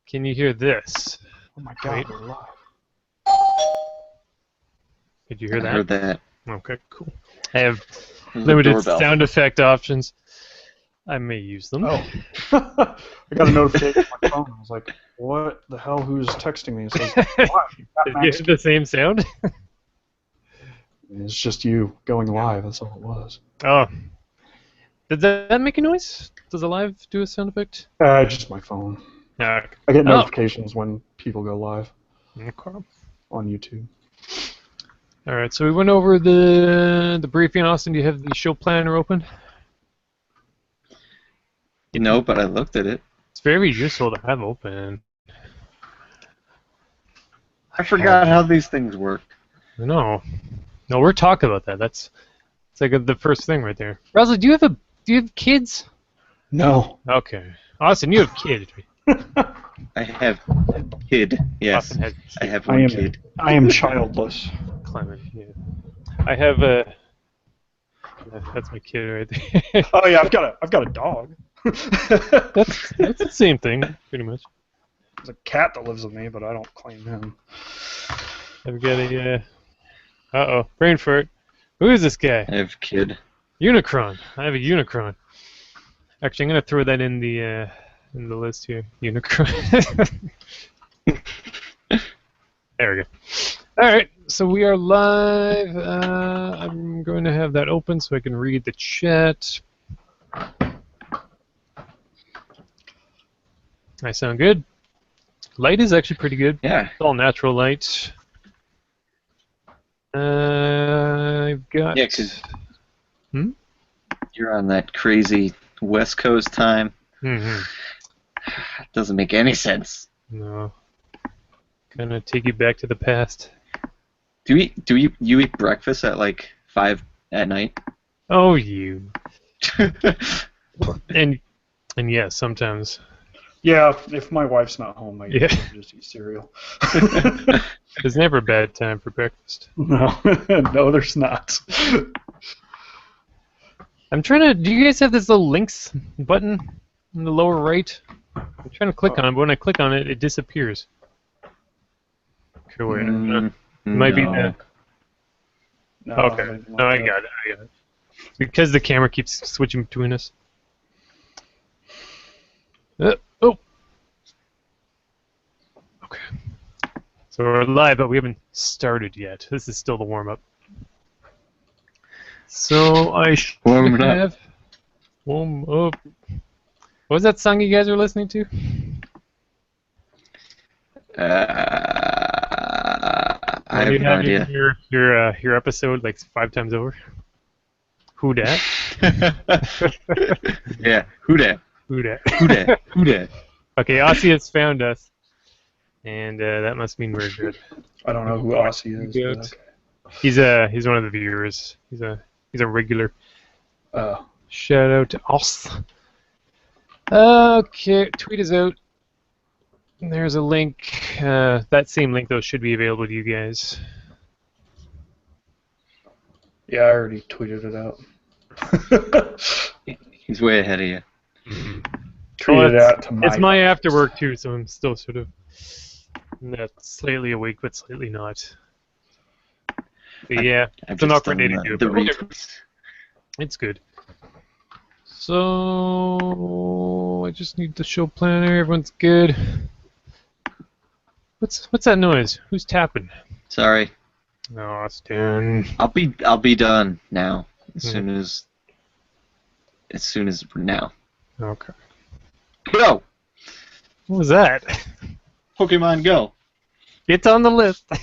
Can you hear this? Oh my god, Wait. we're live. Did you hear that? I heard that. Okay, cool. I have The limited doorbell. sound effect options. I may use them. Oh. I got a notification on my phone. I was like, what the hell? Who's texting me? It says, "What? Did CAPMAX you hear the same sound? It's just you going live. That's all it was. Oh. Did that make a noise? Does a live do a sound effect? Just my phone. No. I get notifications when people go live Okay. on YouTube. All right, so we went over the briefing. Austin, do you have the show planner open? No, but I looked at it. It's very useful to have open. I forgot how these things work. No, we're talking about that. It's like the first thing right there. Brasel, do you have kids? No. Okay, Austin, you have kids. I have a kid. Yes, Austin has I have I one am, kid. I am childless. Clement. Yeah. I have a. That's my kid right there. Oh yeah, I've got a dog. that's the same thing, pretty much. There's a cat that lives with me, but I don't claim him. I've got a. Uh-oh, brain fart. Who is this guy? I have a kid. Unicron. I have a Unicron. Actually, I'm gonna throw that in the list here. Unicron. There we go. All right, so we are live. I'm going to have that open so I can read the chat. I sound good. Light is actually pretty good. Yeah. It's all natural light. I've got. Yeah, because Hmm? you're on that crazy West Coast time. Mm-hmm. Doesn't make any sense. No. Gonna take you back to the past. Do you eat breakfast at like 5 at night? Oh, you. And yeah, sometimes. Yeah, if my wife's not home, I Yeah. just eat cereal. There's never a bad time for breakfast. No, no, there's not. I'm trying to. Do you guys have this little links button in the lower right? I'm trying to click on it, but when I click on it, it disappears. Okay, wait. It might be the. No, Okay. anything No, I like got it. Because the camera keeps switching between us. Oh. Okay. So we're live, but we haven't started yet. This is still the warm-up. So I should Warm it up. have... Warm up. What was that song you guys were listening to? I have no idea. Your episode like 5 times over. Who dat? Yeah. Who dat? Who dat? Who dat? Who dat? Okay, Aussie has found us, and that must mean we're good. I don't know who Aussie is. Good. But okay. He's one of the viewers. He's a regular. Oh. Shout out to us. Okay, tweet is out. There's a link. That same link though should be available to you guys. Yeah, I already tweeted it out. He's way ahead of you. Tweeted it out to my. It's my after work too, so I'm still sort of not slightly awake, but slightly not. But yeah, it's an awkward day to do it. The but whatever. retweets. It's good. So I just need the show planner. Everyone's good. What's that noise? Who's tapping? Sorry. No, Austin. I'll be done now. As soon as now. Okay. Go! What was that? Pokemon Go. It's on the list. All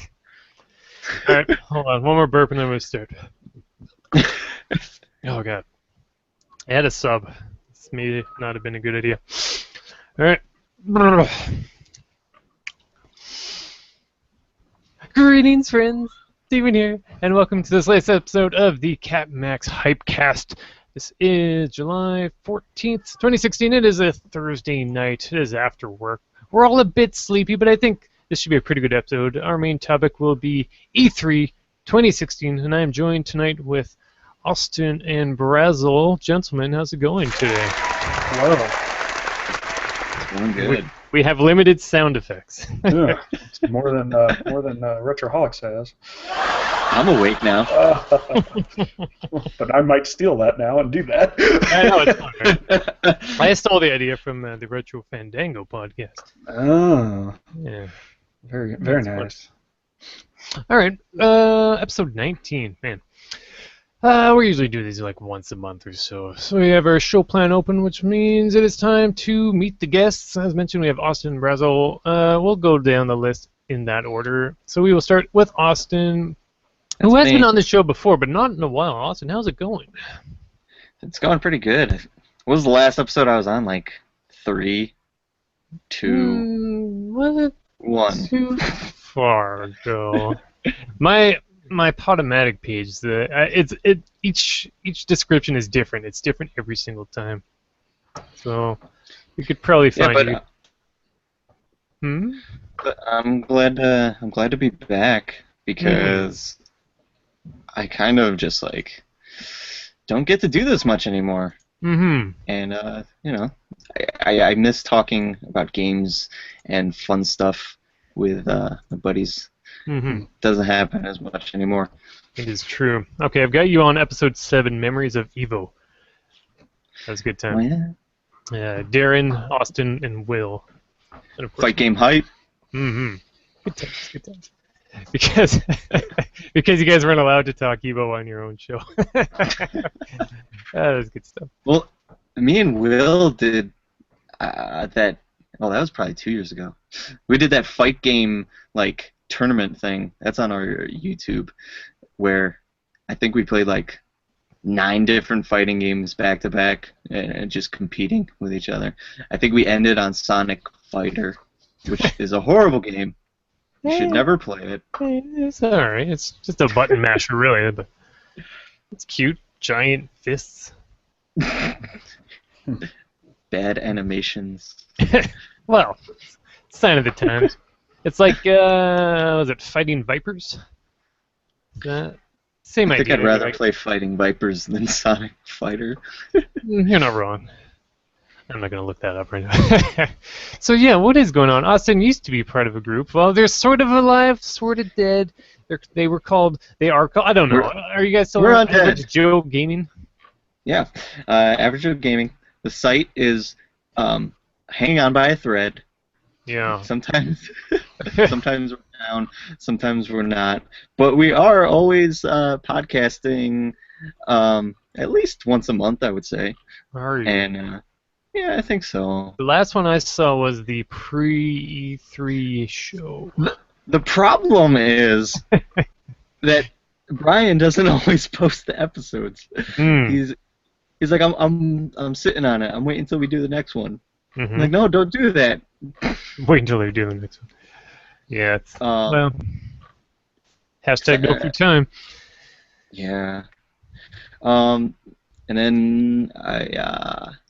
right, hold on. One more burp and then we'll start. Oh god. I had a sub. This may not have been a good idea. All right. Greetings, friends. Steven here, and welcome to this latest episode of the CAPMAX HYPECAST. This is July 14th, 2016. It is a Thursday night. It is after work. We're all a bit sleepy, but I think this should be a pretty good episode. Our main topic will be E3 2016, and I am joined tonight with Austin and Brasel. Gentlemen, how's it going today? Hello. It's going good. We have limited sound effects. Yeah, it's more than Retroholics has. I'm awake now. But I might steal that now and do that. I know it's fun. I stole the idea from the Retro Fandango podcast. Oh, Yeah. very That's nice. All right, episode 19, man. We usually do these like once a month or so. So we have our show plan open, which means it is time to meet the guests. As mentioned, we have Austin and Brasel. We'll go down the list in that order. So we will start with Austin, who has been on the show before, but not in a while. Austin, how's it going? It's going pretty good. What was the last episode I was on? Like 3, 2, Was it 1. too far ago? My Podomatic page, each description is different. It's different every single time. So you could probably find But I'm glad to be back because I kind of just like don't get to do this much anymore. Mm-hmm. And you know, I miss talking about games and fun stuff with my buddies. Mm-hmm. Doesn't happen as much anymore. It is true. Okay, I've got you on episode 7, Memories of Evo. That was a good time. Oh, yeah. Yeah, Darren, Austin, and Will. And of course, Fight game hype. Mm-hmm. Good times, good times. Because you guys weren't allowed to talk Evo on your own show. That was good stuff. Well, me and Will did that. Oh, that was probably 2 years ago. We did that fight game like tournament thing. That's on our YouTube, where I think we played like 9 different fighting games back to back and just competing with each other. I think we ended on Sonic Fighter, which is a horrible game. You should never play it. It's alright. It's just a button masher, really. But it's cute. Giant fists. Bad animations. Well, sign of the times. It's like, was it Fighting Vipers? Same I idea. think I'd rather right? play Fighting Vipers than Sonic Fighter. You're not wrong. I'm not going to look that up right now. So yeah, what is going on? Austin used to be part of a group. Well, they're sort of alive, sort of dead. They are called, I don't know. Are you guys still we're on undead. Average Joe Gaming? Yeah. Average Joe Gaming. The site is hanging on by a thread. Yeah. Sometimes sometimes we're down, sometimes we're not. But we are always podcasting at least once a month, I would say. Are you? And yeah, I think so. The last one I saw was the pre-E3 show. The problem is that Brian doesn't always post the episodes. He's like, I'm sitting on it. I'm waiting until we do the next one. Mm-hmm. I'm like, no, don't do that. Wait until they do the next one. Yeah, it's well. Hashtag no free time. Yeah. And then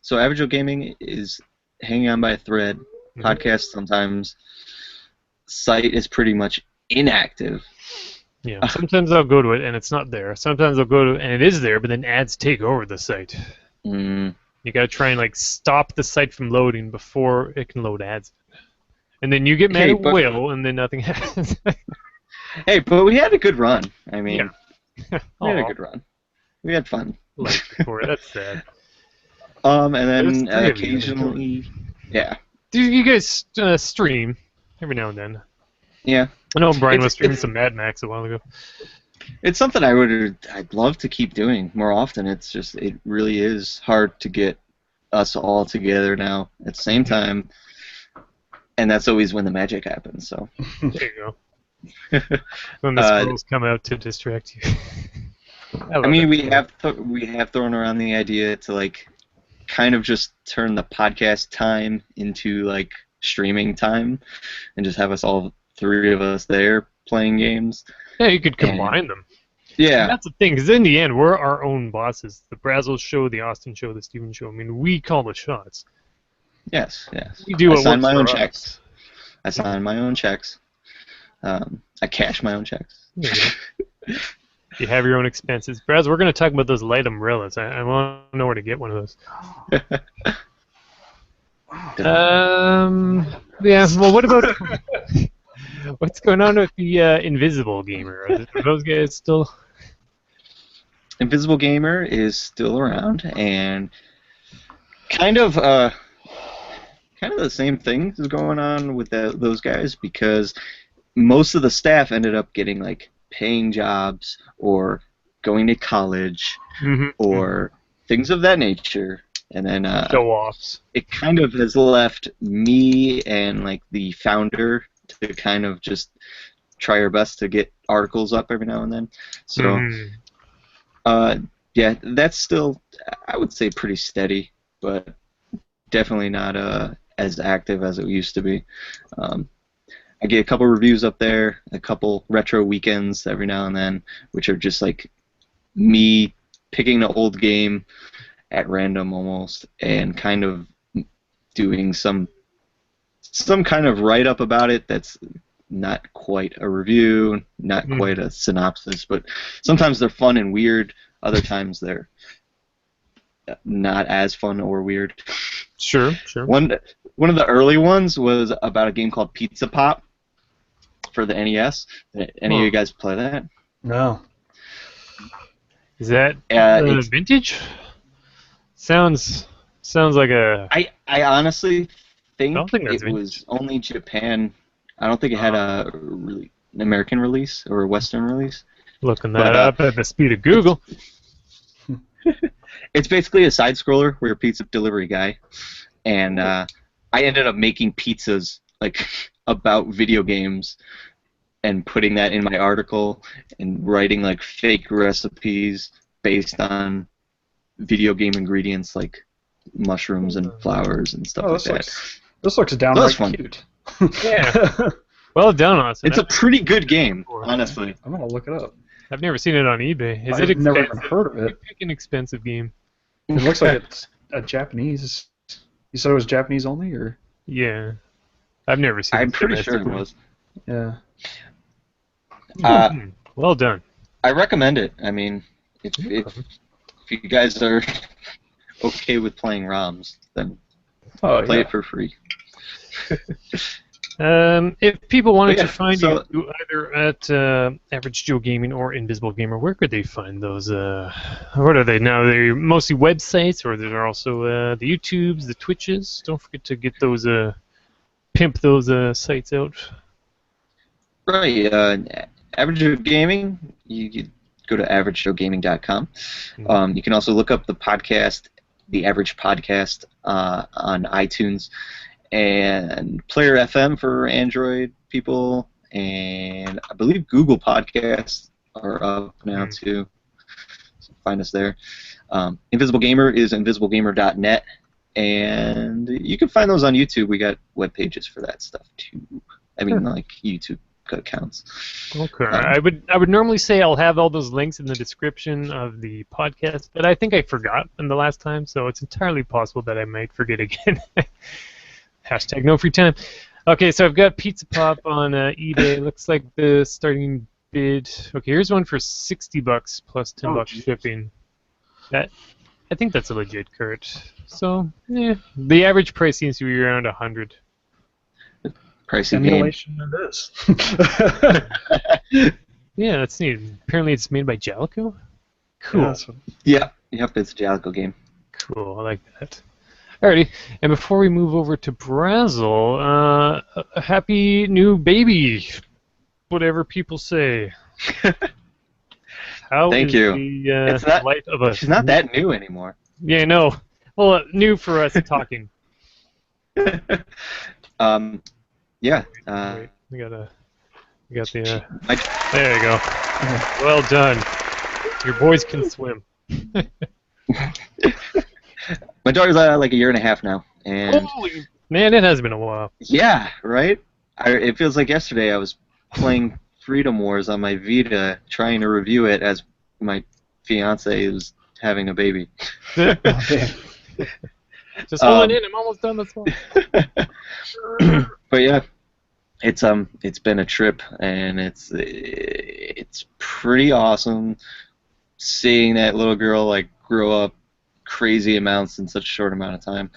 so Average Joe Gaming is hanging on by a thread. Podcast sometimes. Site is pretty much inactive. Yeah. Sometimes I'll go to it and it's not there. Sometimes I'll go to it and it is there, but then ads take over the site. You gotta try and like stop the site from loading before it can load ads. And then you get mad at Will, and then nothing happens. Hey, but we had a good run. I mean, yeah. We had a good run. We had fun. Like before, that's sad. And then occasionally, yeah. Do you guys stream every now and then? Yeah. I know Brian was streaming some Mad Max a while ago. It's something I'd love to keep doing more often. It's just it really is hard to get us all together now at the same time, and that's always when the magic happens. So there you go. When the squirrels come out to distract you. I mean, we have thrown around the idea to like kind of just turn the podcast time into like streaming time, and just have us all 3 of us there playing games. Yeah, you could combine them. Yeah. And that's the thing, because in the end, we're our own bosses. The Brasel show, the Austin show, the Steven show. I mean, we call the shots. Yes. We do I what sign works my for own us. checks. I sign my own checks. I cash my own checks. You have your own expenses. Braz, we're going to talk about those light umbrellas. I want to know where to get one of those. Yeah. Well, what about what's going on with the Invisible Gamer? Are those guys still? Invisible Gamer is still around, and kind of the same thing is going on with those guys, because most of the staff ended up getting like paying jobs or going to college or things of that nature, and then Show-offs. it kind of has left me and like the founder to kind of just try our best to get articles up every now and then. So yeah, that's still, I would say, pretty steady, but definitely not as active as it used to be. I get a couple reviews up there, a couple retro weekends every now and then, which are just like me picking an old game at random almost and kind of doing some kind of write-up about it that's not quite a review, not quite a synopsis, but sometimes they're fun and weird, other times they're not as fun or weird. Sure. One of the early ones was about a game called Pizza Pop for the NES. Any of you guys play that? No. Is that vintage? Sounds like a. I honestly think, don't think that's it was only Japan. I don't think it had an American release or a Western release. Looking that up at the speed of Google. It's basically a side scroller where you're a pizza delivery guy, and I ended up making pizzas like about video games and putting that in my article and writing like fake recipes based on video game ingredients like mushrooms and flowers and stuff like that. This looks downright cute. Yeah. Well done, Austin. It's a pretty good game, honestly. I'm gonna look it up. I've never seen it on eBay. Is I've it never expensive? even heard of it. Pick an expensive game. It looks like it's a Japanese. You said it was Japanese only, or? Yeah. I've never seen it. I'm pretty sure it was. Yeah. Well done. I recommend it. I mean, if you guys are okay with playing ROMs, then play it for free. If people wanted to find you either at Average Joe Gaming or Invisible Gamer, where could they find those? What are they now? They're mostly websites, or there are also the YouTubes, the Twitches. Don't forget to get those, pimp those sites out. Right. Average Joe Gaming, you could go to averagejoegaming.com. You can also look up the podcast, the Average Podcast, on iTunes, and Player FM for Android people, and I believe Google Podcasts are up now too. So find us there. Invisible Gamer is invisiblegamer.net, and you can find those on YouTube. We got web pages for that stuff too. I mean, like YouTube accounts. Okay. I would normally say I'll have all those links in the description of the podcast, but I think I forgot in the last time, so it's entirely possible that I might forget again. Hashtag no free time. Okay, so I've got Pizza Pop on eBay. Looks like the starting bid. Okay, here's one for $60 plus $10 shipping. I think that's a legit cart. So, yeah, the average price seems to be around $100. Pricey Emulation it is. Yeah, that's neat. Apparently, it's made by Jalico. Cool. Yep, it's a Jalico game. Cool, I like that. Alrighty, and before we move over to Brasel, a happy new baby, whatever people say. Thank you. It's not, life of a... She's not that new anymore. Yeah, no. Well, new for us talking. Yeah. Wait, we got the. There you go. Well done. Your boys can swim. My daughter's like a year and a half now, and holy man, it has been a while. Yeah, right. It feels like yesterday I was playing Freedom Wars on my Vita, trying to review it as my fiance was having a baby. Just hold it in. I'm almost done. That's all. But yeah, it's been a trip, and it's pretty awesome seeing that little girl like grow up crazy amounts in such a short amount of time.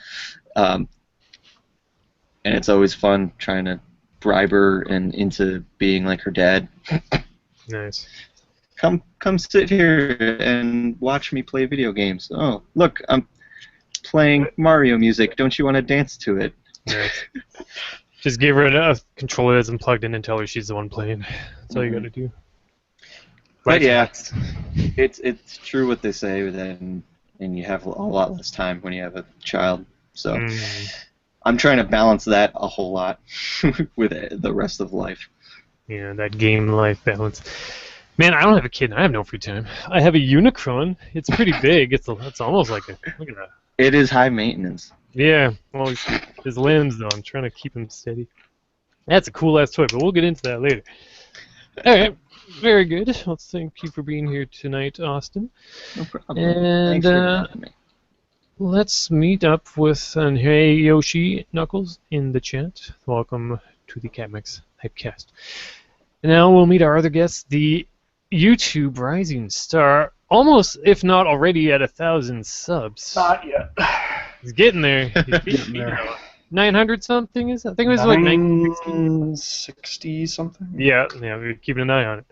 and it's always fun trying to bribe her and into being like her dad. Nice. Come sit here and watch me play video games. Oh, look, I'm playing Mario music. Don't you want to dance to it? Nice. Just give her a controller that's unplugged in and tell her she's the one playing. That's all you gotta do. But yeah, it's true what they say, and you have a lot less time when you have a child. So I'm trying to balance that a whole lot with the rest of life. Yeah, that game life balance. Man, I don't have a kid. I have no free time. I have a Unicron. It's pretty big. It's almost like a look at that. It is high maintenance. Yeah. Well, his limbs though. I'm trying to keep him steady. That's a cool ass toy, but we'll get into that later. All right. Very good. Well, thank you for being here tonight, Austin. No problem. And Thanks for having me. let's meet up with Hey Yoshi Knuckles in the chat. Welcome to the CAPMAX HYPECAST. And now we'll meet our other guest, the YouTube rising star, almost, if not already, at 1,000 subs. Not yet. He's getting there. He's Getting there. 900 something is? I think it was like 960 something. Yeah, we're keeping an eye on it.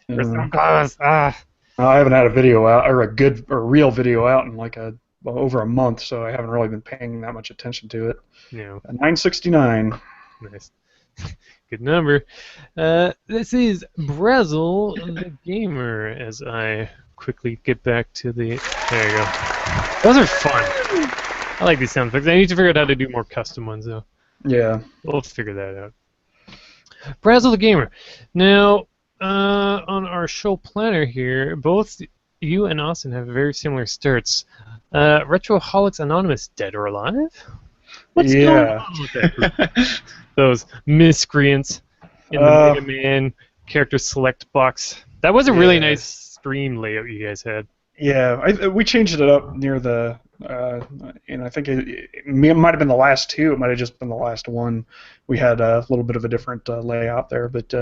We're so Yeah. close. I I haven't had a video out or a real video out in like over a month, so I haven't really been paying that much attention to it. Yeah, 969. nice. Good number. This is Brasel the Gamer. As I quickly get back to the. There you go. Those are fun. I like these sound effects. I need to figure out how to do more custom ones though. Yeah. We'll figure that out. Brasel the Gamer. Now, on our show planner here, both you and Austin have very similar starts. Retroholics Anonymous, dead or alive? What's going on with that group? Those miscreants in the Mega Man character select box. That was a really nice screen layout you guys had. Yeah, we changed it up near the, and I think it might have been the last two. It might have just been the last one. We had a little bit of a different layout there, but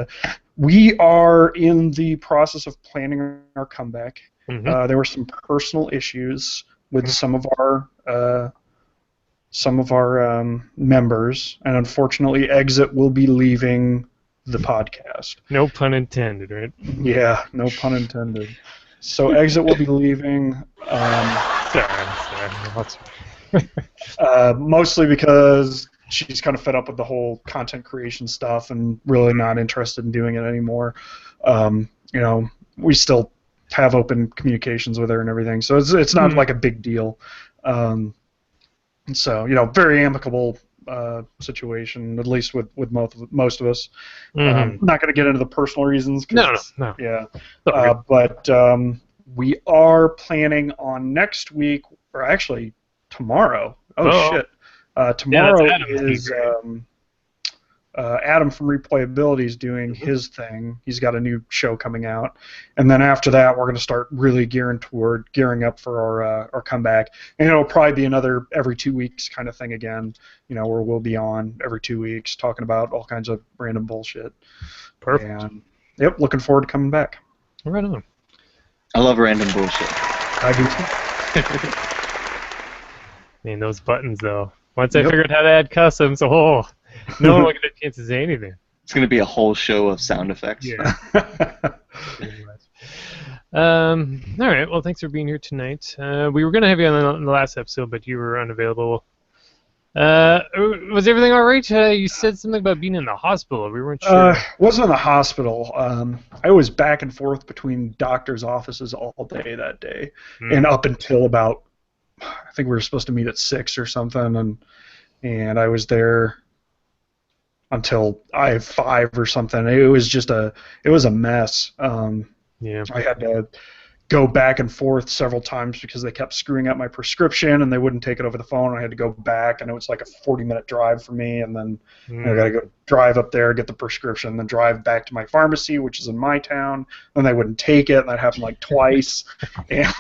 we are in the process of planning our comeback. Mm-hmm. There were some personal issues with some of our members, and unfortunately, Exit will be leaving the podcast. No pun intended, right? Yeah, no pun intended. So Exit will be leaving. Mostly because she's kind of fed up with the whole content creation stuff and really not interested in doing it anymore. We still have open communications with her and everything, so it's not like a big deal. So very amicable situation, at least with most of us. Mm-hmm. Not going to get into the personal reasons. No. Yeah. But we are planning on next week, or actually tomorrow. Oh shit! Tomorrow is Adam from Replayability is doing his thing. He's got a new show coming out, and then after that, we're going to start really gearing up for our comeback. And it'll probably be another every 2 weeks kind of thing again. Where we'll be on every 2 weeks talking about all kinds of random bullshit. Perfect. And, yep, looking forward to coming back. Right on. I love random bullshit. I do too. Man, those buttons though. Once I figured out how to add customs, no one will get a chance to say anything. It's going to be a whole show of sound effects. Yeah. Pretty much. All right. Well, thanks for being here tonight. We were going to have you on the last episode, but you were unavailable. Was everything all right? You said something about being in the hospital. We weren't sure. Wasn't in the hospital. I was back and forth between doctors' offices all day that day, and up until about, I think we were supposed to meet at 6 or something, and I was there until 5 or something. It was just a mess. Yeah. I had to go back and forth several times because they kept screwing up my prescription and they wouldn't take it over the phone. I had to go back, and it was like a 40-minute drive for me, and then I got to go drive up there, get the prescription, then drive back to my pharmacy, which is in my town, and they wouldn't take it, and that happened like twice. And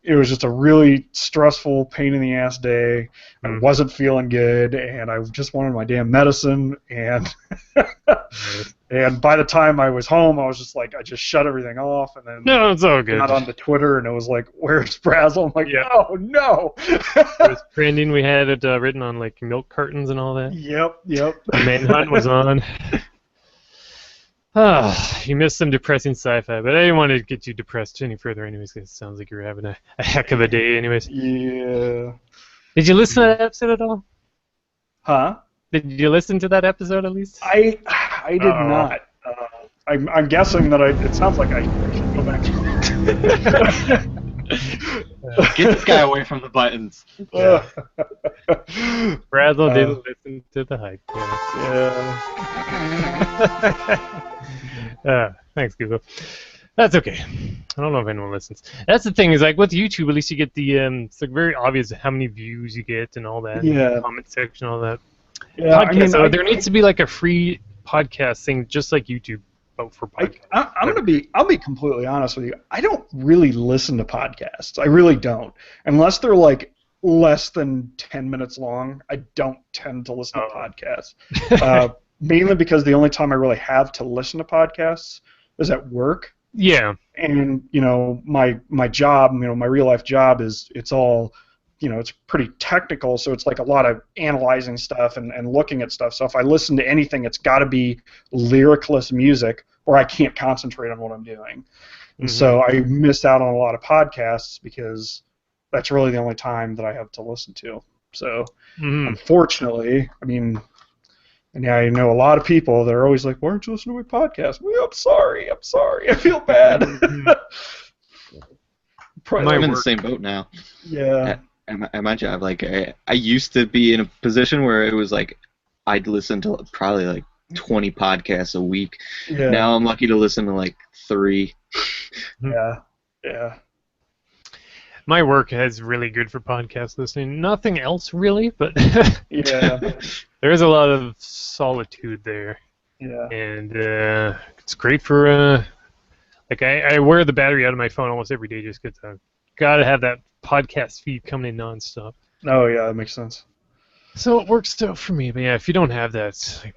it was just a really stressful, pain in the ass day. I wasn't feeling good, and I just wanted my damn medicine. And and by the time I was home, I was just like, I just shut everything off, and then No, it's all good. got onto Twitter, and it was like, "Where's Brasel?" I'm like, "Oh no!" It was trending. We had it written on like milk cartons and all that. Yep. The Manhunt was on. You missed some depressing sci-fi, but I didn't want to get you depressed any further anyways, because it sounds like you're having a heck of a day anyways. Yeah. Did you listen to that episode at all? Huh? Did you listen to that episode at least? I did not. I'm guessing that it sounds like I should go back. Get this guy away from the buttons. Brasel didn't listen to the HYPECAST. Yeah. Thanks, Google. That's okay. I don't know if anyone listens. That's the thing is like with YouTube, at least you get the it's like very obvious how many views you get and all that. Yeah. Comment section, all that. Yeah. Podcast, so there needs to be like a free podcast thing, just like YouTube, but for podcasts. I'll be completely honest with you. I don't really listen to podcasts. I really don't, unless they're like less than 10 minutes long. I don't tend to listen to podcasts. Mainly because the only time I really have to listen to podcasts is at work. Yeah. And my job, my real life job it's all, it's pretty technical, so it's like a lot of analyzing stuff and looking at stuff. So if I listen to anything, it's got to be lyricless music, or I can't concentrate on what I'm doing. And so I miss out on a lot of podcasts because that's really the only time that I have to listen to. So unfortunately, and yeah, I know a lot of people that are always like, "Why aren't you listening to my podcast?" Well, I'm sorry, I feel bad. I'm in the same boat now. Yeah. At my job, like I used to be in a position where it was like I'd listen to probably like 20 podcasts a week. Yeah. Now I'm lucky to listen to like 3. Yeah. My work is really good for podcast listening. Nothing else really, but yeah, there is a lot of solitude there. Yeah. And it's great for like I wear the battery out of my phone almost every day just because I've got to have that podcast feed coming in nonstop. Oh yeah, that makes sense. So it works out for me, but yeah, if you don't have that,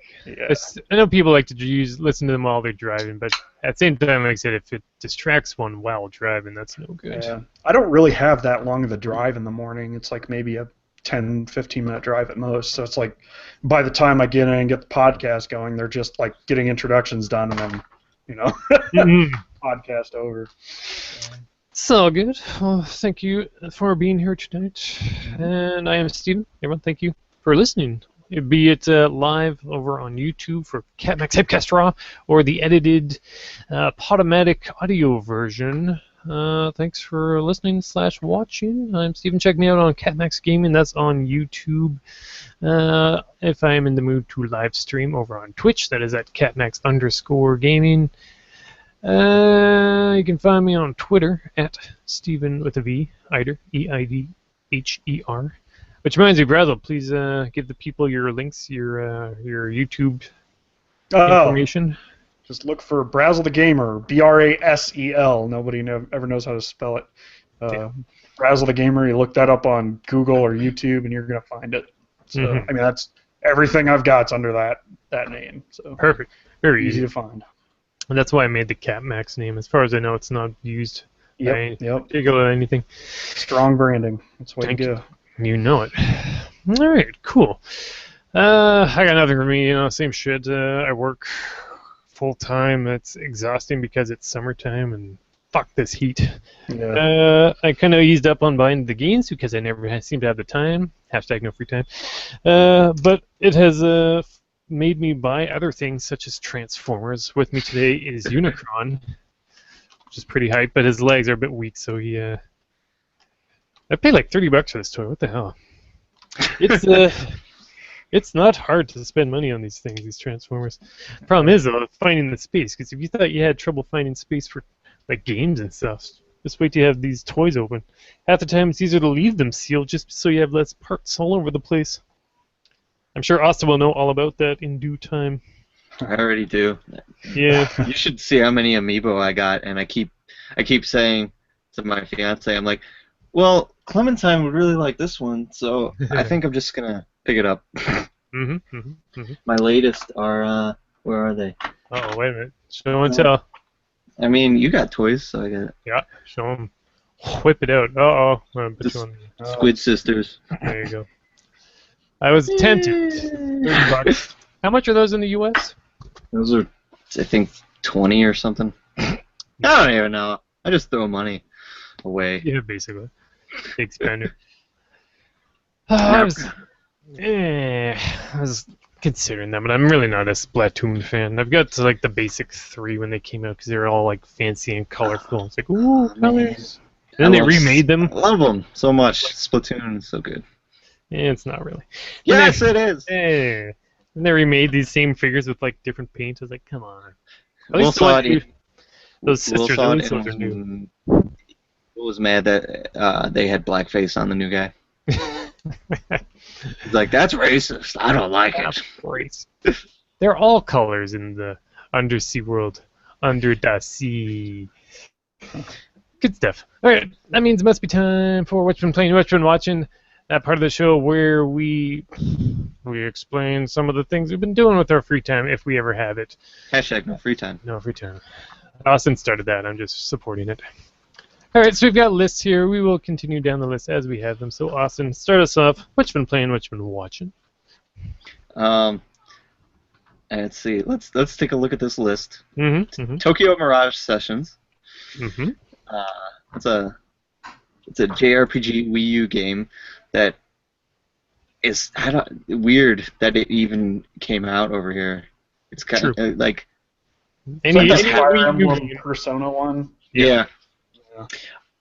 I know people like to listen to them while they're driving, but at the same time, like I said, if it distracts one while driving, that's no good. Yeah. I don't really have that long of a drive in the morning. It's like maybe a 10, 15-minute drive at most. So it's like by the time I get in and get the podcast going, they're just like getting introductions done and then, podcast over. It's all good. Well, thank you for being here tonight. And I am Steven. Everyone, thank you for listening. Be it live over on YouTube for CAPMAX HYPECAST Raw or the edited Podomatic audio version. Thanks for listening / watching. I'm Steven. Check me out on CAPMAX Gaming. That's on YouTube. If I am in the mood to live stream over on Twitch, that is at CAPMAX_gaming. You can find me on Twitter at Steven with a V, Eider, EIDHER. Which reminds me, Brasel, please give the people your links, your YouTube information. Just look for Brasel the Gamer, Brasel. Nobody ever knows how to spell it. Brasel the Gamer. You look that up on Google or YouTube, and you're gonna find it. So that's everything I've got's under that name. So perfect, very easy to find. And that's why I made the CAPMAX name. As far as I know, it's not used by particular anything. Strong branding. That's what you do. You know it. All right, cool. I got nothing for me. Same shit. I work full time. It's exhausting because it's summertime and fuck this heat. Yeah. I kind of eased up on buying the games because I never seem to have the time. Hashtag no free time. But it has made me buy other things such as Transformers. With me today is Unicron, which is pretty hype, but his legs are a bit weak, so he. I paid like $30 for this toy. What the hell? It's not hard to spend money on these things, these Transformers. Problem is though, finding the space. Because if you thought you had trouble finding space for like games and stuff, just wait till you have these toys open. Half the time it's easier to leave them sealed just so you have less parts all over the place. I'm sure Austin will know all about that in due time. I already do. Yeah. You should see how many amiibo I got, and I keep saying to my fiance, I'm like, Well, Clementine would really like this one, so I think I'm just gonna pick it up. My latest are where are they? Oh, wait a minute. Show and tell. I mean, you got toys, so I got it. Yeah, show them. Whip it out. Uh-oh. I'm put you on. Squid Sisters. There you go. I was tempted. $30. How much are those in the U.S.? Those are, I think, 20 or something. I don't even know. I just throw money away. Yeah, basically. Big spender. I was considering them, but I'm really not a Splatoon fan. I've got like the basic 3 when they came out because they were all like fancy and colorful. It's like, ooh, colors. And then they remade them. I love them so much. Splatoon is so good. Yeah, it's not really. Yes, it is. Yeah. And they remade these same figures with like different paint. I was like, come on. At We'll saw it. Those sisters, Will at least those are new. Was mad that they had blackface on the new guy. He's like, that's racist. I don't like it. Racist. They're all colors in the undersea world. Under the sea. Good stuff. Alright, that means it must be time for What's Been Playing, What's Been Watching. That part of the show where we explain some of the things we've been doing with our free time, if we ever have it. Hashtag no free time. No free time. Austin started that. I'm just supporting it. All right, so we've got lists here. We will continue down the list as we have them. So, Austin, start us off. What you been playing? What you been watching? Let's see. Let's take a look at this list. Tokyo Mirage Sessions. It's a JRPG Wii U game that is weird that it even came out over here. It's kind of like any Fire Emblem Persona one. Yeah.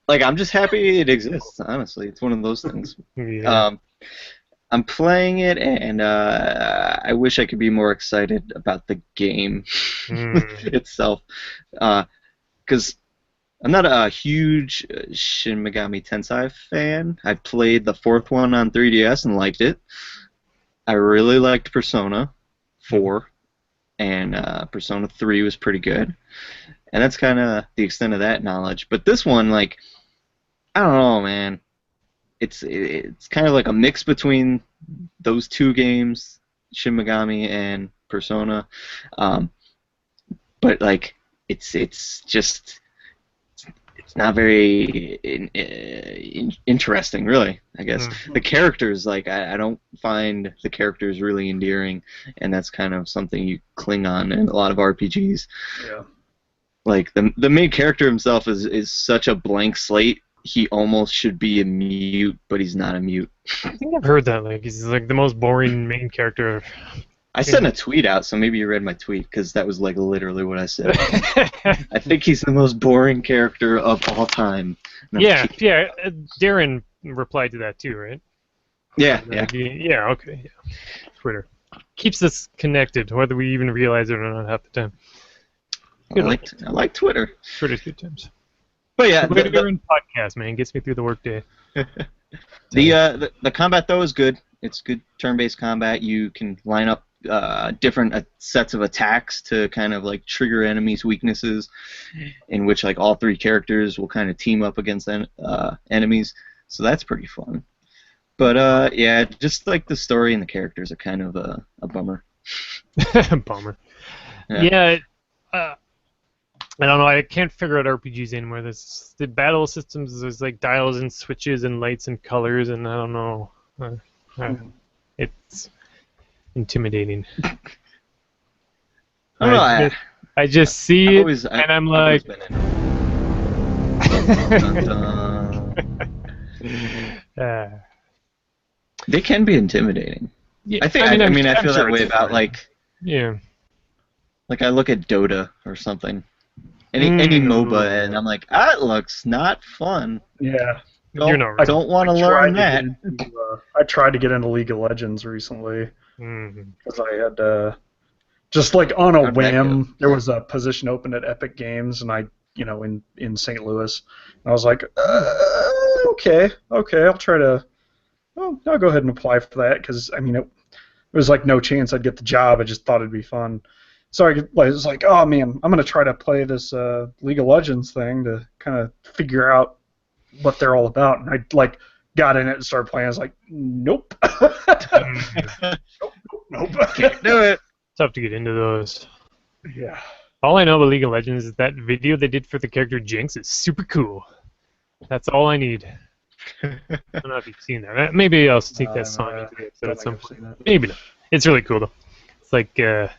Like, I'm just happy it exists, honestly. It's one of those things. Yeah. I'm playing it, and I wish I could be more excited about the game itself. Because I'm not a huge Shin Megami Tensei fan. I played the 4th one on 3DS and liked it. I really liked Persona 4, and Persona 3 was pretty good. And that's kind of the extent of that knowledge. But this one, like, I don't know, man. It's kind of like a mix between those two games, Shin Megami and Persona. But like, it's not very interesting, really. I guess the characters, like, I don't find the characters really endearing, and that's kind of something you cling on in a lot of RPGs. Yeah. Like, the main character himself is such a blank slate. He almost should be a mute, but he's not a mute. I think I've heard that. Like, he's like the most boring main character. I sent a tweet out, so maybe you read my tweet, because that was like literally what I said. I think he's the most boring character of all time. Yeah. Darren replied to that too, right? Yeah. Okay. Yeah. Twitter keeps us connected, whether we even realize it or not half the time. I like Twitter. Twitter's good times. But yeah, Twitter and podcast, man, gets me through the workday. The combat though is good. It's good turn-based combat. You can line up different sets of attacks to kind of like trigger enemies' weaknesses, in which like all 3 characters will kind of team up against enemies. So that's pretty fun. But yeah, just like the story and the characters are kind of a bummer. Bummer. Yeah. I don't know. I can't figure out RPGs anymore. The battle systems, there's like dials and switches and lights and colors, and I don't know. It's intimidating. I just see it, and I'm like. They can be intimidating. Yeah, I feel that way about like. Yeah. Like, I look at Dota or something. Any MOBA, and I'm like, that looks not fun. Yeah. I don't want to learn that. I tried to get into League of Legends recently. Because I had, just like on a whim, there was a position open at Epic Games, and in St. Louis. And I was like, okay, I'll try to, I'll go ahead and apply for that, because, it was like no chance I'd get the job. I just thought it'd be fun. So I was like, oh man, I'm going to try to play this League of Legends thing to kind of figure out what they're all about, and I like got in it and started playing. I was like, nope, nope. Can't do it. Tough to get into those. Yeah. All I know about League of Legends is that video they did for the character Jinx is super cool. That's all I need. I don't know if you've seen that. Maybe I'll take that song into the episode at some point. Maybe not. It's really cool though. It's like a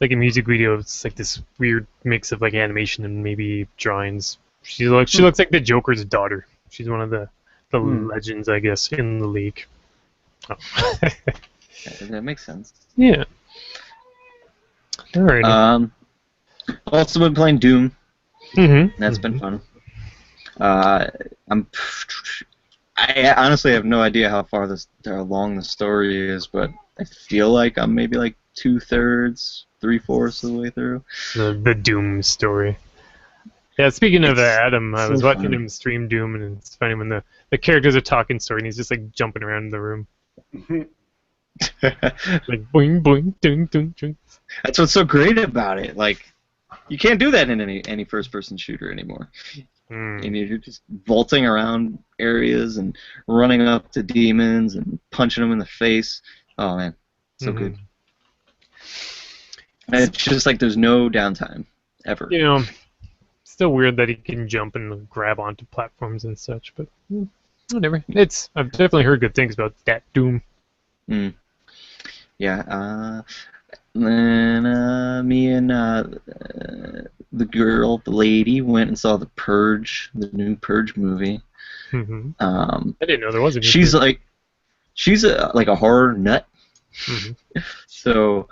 music video. It's like this weird mix of like animation and maybe drawings. She looks like the Joker's daughter. She's one of the legends, I guess, in the league. Oh. That makes sense. Yeah. Alrighty. Also been playing Doom. Mm-hmm. That's been fun. I honestly have no idea how long the story is, but I feel like I'm maybe like 2/3, 3/4 of the way through. The Doom story. Yeah, speaking of Adam, I was so watching funny. him stream Doom, and it's funny when the characters are talking story, and he's just like jumping around in the room. Like boing, boing, ding, ding, ding. That's what's so great about it. Like, you can't do that in any first-person shooter anymore. And you're just vaulting around areas and running up to demons and punching them in the face. Oh man, so good. And it's just like there's no downtime ever. You know, still weird that he can jump and grab onto platforms and such, but whatever. I've definitely heard good things about that Doom. Yeah. Then me and the lady, went and saw The Purge, the new Purge movie. Mm-hmm. I didn't know there was a new She's Purge. she's like a horror nut. Mm-hmm. So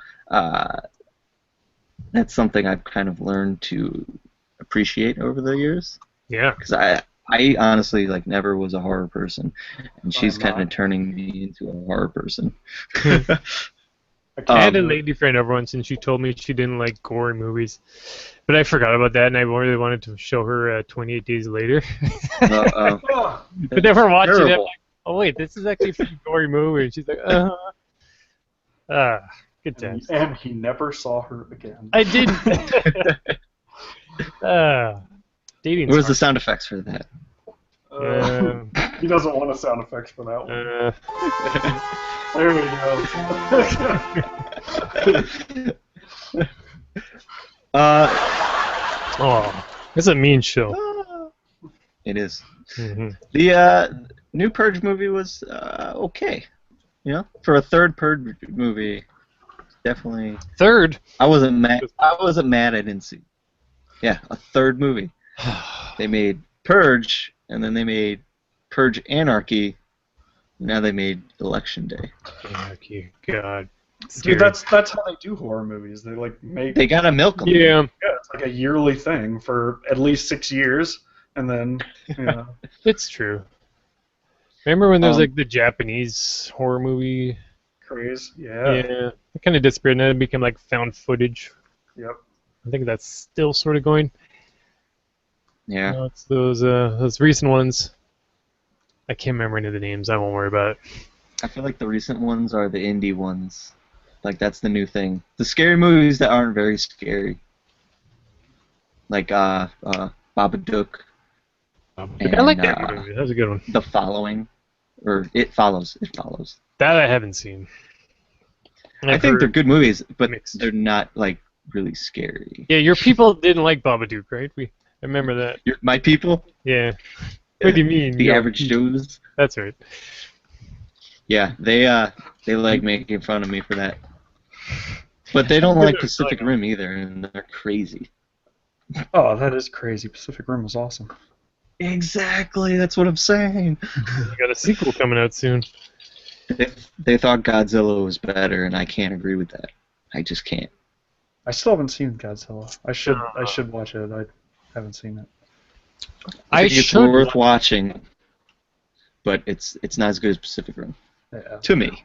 that's something I've kind of learned to appreciate over the years. Yeah. Because I honestly never was a horror person, and she's kind of turning me into a horror person. I had a lady friend over once, and she told me she didn't like gory movies, but I forgot about that, and I really wanted to show her 28 Days Later. But never watched it. I'm like, oh wait, this is actually a pretty gory movie. And she's like, good times. And he never saw her again. I didn't. Dating. Where's the sound effects for that? He doesn't want a sound effects for that one. There we go. Oh, it's a mean show. It is. Mm-hmm. The new Purge movie was okay. You know, for a third Purge movie, definitely. Third. I wasn't mad. I didn't see. Yeah, a third movie. They made Purge, and then they made Purge Anarchy. Now they made Election Day. Anarchy, God. Dude, that's how they do horror movies. They make. They gotta milk them. Yeah. Yeah, it's like a yearly thing for at least 6 years, and then It's true. Remember when there was the Japanese horror movie? craze. Yeah. It kind of disappeared, and then it became found footage. Yep. I think that's still sort of going. Yeah. No, it's those recent ones. I can't remember any of the names. I won't worry about it. I feel like the recent ones are the indie ones. That's the new thing. The scary movies that aren't very scary. Like Babadook. I like that movie. That was a good one. The Following. Or It Follows. It Follows. That I haven't seen. I think they're good movies, but mixed. they're not really scary. Yeah, your people didn't like Babadook, right? I remember that. My people? Yeah. What do you mean? The average Joes? That's right. Yeah, they like making fun of me for that. But they don't like Pacific Rim either, and they're crazy. Oh, that is crazy. Pacific Rim was awesome. Exactly, that's what I'm saying. You got a sequel coming out soon. They thought Godzilla was better, and I can't agree with that. I just can't. I still haven't seen Godzilla. I should watch it. I haven't seen it. I think it's worth watching, but it's not as good as Pacific Rim. Yeah. To me.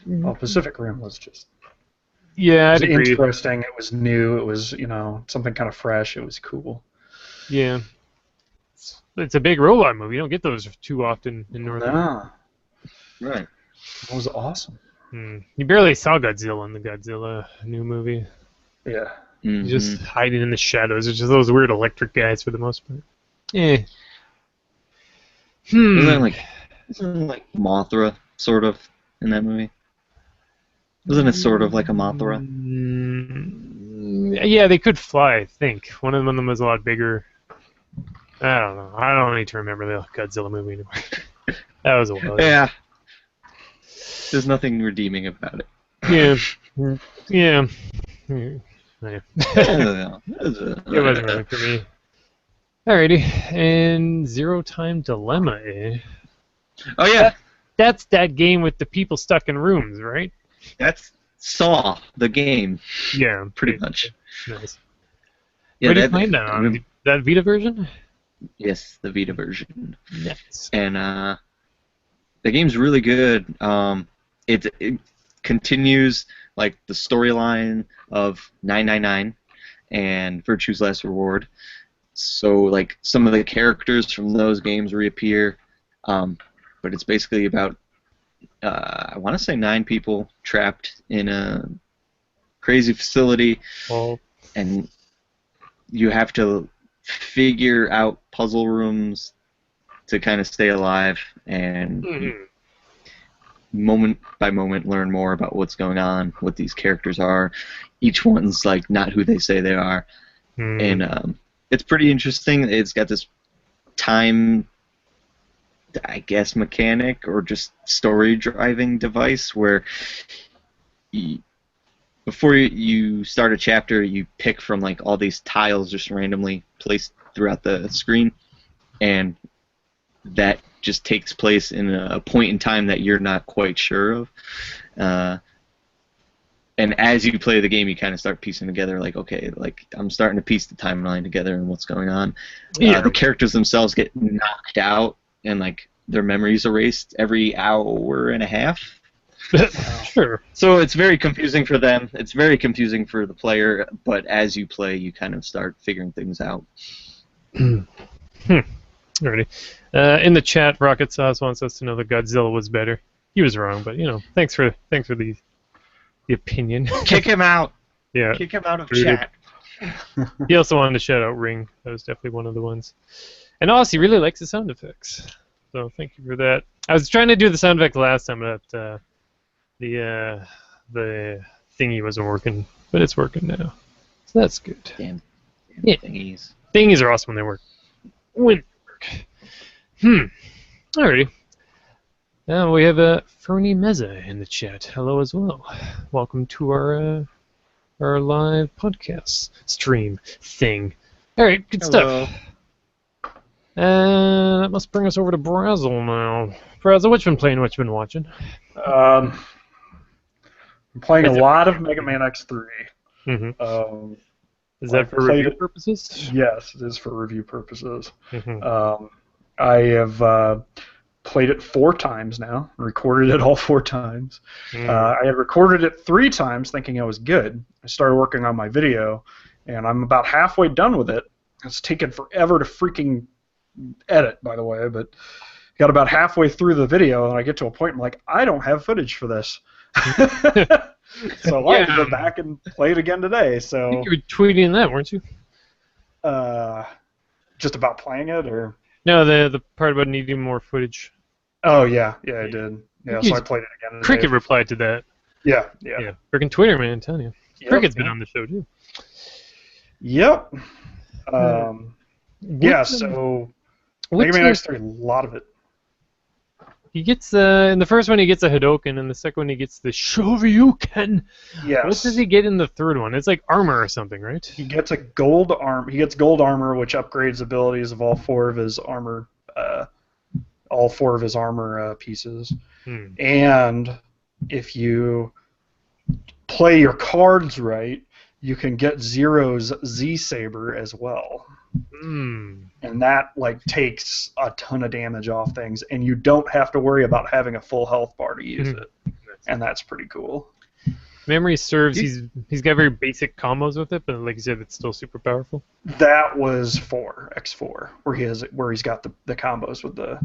Well, Pacific Rim was just Yeah, I'd it was agree. interesting. It was new. It was something kind of fresh. It was cool. Yeah. It's a big robot movie. You don't get those too often in North America. Nah, Right. it was awesome. You barely saw Godzilla in the Godzilla new movie. Yeah. Mm-hmm. He's just hiding in the shadows. It's just those weird electric guys for the most part. Wasn't like Mothra sort of in that movie? Wasn't it sort of like a Mothra? Yeah, they could fly, I think. One of them was a lot bigger. I don't know. I don't need to remember the Godzilla movie anymore. That was a while ago. Yeah. There's nothing redeeming about it. Yeah. Yeah. It wasn't really for me. Alrighty. And Zero Time Dilemma, eh? Oh, yeah. That's that game with the people stuck in rooms, right? That's Saw, the game. Yeah. Pretty much. Nice. Yeah, What are you playing that on? That Vita version? Yes, the Vita version. Yes. And the game's really good. It continues like the storyline of 999 and Virtue's Last Reward. So like some of the characters from those games reappear, but it's basically about I want to say 9 people trapped in a crazy facility, and you have to figure out puzzle rooms to kind of stay alive and moment by moment learn more about what's going on, what these characters are. Each one's like not who they say they are, and it's pretty interesting. It's got this time, I guess, mechanic or just story driving device where before you start a chapter, you pick from like all these tiles just randomly placed throughout the screen, and that just takes place in a point in time that you're not quite sure of. And as you play the game, you kind of start piecing together, like, okay, like I'm starting to piece the timeline together and what's going on. The characters themselves get knocked out and like their memories erased every hour and a half. Sure. So it's very confusing for them. It's very confusing for the player, but as you play, you kind of start figuring things out. Alrighty. In the chat, Rocket Sauce wants us to know that Godzilla was better. He was wrong, but thanks for the opinion. Kick him out. Yeah. Kick him out of chat. He also wanted to shout out Ring. That was definitely one of the ones. And Aussie really likes the sound effects, so thank you for that. I was trying to do the sound effect last time, but the thingy wasn't working, but it's working now, so that's good. Damn yeah. Thingies. Thingies are awesome when they work. Alrighty. Now we have Fernie Meza in the chat. Hello as well. Welcome to our live podcast stream thing. Alright, good Hello. stuff. That must bring us over to Brasel now. Brasel, what you been playing, what you been watching? I'm playing a lot of Mega Man X3. Mm-hmm. Is that for review purposes? Yes, it is for review purposes. Mm-hmm. I have played it 4 times now, recorded it all 4 times. I had recorded it 3 times thinking I was good. I started working on my video, and I'm about halfway done with it. It's taken forever to freaking edit, by the way, but got about halfway through the video, and I get to a point I'm like, I don't have footage for this. So I have to go back and play it again today. So I think you were tweeting that, weren't you? Just about playing it, or no, the part about needing more footage. Oh yeah, I did. Yeah, so I played it again today. Cricket replied to that. Yeah. Freaking Twitter, man, I'm telling you. Yep, Cricket's been on the show too. Yep. So Mega Man X3, a lot of it. He gets in the first one he gets a Hadoken, and the second one he gets the Shoryuken. Yes. What does he get in the third one? It's like armor or something, right? He gets a gold arm. He gets gold armor, which upgrades abilities of all 4 of his armor. Pieces. And if you play your cards right, you can get Zero's Z-Saber as well. And that takes a ton of damage off things, and you don't have to worry about having a full health bar to use it, and that's pretty cool. Memory serves, he's got very basic combos with it, but like you said, it's still super powerful. That was X4, where he's got the combos with the.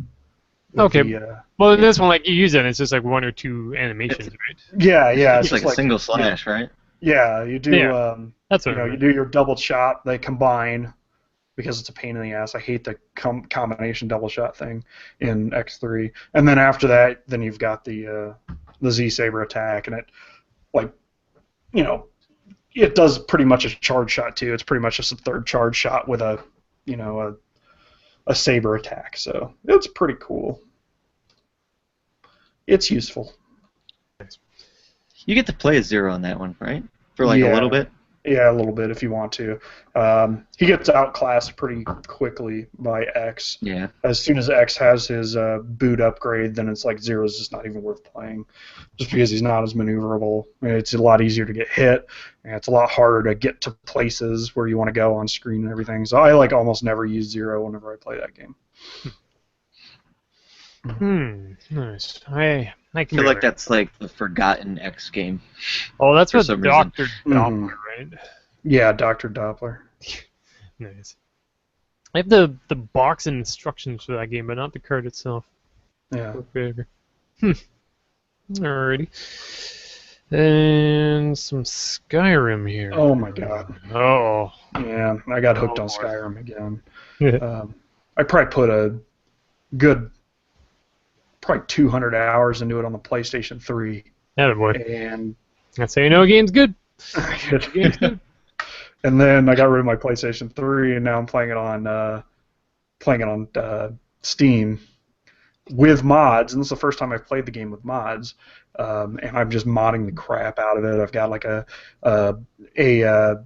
Well, in this one, you use it, and it's just like 1 or 2 animations, right? Yeah. It's like a single slash, right? Yeah, you do. That's what you do your double shot. They combine. because it's a pain in the ass. I hate the combination double shot thing in X3. And then after that, then you've got the Z Saber attack, and it, like, you know, it does pretty much a charge shot too. It's pretty much just a third charge shot with a, you know, a saber attack. So it's pretty cool. It's useful. You get to play as Zero on that one, right? For like a little bit? Yeah, a little bit if you want to. He gets outclassed pretty quickly by X. Yeah. As soon as X has his boot upgrade, then it's like Zero's just not even worth playing, just because he's not as maneuverable. It's a lot easier to get hit, and it's a lot harder to get to places where you want to go on screen and everything. So I like almost never use Zero whenever I play that game. Nice. I feel like that's like the forgotten X game. Oh, that's what some Dr. reason. Doppler, right? Yeah, Dr. Doppler. Nice. I have the box and instructions for that game, but not the card itself. Yeah. Alrighty. And some Skyrim here. Oh my god. Oh. Yeah, I got hooked on Skyrim again. I probably put a good, probably 200 hours into it on the PlayStation 3. Yeah, boy. And that's how you know a game's good. And then I got rid of my PlayStation 3, and now I'm playing it on Steam with mods. And this is the first time I've played the game with mods. And I'm just modding the crap out of it. I've got like a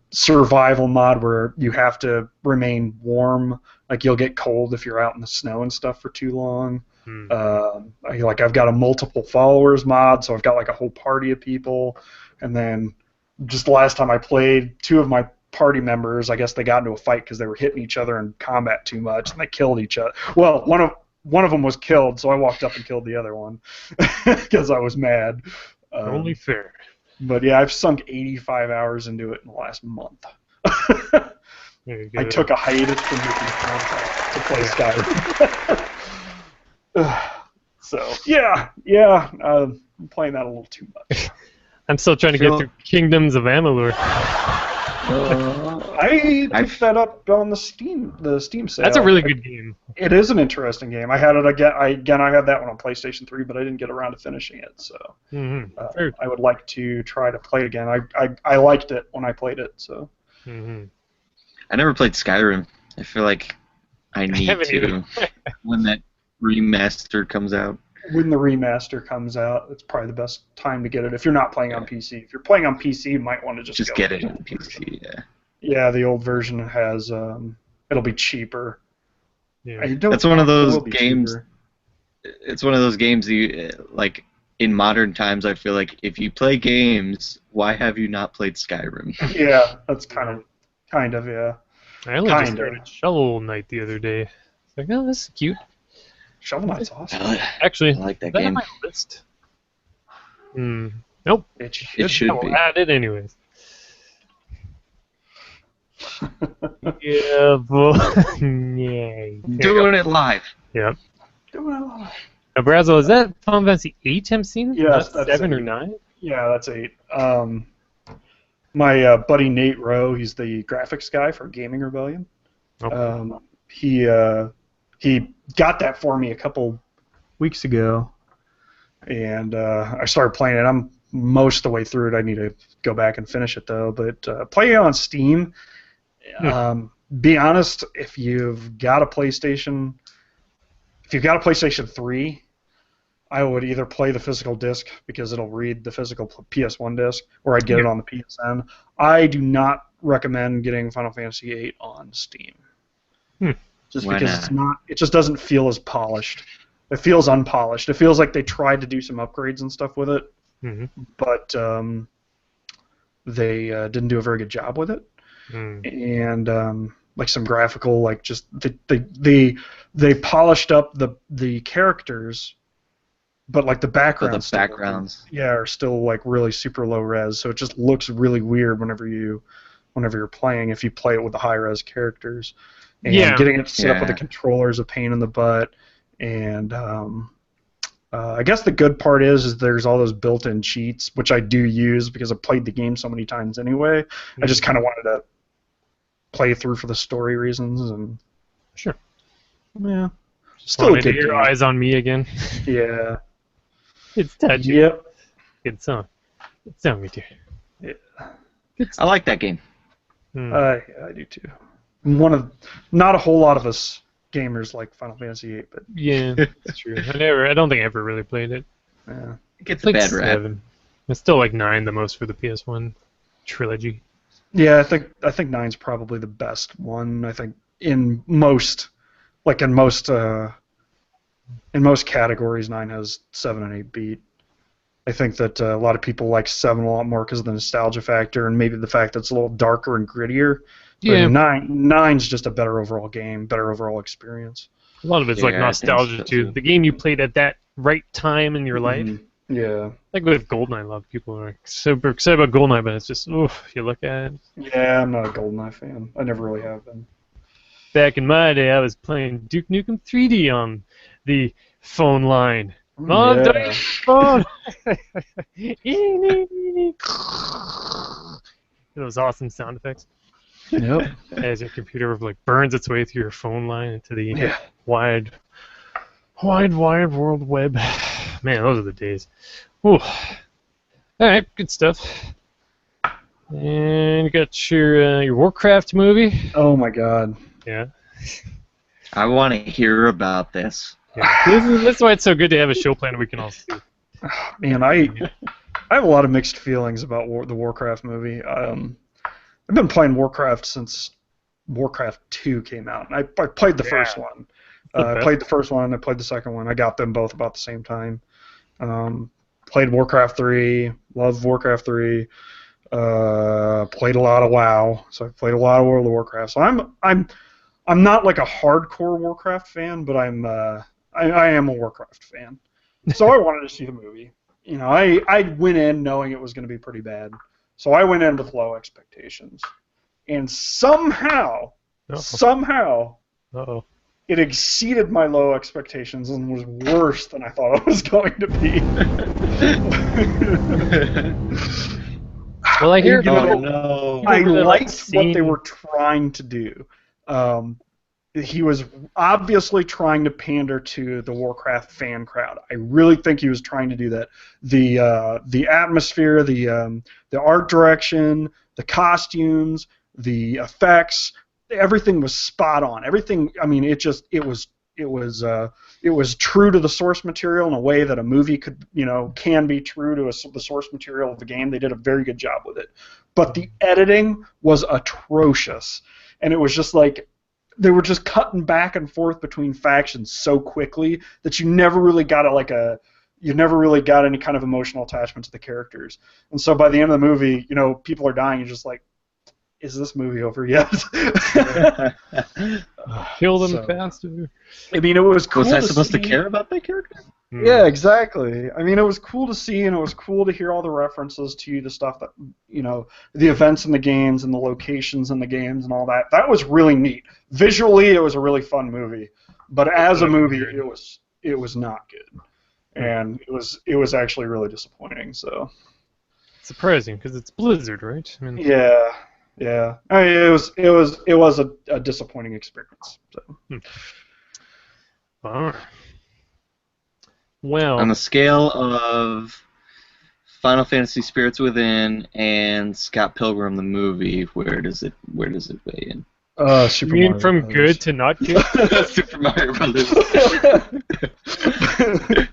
survival mod where you have to remain warm. Like you'll get cold if you're out in the snow and stuff for too long. I've got a multiple followers mod, so I've got like a whole party of people. And then just the last time I played, two of my party members, I guess they got into a fight because they were hitting each other in combat too much, and they killed each other. Well, one of them was killed, so I walked up and killed the other one because I was mad. Only fair. But yeah, I've sunk 85 hours into it in the last month. I took a hiatus from making contact to play Skyrim. So yeah, I'm playing that a little too much. I'm still trying to get through Kingdoms of Amalur. I picked that up on the Steam sale. That's a really good game. It is an interesting game. I had it again. I had that one on PlayStation 3, but I didn't get around to finishing it. So I would like to try to play it again. I liked it when I played it. So I never played Skyrim. I feel like I need to when that remaster comes out. When the remaster comes out, it's probably the best time to get it. If you're not playing on PC, if you're playing on PC, you might want to just get it on PC. Yeah. Yeah, the old version has it'll be cheaper. Yeah. That's one of those games. It's one of those games you like in modern times. I feel like if you play games, why have you not played Skyrim? Yeah, that's kind of yeah. I only just started Shovel Knight the other day. It's like, oh, this is cute. Shovel Knight's awesome. Actually, I like that game. game. On my list? Nope. It should I'll be. add it anyways. Yeah, boy. Yeah. Doing it live. Yep. Doing it live. Now, Brasel, is that Final Fantasy 8 I'm seeing? Yes, that's 7 or 9? Yeah, that's 8. My buddy Nate Rowe, he's the graphics guy for Gaming Rebellion. Okay. He got that for me a couple weeks ago, and I started playing it. I'm most of the way through it. I need to go back and finish it though. But playing it on Steam, be honest, if you've got a PlayStation 3, I would either play the physical disc because it'll read the physical PS1 disc, or I'd get it on the PSN. I do not recommend getting Final Fantasy VIII on Steam. Just because it just doesn't feel as polished. It feels unpolished. It feels like they tried to do some upgrades and stuff with it, but they didn't do a very good job with it. And like some graphical, like just they polished up the characters, but like the backgrounds. The backgrounds. Are still like really super low res, so it just looks really weird whenever you're playing. If you play it with the high res characters. And getting it set up with the controller is a pain in the butt. And I guess the good part is there's all those built-in cheats, which I do use because I've played the game so many times anyway. I just kind of wanted to playthrough for the story reasons, and Sure. yeah, still a Wanted to good hear game. Eyes on Me again. Yeah. It's touchy. Yep. Good song. Good song, me too. Yeah. I like that game. I do too. Not a whole lot of us gamers like Final Fantasy VIII, but Yeah, that's true. I don't think I ever really played it. yeah. It gets It's a like bad rap. 7. It's still like 9 the most for the PS1 trilogy. Yeah, I think 9's probably the best one. I think in most categories, 9 has 7 and 8 beat. I think that a lot of people like 7 a lot more because of the nostalgia factor and maybe the fact that it's a little darker and grittier. Yeah. But 9's just a better overall game, better overall experience. A lot of it's like Yeah, I think nostalgia so, too. too. The game you played at that right time in your life. Mhm. Yeah. Like with GoldenEye, a lot of people are super excited about GoldenEye, but it's just, oof, you look at it. Yeah, I'm not a GoldenEye fan. I never really have been. Back in my day, I was playing Duke Nukem 3D on the phone line. Mom, Yeah. dial phone! Those awesome sound effects. Yep. As your computer like burns its way through your phone line into the Yeah. wide world web. Man, those are the days. Ooh. All right, good stuff. And you got your Warcraft movie. Oh my God. Yeah. I want to hear about this. This is why it's so good to have a show plan we can all see. Man, I have a lot of mixed feelings about the Warcraft movie. I've been playing Warcraft since Warcraft 2 came out. And I played the first one. I played the first one. I played the second one. I got them both about the same time. Played Warcraft 3. Loved Warcraft 3. Played a lot of WoW. So I played a lot of World of Warcraft. So I'm not like a hardcore Warcraft fan, but I am a Warcraft fan. So I wanted to see the movie. You know, I went in knowing it was going to be pretty bad. So I went in with low expectations. And somehow, Uh-oh. it exceeded my low expectations and was worse than I thought it was going to be. Well, I hear. No. I really like liked what they seeing- were trying to do. He was obviously trying to pander to the Warcraft fan crowd. I really think he was trying to do that. The atmosphere, the art direction, the costumes, the effects, everything was spot on. Everything. I mean, it was true to the source material in a way that a movie can be true to the source material of the game. They did a very good job with it. But the editing was atrocious, and it was just like they were just cutting back and forth between factions so quickly that you never really got any kind of emotional attachment to the characters. And so by the end of the movie, people are dying. You're just like, is this movie over yet? Kill them So- faster. I mean, it was cool. Was I supposed to see. care about that character? Yeah, exactly. I mean, it was cool to see, and it was cool to hear all the references to the stuff that, the events in the games and the locations in the games and all that. That was really neat. Visually, it was a really fun movie, but as a movie, it was not good, and it was actually really disappointing. So. Surprising because it's Blizzard, right? I mean, Yeah. I mean, it was a disappointing experience. So. Bummer. Well, On the scale of Final Fantasy Spirits Within and Scott Pilgrim the movie, where does it weigh in? Super you mean Mario from Brothers. good to not good? Super Mario Brothers.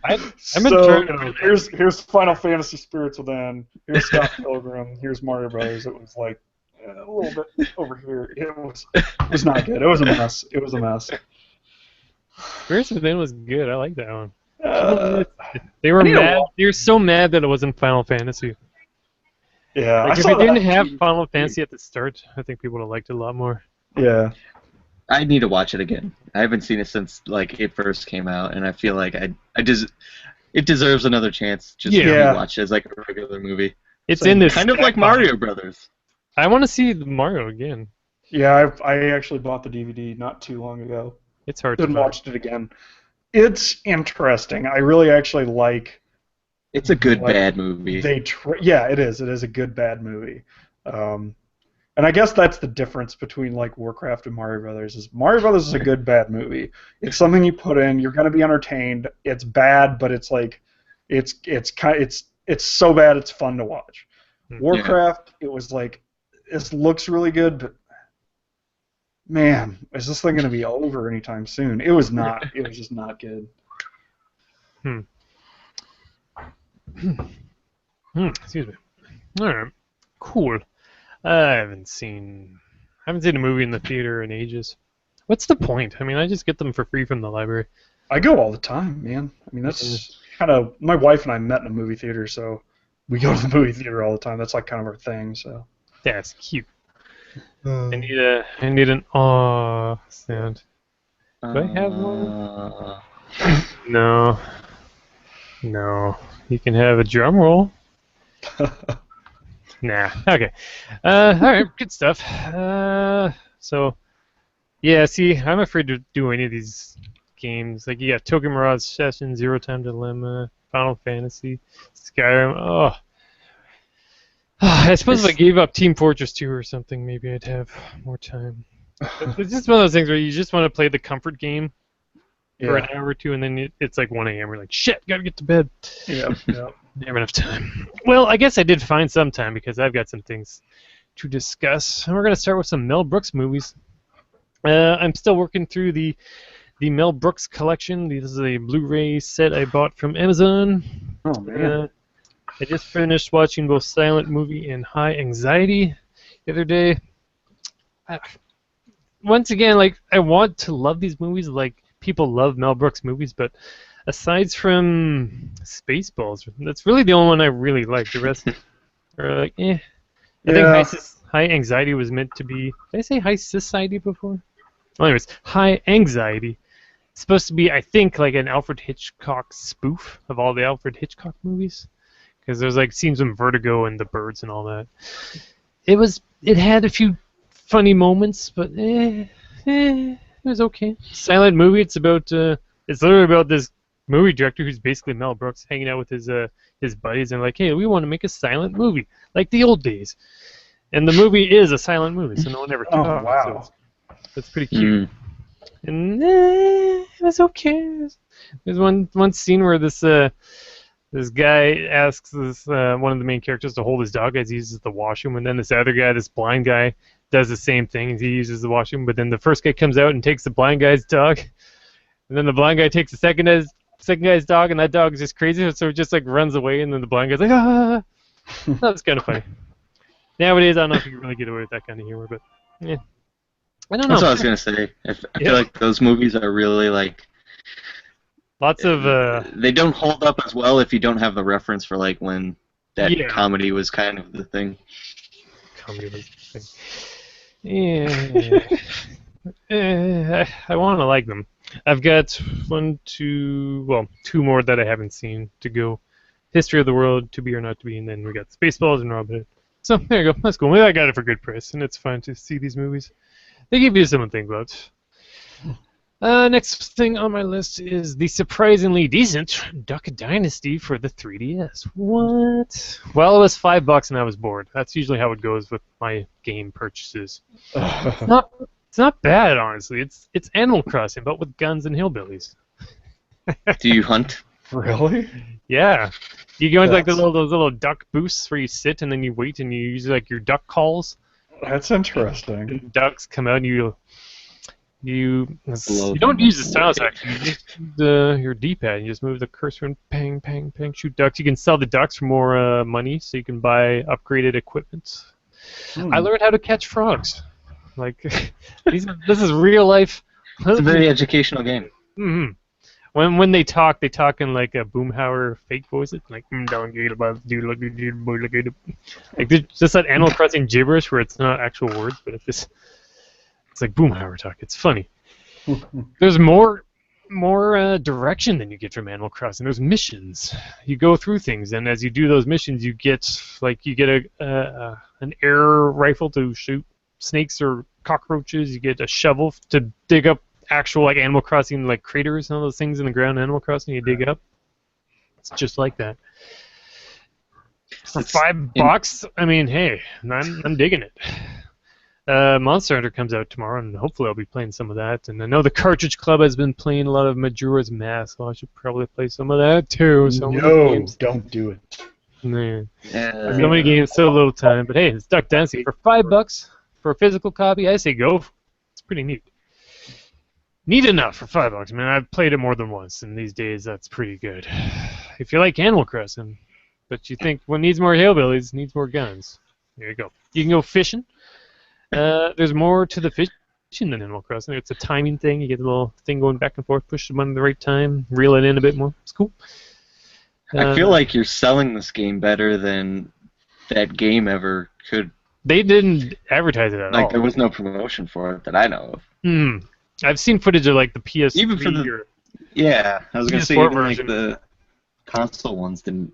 I've been trying to. Here's Final Fantasy Spirits Within. Here's Scott Pilgrim. Here's Mario Brothers. It was like a little bit over here. It was not good. It was a mess. It was a mess. Spirits Within was good. I like that one. Uh, They were I need to mad. watch- They were so mad that it wasn't Final Fantasy. yeah, Like I if saw it didn't that have too. Final Fantasy at the start, I think people would have liked it a lot more. Yeah. I need to watch it again. I haven't seen it since it first came out, and I feel like it deserves another chance just to Yeah. be watched as like a regular movie. It's So in this. Kind of like Mario Brothers. I want to see the Mario again. Yeah, I actually bought the DVD not too long ago. It's hard to And find. watched it again. It's interesting. I really actually like. It's a good Like, bad movie. Yeah, it is. It is a good bad movie. And I guess that's the difference between like Warcraft and Mario Brothers. Is Mario Brothers is a good bad movie. It's something you put in, you're gonna be entertained. It's bad, but it's like, it's so bad it's fun to watch. Warcraft, it was like, this looks really good, but man, is this thing gonna be over anytime soon? It was not. It was just not good. Excuse me. All right, cool. I haven't seen a movie in the theater in ages. What's the point? I mean, I just get them for free from the library. I go all the time, man. I mean, that's kind of, my wife and I met in a movie theater, so we go to the movie theater all the time. That's like kind of our thing. So yeah, it's cute. I need an aw sound. Do I have one? No. You can have a drum roll. Nah. Okay. All right. Good stuff. So, yeah. See, I'm afraid to do any of these games. Like, you got Token Mirage Session, Zero Time Dilemma, Final Fantasy, Skyrim. Oh. I suppose if I gave up Team Fortress 2 or something, maybe I'd have more time. It's just one of those things where you just want to play the comfort game for an hour or two, and then it's like 1 a.m. We're like, shit, gotta get to bed. Yeah. Never enough time. Well, I guess I did find some time because I've got some things to discuss. And we're going to start with some Mel Brooks movies. I'm still working through the Mel Brooks collection. This is a Blu-ray set I bought from Amazon. Oh, man. I just finished watching both Silent Movie and High Anxiety the other day. Once again, like, I want to love these movies like people love Mel Brooks movies, but aside from Spaceballs, that's really the only one I really like. The rest are like, eh. I think High Anxiety was meant to be... Did I say High Society before? Well, anyways, High Anxiety. It's supposed to be, I think, like an Alfred Hitchcock spoof of all the Alfred Hitchcock movies. Because there's like scenes with Vertigo and the birds and all that. It had a few funny moments, but it was okay. Silent Movie, it's literally about this movie director who's basically Mel Brooks hanging out with his buddies and like, hey, we want to make a silent movie like the old days. And the movie is a silent movie, so no one ever talks. Oh, wow. So that's pretty cute. And it was okay. There's one scene where this guy asks one of the main characters to hold his dog as he uses the washroom, and then this other guy, this blind guy, does the same thing as he uses the washroom, but then the first guy comes out and takes the blind guy's dog, and then the blind guy takes the second guy's dog, and that dog is just crazy, so it just like runs away, and then the blind guy's like, ah. That was kind of funny. Nowadays, I don't know if you can really get away with that kind of humor, but yeah. I don't know. That's what I was going to say. I feel like those movies are really like... Lots of... They don't hold up as well if you don't have the reference for like when that comedy was kind of the thing. Comedy was the thing. Yeah. I want to like them. I've got two more that I haven't seen to go. History of the World, To Be or Not to Be, and then we got Spaceballs and Robin Hood. So there you go. That's cool. Maybe I got it for good price, and it's fun to see these movies. They give you something to think about. Next thing on my list is the surprisingly decent Duck Dynasty for the 3DS. What? Well, it was $5 and I was bored. That's usually how it goes with my game purchases. It's not bad, honestly. It's Animal Crossing, but with guns and hillbillies. Do you hunt? Really? Yeah. You go into like those little duck booths where you sit and then you wait and you use like your duck calls. That's interesting. And ducks come out and you don't use the stylus actually. You just use your D-pad. You just move the cursor and pang, pang, pang, shoot ducks. You can sell the ducks for more money, so you can buy upgraded equipment. I learned how to catch frogs. Like this is real life. It's a very educational game. Mm-hmm. When they talk in like a Boomhauer fake voice. It's like like just that Animal Crossing gibberish where it's not actual words, but it's like Boomhauer talk. It's funny. There's more direction than you get from Animal Crossing. There's missions. You go through things, and as you do those missions, you get an air rifle to shoot snakes or cockroaches. You get a shovel to dig up actual like Animal Crossing like craters and all those things in the ground in Animal Crossing you dig up. It's just like that. For $5, I mean, hey, I'm digging it. Monster Hunter comes out tomorrow, and hopefully I'll be playing some of that. And I know the Cartridge Club has been playing a lot of Majora's Mask, so I should probably play some of that too. So No, don't do it. Man. Yeah. So many games, so little time. But hey, it's Duck Dynasty for $5 for a physical copy. I say go. It's pretty neat. Neat enough for $5, man. I've played it more than once, and these days that's pretty good. If you like Animal Crossing, but you think what needs more hillbillies needs more guns, there you go. You can go fishing. There's more to the fishing than Animal Crossing. It's a timing thing. You get a little thing going back and forth, push the button at the right time, reel it in a bit more. It's cool. I feel like you're selling this game better than that game ever could. They didn't advertise it at all. Like, there was no promotion for it that I know of. I've seen footage of like the PS3 Even for the yeah, I was gonna say PS4 even like version. the console ones didn't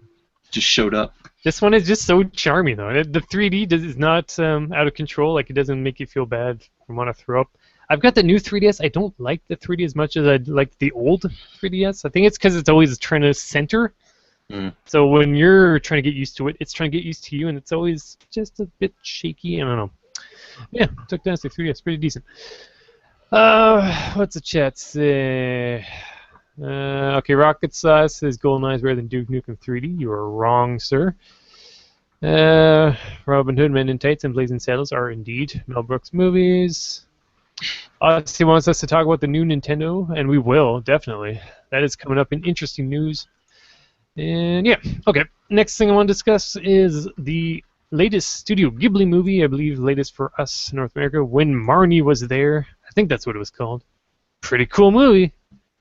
just showed up. This one is just so charming, though. The 3D is not out of control. Like, it doesn't make you feel bad or want to throw up. I've got the new 3DS. I don't like the 3D as much as I like the old 3DS. I think it's because it's always trying to center. So when you're trying to get used to it, it's trying to get used to you, and it's always just a bit shaky. I don't know. Yeah, took Dynasty 3DS. Pretty decent. What's the chat say? Okay, Rocket Sauce says GoldenEye is better than Duke Nukem 3D. You are wrong, sir. Robin Hood, Men in Tights, and Blazing Saddles are indeed Mel Brooks movies. Odyssey wants us to talk about the new Nintendo, and we will, definitely. That is coming up in interesting news. And yeah, okay. Next thing I want to discuss is the latest Studio Ghibli movie, I believe latest for us in North America, When Marnie Was There. I think that's what it was called. Pretty cool movie.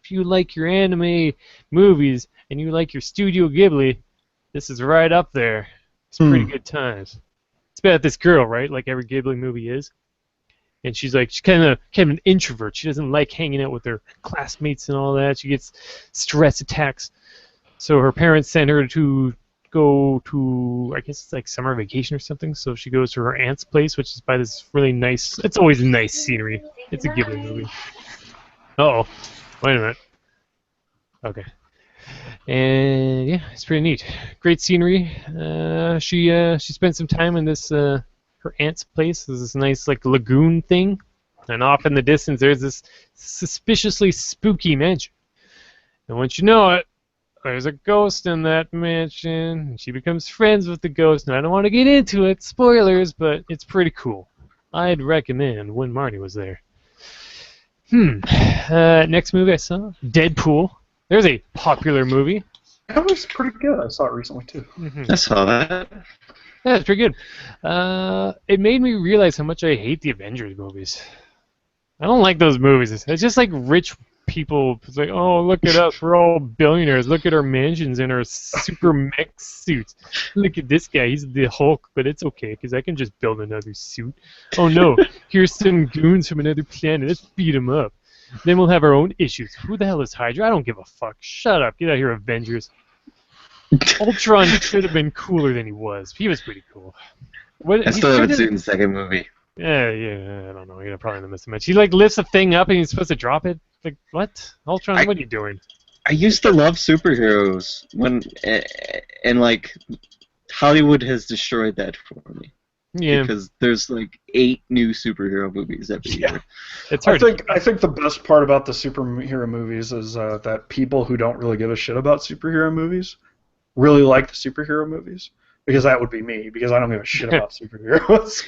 If you like your anime movies and you like your Studio Ghibli, this is right up there. It's pretty good times. It's about this girl, right? Like every Ghibli movie is. And she's kind of an introvert. She doesn't like hanging out with her classmates and all that. She gets stress attacks. So her parents send her to go to, I guess it's like summer vacation or something. So she goes to her aunt's place, which is by this really nice, it's always nice scenery. It's a Ghibli movie. Uh-oh. Wait a minute. Okay. And yeah, it's pretty neat. Great scenery. She spent some time in this her aunt's place. There's this nice like lagoon thing, and off in the distance there's this suspiciously spooky mansion. And once you know it, there's a ghost in that mansion, and she becomes friends with the ghost. And I don't want to get into it, spoilers, but it's pretty cool. I'd recommend When Marnie Was There. Next movie I saw, Deadpool. There's a popular movie. That was pretty good. I saw it recently too. I saw that. Yeah, it's pretty good. It made me realize how much I hate the Avengers movies. I don't like those movies. It's just like rich people. It's like, oh, look at us. We're all billionaires. Look at our mansions and our super mech suits. Look at this guy. He's the Hulk, but it's okay because I can just build another suit. Oh, no. Here's some goons from another planet. Let's beat them up. Then we'll have our own issues. Who the hell is Hydra? I don't give a fuck. Shut up. Get out of here, Avengers. Ultron should have been cooler than he was. He was pretty cool. I still haven't seen the second movie. Yeah, I don't know. You're probably gonna miss a match. He like lifts a thing up and he's supposed to drop it. Like what? Ultron, what are you doing? I used to love superheroes and like Hollywood has destroyed that for me. Yeah. Because there's like 8 new superhero movies every year. It's hard. I think the best part about the superhero movies is that people who don't really give a shit about superhero movies really like the superhero movies. Because that would be me, because I don't give a shit about superheroes.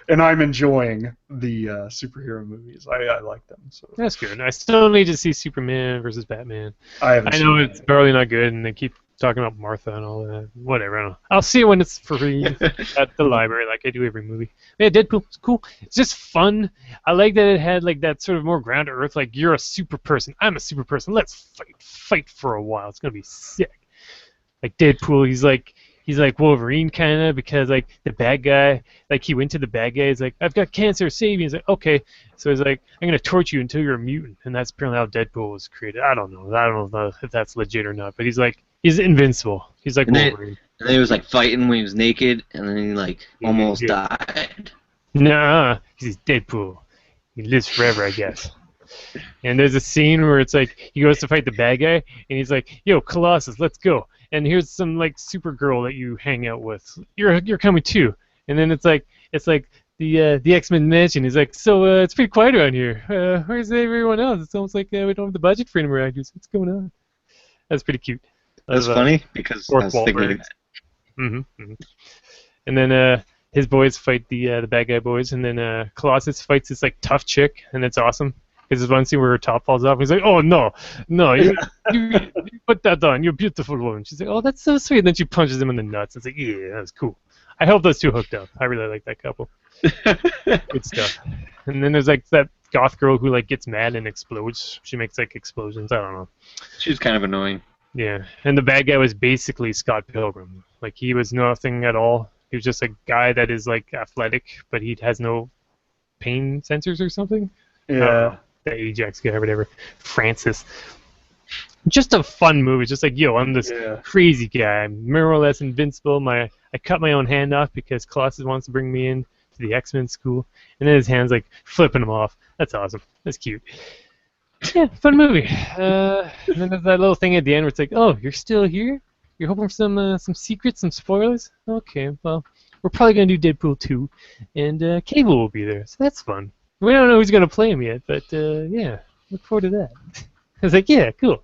And I'm enjoying the superhero movies. I like them. So That's good. I still need to see Superman versus Batman. I know it's barely not good, and they keep talking about Martha and all that. Whatever, I don't know. I'll see it when it's free at the library, like I do every movie. Yeah, Deadpool, it's cool. It's just fun. I like that it had like that sort of more ground to earth, like you're a super person, I'm a super person. Let's fight for a while. It's gonna be sick. Like Deadpool, he's like Wolverine kind of, because like the bad guy, like he went to the bad guy, he's like, I've got cancer, save me. He's like, okay. So he's like, I'm gonna torture you until you're a mutant, and that's apparently how Deadpool was created. I don't know if that's legit or not, but he's invincible. He's like Wolverine. And then he was like fighting when he was naked, and then he like almost died. Nah, he's Deadpool. He lives forever, I guess. And there's a scene where it's like he goes to fight the bad guy, and he's like, "Yo, Colossus, let's go." And here's some like Supergirl that you hang out with. You're coming too. And then it's like the X-Men mansion. He's like, so it's pretty quiet around here. Where's everyone else? It's almost like we don't have the budget for anyone around here. So what's going on? That's pretty cute. That's funny because I was thinking that. Mm-hmm. And then his boys fight the bad guy boys, and then Colossus fights this like tough chick, and it's awesome. Because there's one scene where her top falls off, and he's like, "Oh no, you put that on, you're a beautiful woman." She's like, "Oh, that's so sweet." And then she punches him in the nuts. It's like, yeah, that was cool. I hope those two hooked up. I really like that couple. Good stuff. And then there's like that goth girl who like gets mad and explodes. She makes like explosions. I don't know. She's kind of annoying. Yeah, and the bad guy was basically Scott Pilgrim. Like he was nothing at all. He was just a guy that is like athletic, but he has no pain sensors or something. Yeah. The Ajax guy or whatever. Francis. Just a fun movie. Just like, yo, I'm this crazy guy. I'm more or less invincible. I cut my own hand off because Colossus wants to bring me in to the X-Men school. And then his hand's like flipping him off. That's awesome. That's cute. Yeah, fun movie. And then there's that little thing at the end where it's like, oh, you're still here? You're hoping for some secrets, some spoilers? Okay, well, we're probably going to do Deadpool 2. And Cable will be there, so that's fun. We don't know who's going to play him yet, but yeah, look forward to that. I was like, yeah, cool.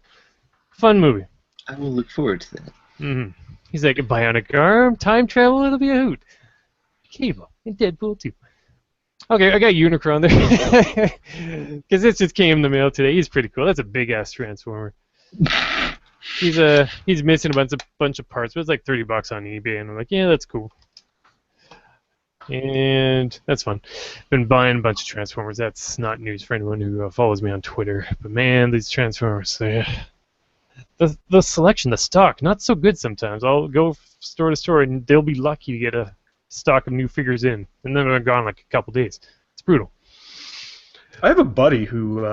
Fun movie. I will look forward to that. Mm-hmm. He's like, a bionic arm, time travel, it'll be a hoot. Cable in Deadpool 2. Okay, I got Unicron there. Because this just came in the mail today. He's pretty cool. That's a big-ass Transformer. He's missing a bunch of parts, but it's like $30 on eBay, and I'm like, yeah, that's cool. And that's fun. Been buying a bunch of Transformers. That's not news for anyone who follows me on Twitter. But man, these Transformers, the selection, the stock, not so good sometimes. I'll go store to store, and they'll be lucky to get a stock of new figures in, and then they're gone like a couple days. It's brutal. I have a buddy who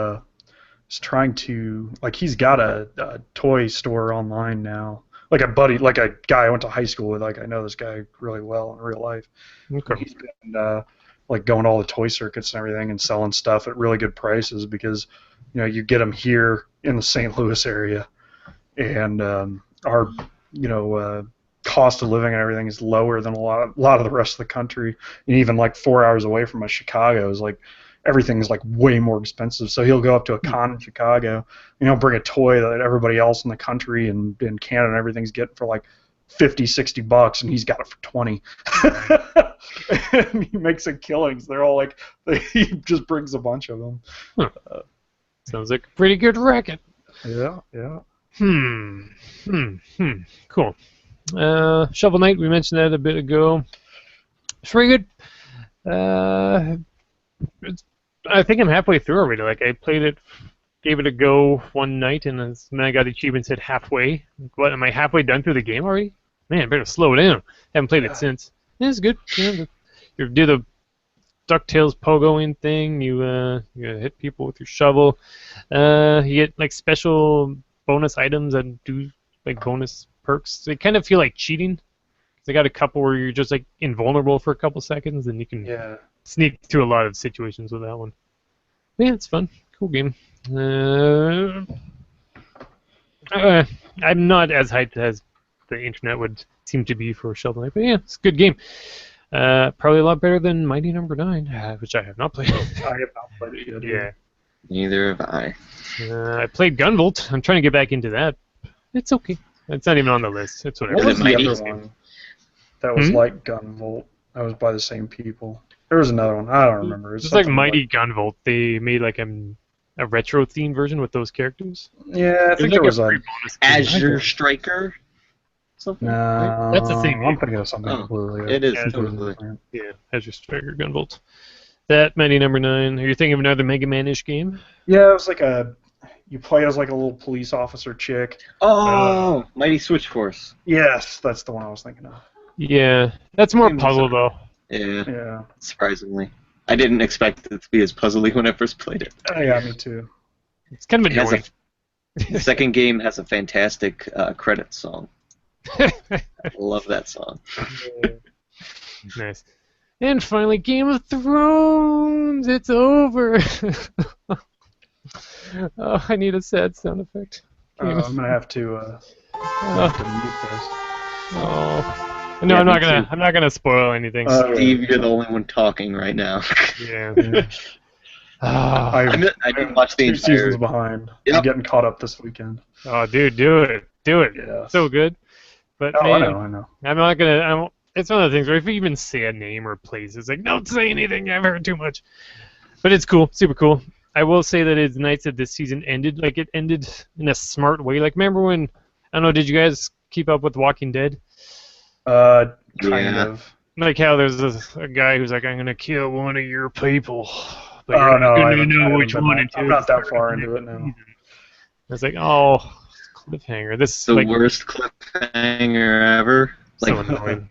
is trying to, like, he's got a toy store online now. Like a buddy, like a guy I went to high school with. Like I know this guy really well in real life. Okay. He's been like going to all the toy circuits and everything and selling stuff at really good prices because you get them here in the St. Louis area, and our cost of living and everything is lower than a lot of the rest of the country. And even like 4 hours away from us, Chicago is like everything's like way more expensive. So he'll go up to a con in Chicago, bring a toy that everybody else in the country and in Canada and everything's getting for like $50-$60, and he's got it for $20. And he makes a killing. So they're all like, he just brings a bunch of them. Huh. Sounds like a pretty good racket. Yeah. Cool. Shovel Knight, we mentioned that a bit ago. It's pretty good. I think I'm halfway through already. Like I played it, gave it a go one night, and then I got achievements at halfway. What, am I halfway done through the game already? Man, better slow down. Haven't played it since. Yeah, it's good. You do the DuckTales pogoing thing. You hit people with your shovel. You get like special bonus items that do like bonus perks. They kind of feel like cheating. They got a couple where you're just like invulnerable for a couple seconds, and you can sneak through a lot of situations with that one. Yeah, it's fun. Cool game. I'm not as hyped as the internet would seem to be for Shovel Knight, but yeah, it's a good game. Probably a lot better than Mighty Number 9, which I have not played. I have not played it yet. Yeah. Neither have I. I played Gunvolt. I'm trying to get back into that. It's okay. It's not even on the list. It's whatever. What was the Mighty? other one that was like Gunvolt? That was by the same people. There was another one. I don't remember. It's like Mighty Gunvolt. They made like a retro themed version with those characters. Yeah, I think there was a Azure Striker. Something. No, that's the same. I'm thinking of something completely. It is completely totally. Yeah, Azure Striker Gunvolt. That Mighty Number 9. Are you thinking of another Mega Man-ish game? Yeah, it was like you play as like a little police officer chick. Oh, Mighty Switch Force. Yes, that's the one I was thinking of. Yeah, that's more puzzle though. Yeah. Surprisingly, I didn't expect it to be as puzzly when I first played it. Yeah, me too. It's kind of annoying. The second game has a fantastic credits song. I love that song. Nice. And finally, Game of Thrones! It's over! Oh, I need a sad sound effect. I'm going to have to mute this. Oh, No, Yeah, I'm me not gonna. too. I'm not gonna spoil anything. Steve, you're the only one talking right now. Yeah. I I didn't watch the two entire. seasons behind. Yep. I'm getting caught up this weekend. Oh, dude, do it. Do it. Yes. So good. But Oh, I man, know, I know. I'm not gonna. It's one of the things where if you even say a name or place, it's like don't say anything. I've heard too much. But it's cool, super cool. I will say that it's nice that this season ended. Like it ended in a smart way. Like remember when? I don't know. Did you guys keep up with Walking Dead? Kind Yeah. of. Like how there's a guy who's like, I'm gonna kill one of your people, but Oh you're no, not I gonna haven't, I know haven't which been one that, it I'm is. not that far into it now. It's like, oh, cliffhanger. This The like worst cliffhanger ever. so annoying.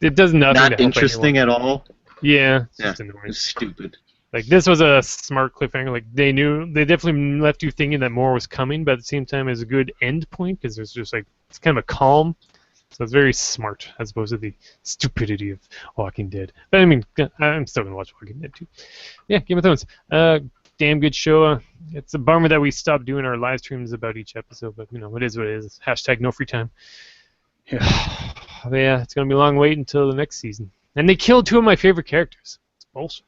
It does nothing to Not help interesting anyone. at all. Yeah, it's Yeah, just annoying. it's stupid. Like this was a smart cliffhanger. Like they definitely left you thinking that more was coming, but at the same time, it's a good end point because there's just like it's kind of a calm. So it's very smart as opposed to the stupidity of Walking Dead. But I mean, I'm still gonna watch Walking Dead too. Yeah, Game of Thrones. Damn good show. It's a bummer that we stopped doing our live streams about each episode, but you know, it is what it is. Hashtag no free time. Yeah. But yeah, it's gonna be a long wait until the next season. And they killed two of my favorite characters. It's bullshit.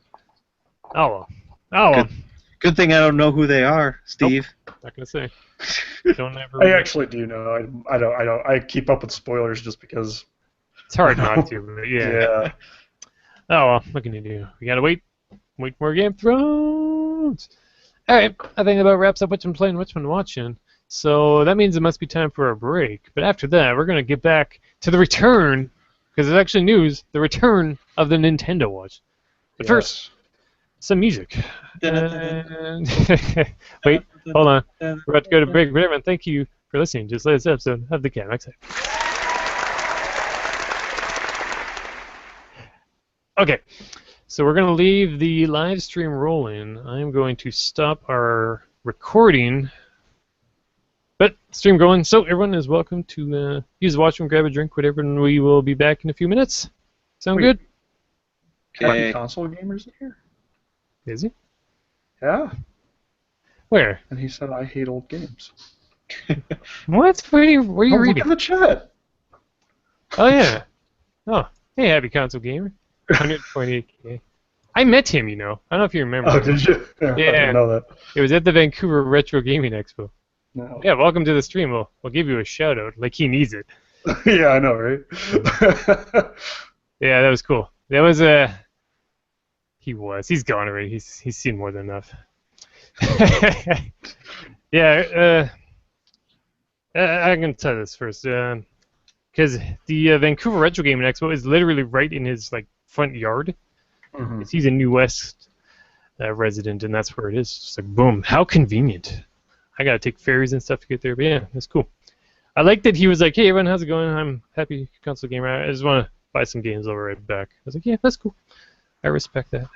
Oh well. Oh well. Good thing I don't know who they are, Steve. Not gonna say. Don't ever. I actually do know. I don't. I keep up with spoilers just because. It's hard not to, but yeah. Yeah. Oh well, what can you do? We gotta wait. Wait for Game of Thrones. Alright, I think that about wraps up which one playing, which one watching. So that means it must be time for a break. But after that, we're gonna get back to the return, because it's actually news, the return of the Nintendo Watch. But first, some music. Wait, hold on. We're about to go to break. But everyone, thank you for listening to this latest episode of the CAPMAX. Okay, so we're going to leave the live stream rolling. I'm going to stop our recording, but stream going. So everyone is welcome to use the washroom, grab a drink, whatever, and we will be back in a few minutes. Sound Wait. good? Okay. Console gamers in here. Is he? Yeah. Where? And he said I hate old games. What? Where are you Oh, reading? look at the chat. Oh, yeah. Oh, hey, happy console gamer. 128K. I met him, you know. I don't know if you remember. Oh, did you? Yeah. I didn't know that. It was at the Vancouver Retro Gaming Expo. No. Yeah, welcome to the stream. We'll give you a shout out. Like he needs it. Yeah, I know, right? Yeah, that was cool. That was He's gone already. He's seen more than enough. Yeah, I'm gonna tell this first, because the Vancouver Retro Gaming Expo is literally right in his like front yard. Mhm. He's a New West resident, and that's where it is. Just like boom, how convenient. I gotta take ferries and stuff to get there, but yeah, that's cool. I like that he was like, "Hey, everyone, how's it going? I'm happy console gamer. I just want to buy some games. I'll be right back." I was like, "Yeah, that's cool. I respect that."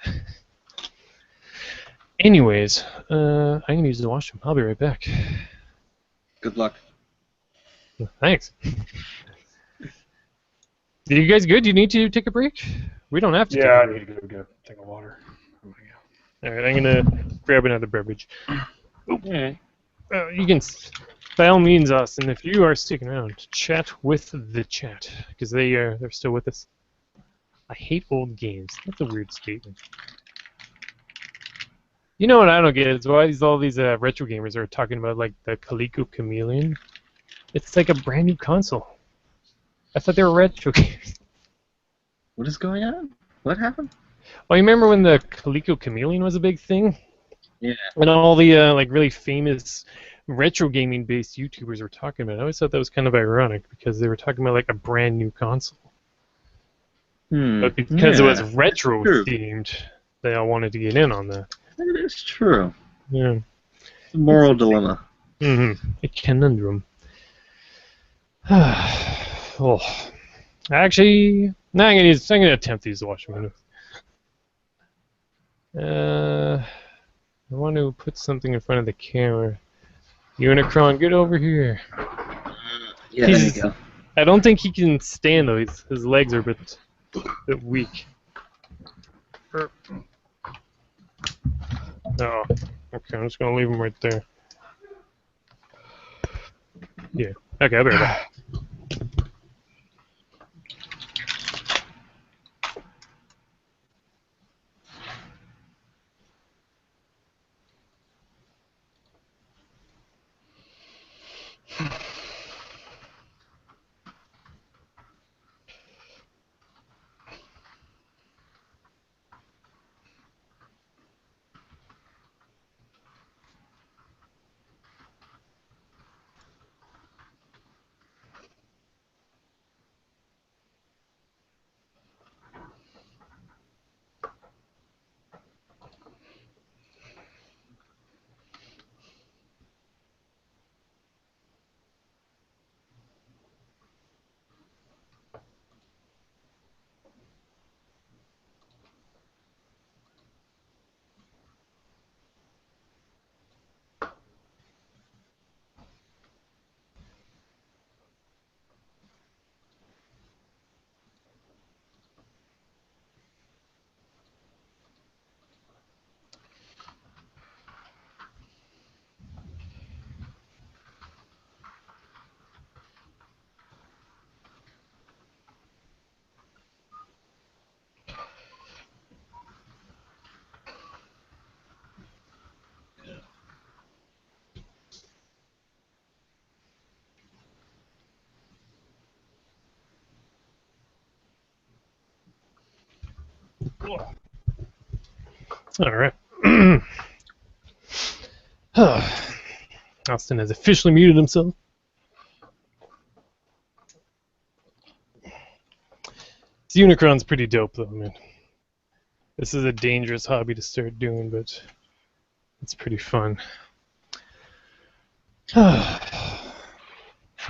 Anyways, I'm gonna use the washroom. I'll be right back. Good luck. Thanks. Are you guys good? Do you need to take a break? We don't have to. Yeah, I take a need to go get a thing of water. Oh my God. All right, I'm gonna grab another beverage. Okay. You can, by all means, Austin, if you are sticking around, chat with the chat because they're still with us. I hate old games. That's a weird statement. You know what I don't get is why all these retro gamers are talking about like the Coleco Chameleon. It's like a brand new console. I thought they were retro games. What is going on? What happened? Well, you remember when the Coleco Chameleon was a big thing? Yeah. And all the like really famous retro gaming based YouTubers were talking about it. I always thought that was kind of ironic because they were talking about like a brand new console. But because it was retro themed, they all wanted to get in on that. It is true. Yeah. It's a moral dilemma. Mm-hmm. A conundrum. Oh. Actually, no, I'm gonna attempt to use the washing window. I want to put something in front of the camera. Unicron, get over here. Yeah, there you go. I don't think he can stand though. His legs are a bit weak. Oh, okay. I'm just gonna leave him right there. Yeah. Okay, I'll be right back. All right. Austin has officially muted himself. This Unicron's pretty dope, though, man. This is a dangerous hobby to start doing, but it's pretty fun. I've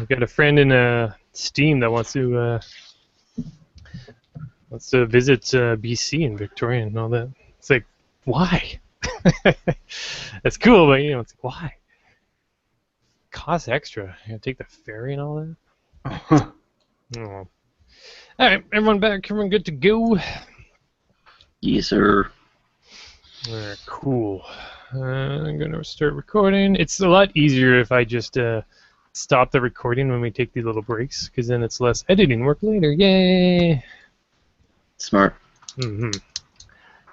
got a friend in Steam that wants to visit BC and Victoria and all that. It's like, why? That's cool, but it's like, why? Costs extra. You gotta take the ferry and all that. Oh. All right, everyone back. Everyone good to go? Yes, sir. All right, cool. I'm gonna start recording. It's a lot easier if I just stop the recording when we take these little breaks, because then it's less editing work later. Yay! Smart. Mm-hmm.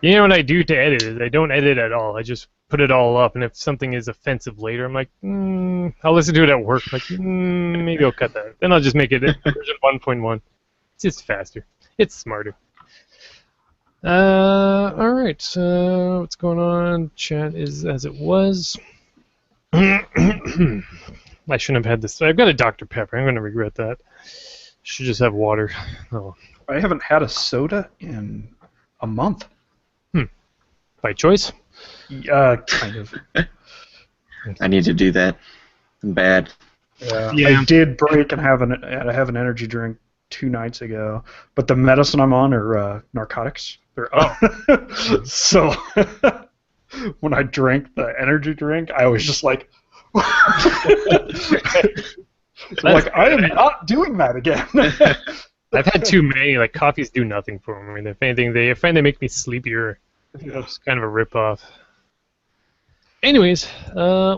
You know what I do to edit is I don't edit at all. I just put it all up, and if something is offensive later, I'm like, I'll listen to it at work. I'm like, maybe I'll cut that. Then I'll just make it version 1.1. It's just faster. It's smarter. All right. So what's going on? Chat is as it was. I shouldn't have had this. I've got a Dr. Pepper. I'm going to regret that. Should just have water. Oh. I haven't had a soda in a month. By choice? Kind of. I need to do that. I'm bad. Yeah. I did break and have an energy drink 2 nights ago, but the medicine I'm on are narcotics. So when I drank the energy drink, I was just like, I am not doing that again. I've had too many. Like, coffees do nothing for me. If anything, I find they make me sleepier. It's kind of a rip-off. Anyways,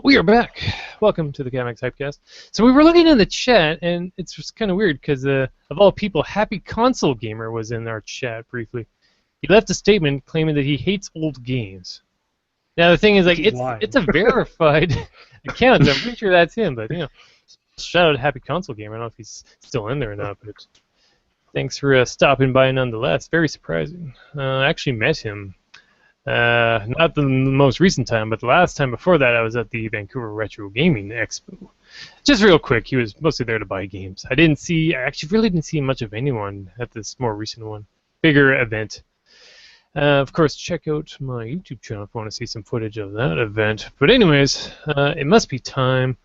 we are back. Welcome to the CAPMAX HYPECAST. So we were looking in the chat, and it's just kind of weird because, of all people, Happy Console Gamer was in our chat briefly. He left a statement claiming that he hates old games. Now the thing is, like, it's a verified account. So I'm pretty sure that's him, but shout out to Happy Console Gamer. I don't know if he's still in there or not, but thanks for stopping by nonetheless. Very surprising. I actually met him. Not the most recent time, but the last time before that I was at the Vancouver Retro Gaming Expo. Just real quick, he was mostly there to buy games. I actually really didn't see much of anyone at this more recent one. Bigger event. Of course, check out my YouTube channel if you want to see some footage of that event. But anyways, it must be time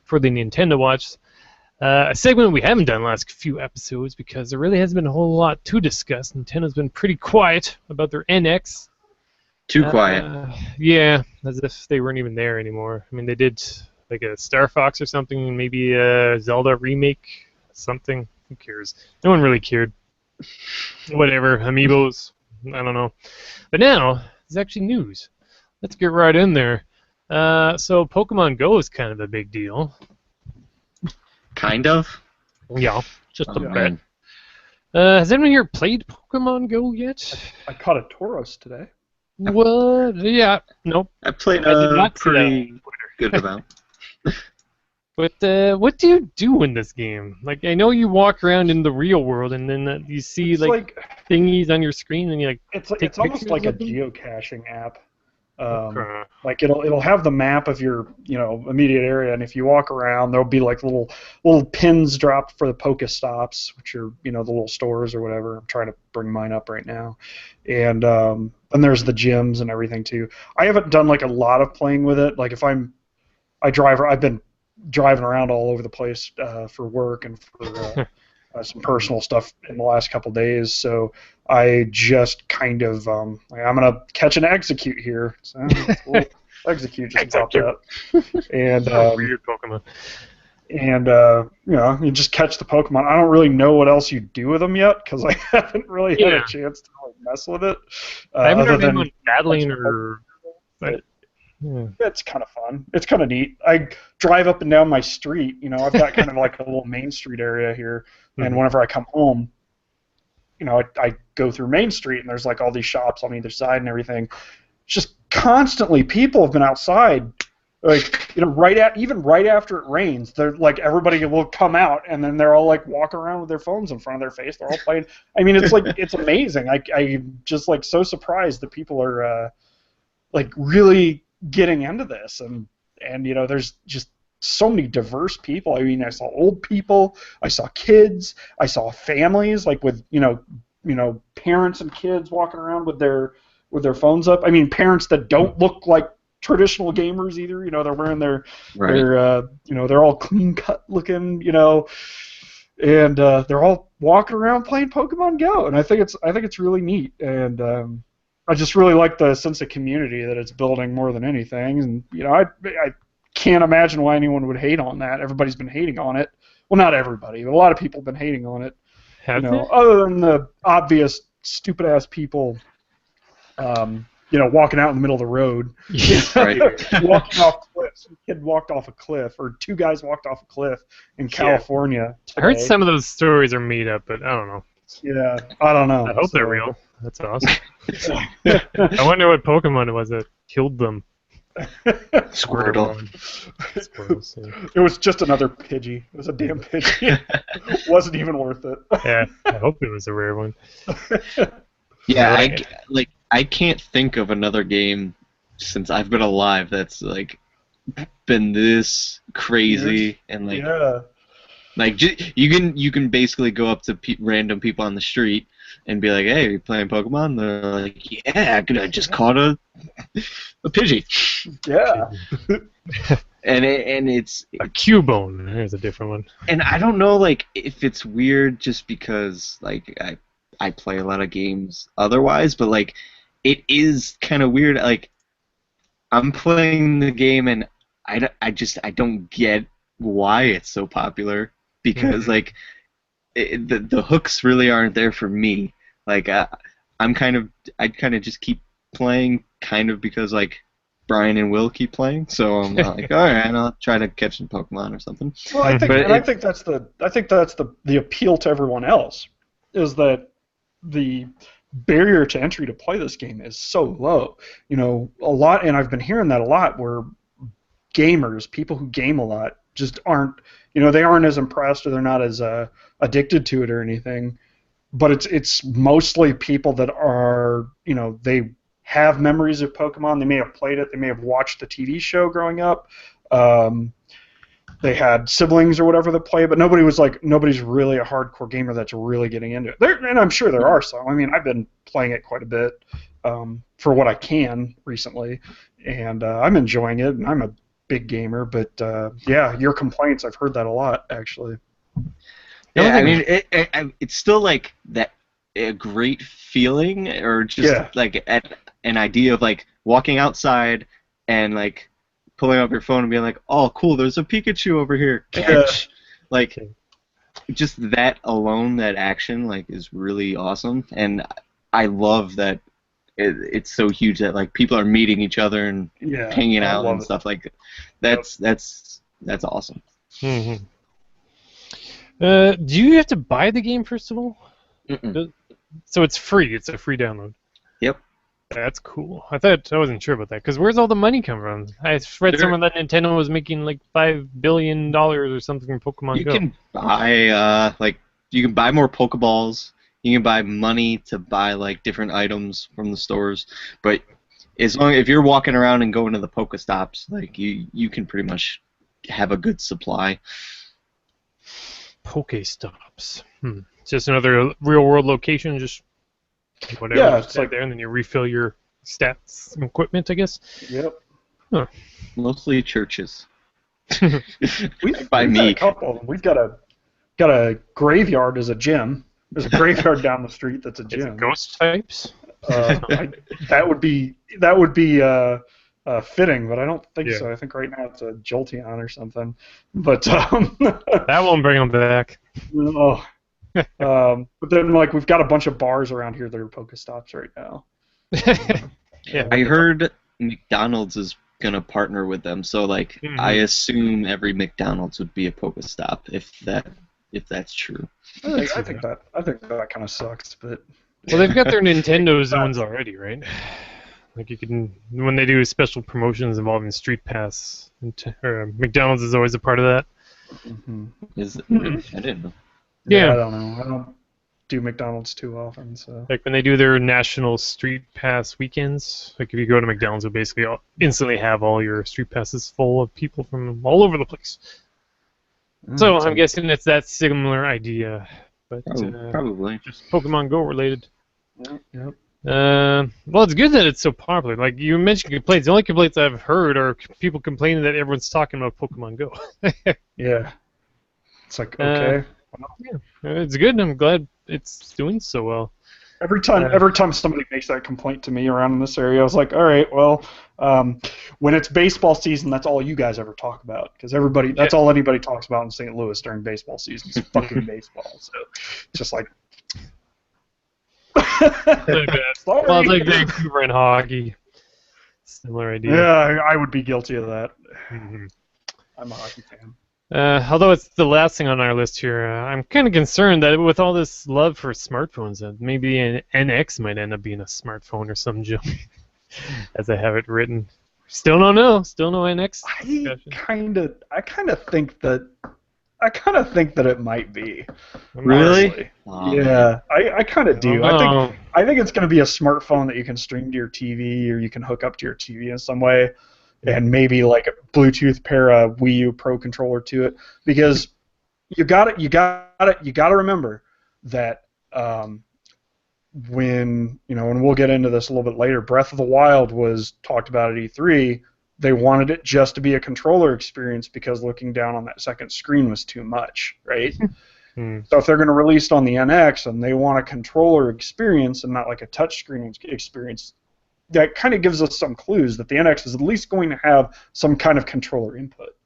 for the Nintendo Watch. A segment we haven't done the last few episodes because there really hasn't been a whole lot to discuss. Nintendo's been pretty quiet about their NX. Too quiet. Yeah, as if they weren't even there anymore. I mean, they did like a Star Fox or something, maybe a Zelda remake, something. Who cares? No one really cared. Whatever, Amiibos, I don't know. But now, there's actually news. Let's get right in there. So Pokemon Go is kind of a big deal. Kind of? Yeah, just a bit. Has anyone here played Pokemon Go yet? I caught a Tauros today. What? Yeah, nope. I played pretty good amount. But what do you do in this game? Like, I know you walk around in the real world and then you see like thingies on your screen and you like. It's almost like a geocaching app. Like it'll have the map of your immediate area, and if you walk around, there'll be like little pins dropped for the Pokestops, which are the little stores or whatever. I'm trying to bring mine up right now, and there's the gyms and everything too. I haven't done like a lot of playing with it. Like I've been driving around all over the place for work and for some personal stuff in the last couple days, so I just kind of I'm gonna catch and execute here. So execute just popped up, and weird Pokemon. And you just catch the Pokemon. I don't really know what else you do with them yet because I haven't really had a chance to really mess with it. I haven't heard anyone battling or. It's kind of fun. It's kind of neat. I drive up and down my street. I've got kind of like a little main street area here, and whenever I come home, I go through Main Street, and there's like all these shops on either side and everything. It's just constantly people have been outside Like, you know, right after it rains, they're like everybody will come out, and then they're all like walking around with their phones in front of their face. They're all playing. I mean, it's like it's amazing. I'm just like so surprised that people are like really getting into this, and you know, there's just so many diverse people. I mean, I saw old people, I saw kids, I saw families like with parents and kids walking around with their phones up. I mean, parents that don't look like traditional gamers either. You know, they're wearing they're all clean cut looking, and they're all walking around playing Pokemon Go, and I think it's really neat, and I just really like the sense of community that it's building more than anything, and you know, I can't imagine why anyone would hate on that. Everybody's been hating on it. Well, not everybody, but a lot of people have been hating on it. Have they? Other than the obvious stupid ass people. Walking out in the middle of the road, Right. walking off cliffs. A kid walked off a cliff, or two guys walked off a cliff in California. I heard today. some of those stories are made up, but I don't know. Yeah, I don't know. I hope they're real. That's awesome. I wonder what Pokemon it was that killed them. Squirtle. Squirtles, yeah. It was just another Pidgey. It was a damn Pidgey. Wasn't even worth it. Yeah, I hope it was a rare one. Yeah, I can't think of another game since I've been alive that's like been this crazy and like Yeah. like you can basically go up to random people on the street and be like, "Hey, are you playing Pokemon?" They're like, "Yeah, I just caught a Pidgey." Yeah. And it's A Cubone. There's a different one. and I don't know like if it's weird just because like I play a lot of games otherwise, but like it is kind of weird. Like I'm playing the game and I don't get why it's so popular because like the hooks really aren't there for me. Like I kind of just keep playing kind of because like Brian and Will keep playing, so I'm like, all right, I'll try to catch some Pokemon or something. Well, I think that's the appeal to everyone else is that the barrier to entry to play this game is so low. You know, a lot, and I've been hearing that a lot, where gamers, people who game a lot, just aren't, they aren't as impressed or they're not as addicted to it or anything. But it's mostly people that are, they have memories of Pokemon. They may have played it. They may have watched the TV show growing up. They had siblings or whatever that play, but nobody's really a hardcore gamer that's really getting into it. And I'm sure there are some. I mean, I've been playing it quite a bit for what I can recently, and I'm enjoying it, and I'm a big gamer, but yeah, your complaints, I've heard that a lot, actually. Yeah, I mean, it's still like that a great feeling, or just like an idea of like walking outside and like pulling up your phone and being like, oh, cool, there's a Pikachu over here. Catch. Like, just that alone, that action, like, is really awesome. And I love that it's so huge that like people are meeting each other and hanging out and stuff like that. That's awesome. Mm-hmm. Do you have to buy the game first of all? Mm-mm. So it's free. It's a free download. Yep. That's cool. I wasn't sure about that because where's all the money come from? I read somewhere that Nintendo was making like $5 billion or something from Pokemon Go. You can buy you can buy more Pokeballs. You can buy money to buy like different items from the stores, but if you're walking around and going to the Pokestops, like you can pretty much have a good supply. Pokestops. Just another real world location, just whatever. Yeah, it's like there, and then you refill your stats and equipment, I guess. Yep. Huh. Mostly churches. We've got a couple of them. We've got a graveyard as a gym. There's a graveyard down the street that's a gym. Is it ghost types? That would be fitting, but I don't think so. I think right now it's a Jolteon or something. But that won't bring them back. No. But then like we've got a bunch of bars around here that are Pokestops right now. Yeah. I heard McDonald's is gonna partner with them, so like I assume every McDonald's would be a Pokestop if that's true. I think that kind of sucks, but well, they've got their Nintendo zones already, right? Like you can, when they do special promotions involving Street Pass, or McDonald's is always a part of that. Mm-hmm. Is it really? I didn't know. Yeah. I don't know. I don't do McDonald's too often, so. Like when they do their national Street Pass weekends, like if you go to McDonald's, you'll basically instantly have all your Street Passes full of people from all over the place. So I'm guessing it's that similar idea, but Probably. just Pokemon Go related. Yep. Well, it's good that it's so popular. Like you mentioned complaints. The only complaints I've heard are people complaining that everyone's talking about Pokemon Go. Yeah. It's like, okay. Yeah, it's good. I'm glad it's doing so well. Every time somebody makes that complaint to me around in this area, I was like, all right, well, when it's baseball season, that's all you guys ever talk about, because that's all anybody talks about in St. Louis during baseball season is fucking baseball. So it's just like, Sorry. Well, it's like Vancouver and hockey. Similar idea. Yeah, I would be guilty of that. Mm-hmm. I'm a hockey fan. Although it's the last thing on our list here, I'm kind of concerned that with all this love for smartphones, that maybe an NX might end up being a smartphone or some junk, as I have it written. Still don't know. Still no NX. I kind of think that it might be. Really? Yeah, I kind of do. Oh. I think it's going to be a smartphone that you can stream to your TV, or you can hook up to your TV in some way, and maybe like a Bluetooth pair a Wii U Pro controller to it, because you got to remember that when we'll get into this a little bit later, Breath of the Wild was talked about at E3. They wanted it just to be a controller experience because looking down on that second screen was too much, right? So if they're going to release it on the NX and they want a controller experience and not like a touchscreen experience, that kind of gives us some clues that the NX is at least going to have some kind of controller input.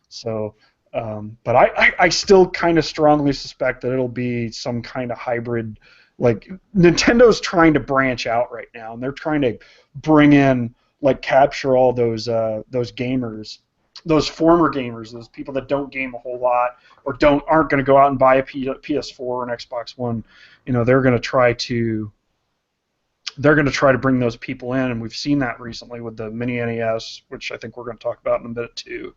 So, but I still kind of strongly suspect that it'll be some kind of hybrid. Like Nintendo's trying to branch out right now, and they're trying to bring in, like, capture all those gamers, those former gamers, those people that don't game a whole lot or aren't going to go out and buy a PS4 or an Xbox One. They're going to try to bring those people in, and we've seen that recently with the mini NES, which I think we're going to talk about in a bit too,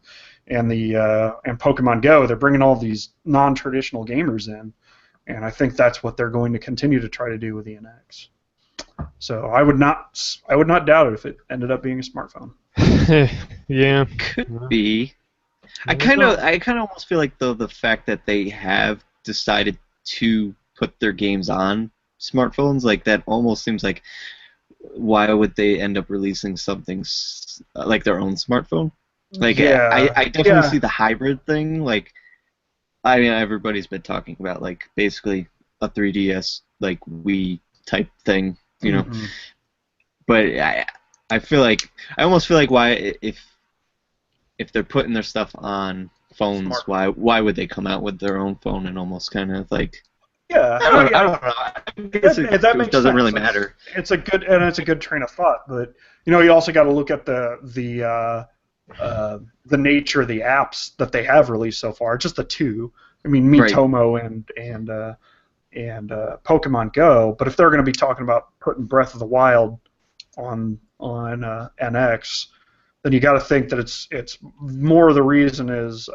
and and Pokemon Go. They're bringing all these non-traditional gamers in, and I think that's what they're going to continue to try to do with the NX. So I would not doubt it if it ended up being a smartphone. Yeah, could be. I kind of almost feel like the fact that they have decided to put their games on smartphones, like that almost seems like, why would they end up releasing something like their own smartphone? Like, yeah. I definitely see the hybrid thing. Like, I mean, everybody's been talking about, like, basically a 3DS, like, Wii type thing, Mm-hmm. But I almost feel like, why, if they're putting their stuff on phones, why would they come out with their own phone and almost kind of like, yeah, I don't know. I guess it doesn't really matter. It's a good train of thought, but you also got to look at the nature of the apps that they have released so far. Just the two. I mean, Miitomo and Pokemon Go. But if they're going to be talking about putting Breath of the Wild on NX, then you got to think that it's more the reason is.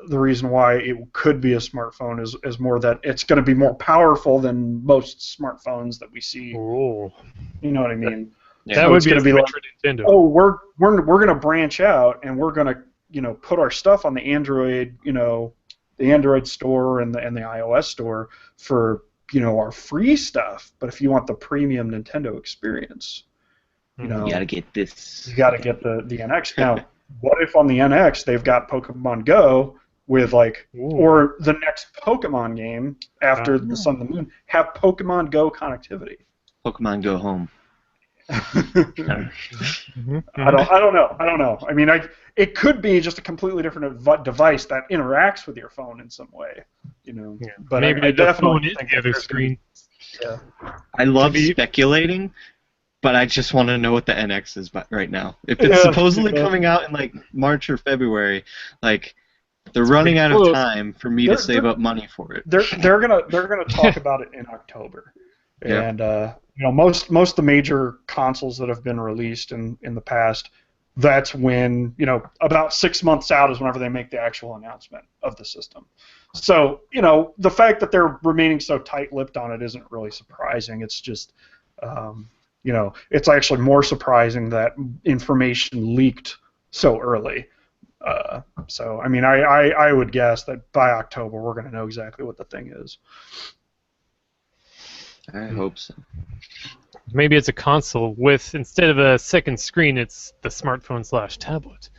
The reason why it could be a smartphone is more that it's going to be more powerful than most smartphones that we see. Oh. You know what I mean? Yeah, that would be like Nintendo. Oh, we're going to branch out and we're going to put our stuff on the Android, the Android store and the iOS store for our free stuff. But if you want the premium Nintendo experience, you got to get this. You got to get the NX. Now, what if on the NX they've got Pokemon Go? With or the next Pokemon game after the Sun and the Moon have Pokemon Go connectivity. Pokemon Go Home. I don't know. I mean, it could be just a completely different device that interacts with your phone in some way. Yeah. But maybe I definitely phone is the other screen. Yeah. I love speculating, but I just want to know what the NX is right now. If it's supposedly coming out in like March or February, like. They're running out of time for me to save up money for it. They're gonna talk about it in October. Yeah. And most of the major consoles that have been released in the past, that's when about 6 months out is whenever they make the actual announcement of the system. So the fact that they're remaining so tight-lipped on it isn't really surprising. It's just it's actually more surprising that information leaked so early. So I mean, I would guess that by October we're going to know exactly what the thing is. I hope so. Maybe it's a console with, instead of a second screen, it's the smartphone/tablet.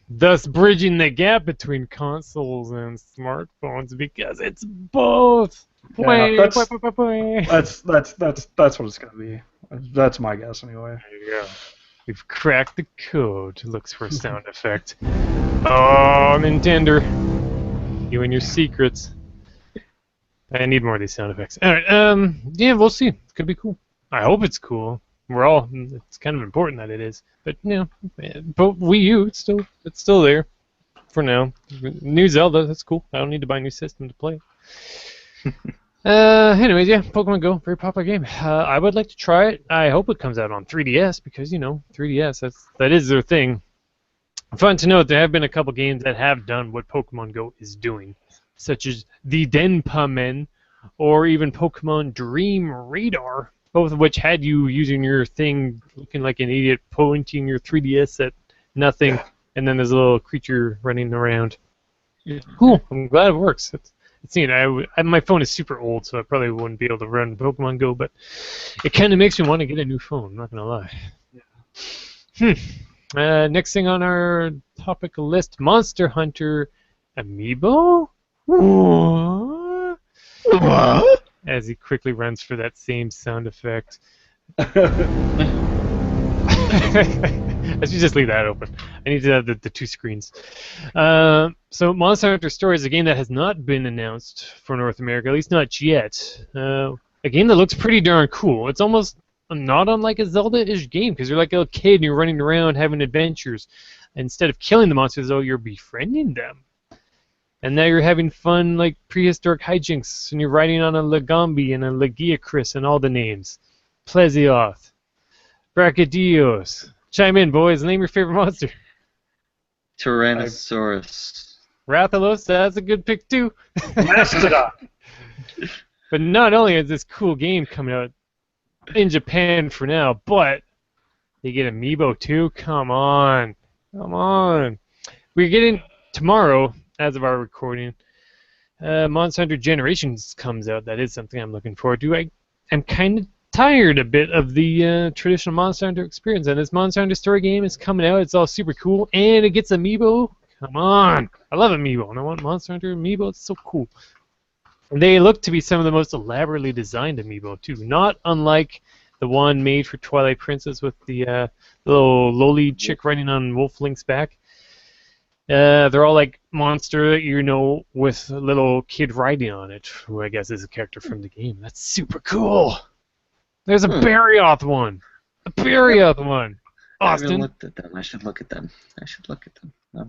Thus bridging the gap between consoles and smartphones because it's both. Yeah, that's what it's going to be. That's my guess anyway. There you go. We've cracked the code. Looks for a sound effect. Oh, Nintendo. You and your secrets. I need more of these sound effects. Alright, yeah, we'll see. It could be cool. I hope it's cool. It's kind of important that it is. But, but Wii U, it's still there for now. New Zelda, that's cool. I don't need to buy a new system to play it. Anyways, yeah, Pokemon Go, very popular game. I would like to try it. I hope it comes out on 3DS because 3DS, that is their thing. Fun to note, there have been a couple games that have done what Pokemon Go is doing, such as the Denpa Men, or even Pokemon Dream Radar, both of which had you using your thing, looking like an idiot, pointing your 3DS at nothing, and then there's a little creature running around. Cool. I'm glad it works. It's neat. My phone is super old, so I probably wouldn't be able to run Pokemon Go, but it kind of makes me want to get a new phone, I'm not going to lie. Next thing on our topic list, Monster Hunter Amiibo? What? As he quickly runs for that same sound effect. I should just leave that open. I need to have the two screens. So Monster Hunter Story is a game that has not been announced for North America, at least not yet. A game that looks pretty darn cool. It's almost not unlike a Zelda-ish game, because you're like a little kid and you're running around having adventures. Instead of killing the monsters, though, you're befriending them. And now you're having fun, like prehistoric hijinks, and you're riding on a Lagombi and a Lagiacris and all the names. Plesioth. Brachydios. Chime in, boys. Name your favorite monster. Tyrannosaurus. Rathalos, that's a good pick, too. Mastodon. But not only is this cool game coming out in Japan for now, but they get Amiibo, too? Come on. Come on. We're getting, tomorrow, as of our recording, Monster Hunter Generations comes out. That is something I'm looking forward to. I'm kind of tired a bit of the traditional Monster Hunter experience, and this Monster Hunter Story game is coming out. It's all super cool, and it gets Amiibo. Come on, I love Amiibo, and I want Monster Hunter Amiibo. It's so cool. And they look to be some of the most elaborately designed Amiibo too, not unlike the one made for Twilight Princess with the little lowly chick riding on Wolf Link's back. They're all like monster, with a little kid riding on it, who I guess is a character from the game. That's super cool. There's a Barioth one. A Barioth one. Austin. I haven't looked at them. I should look at them.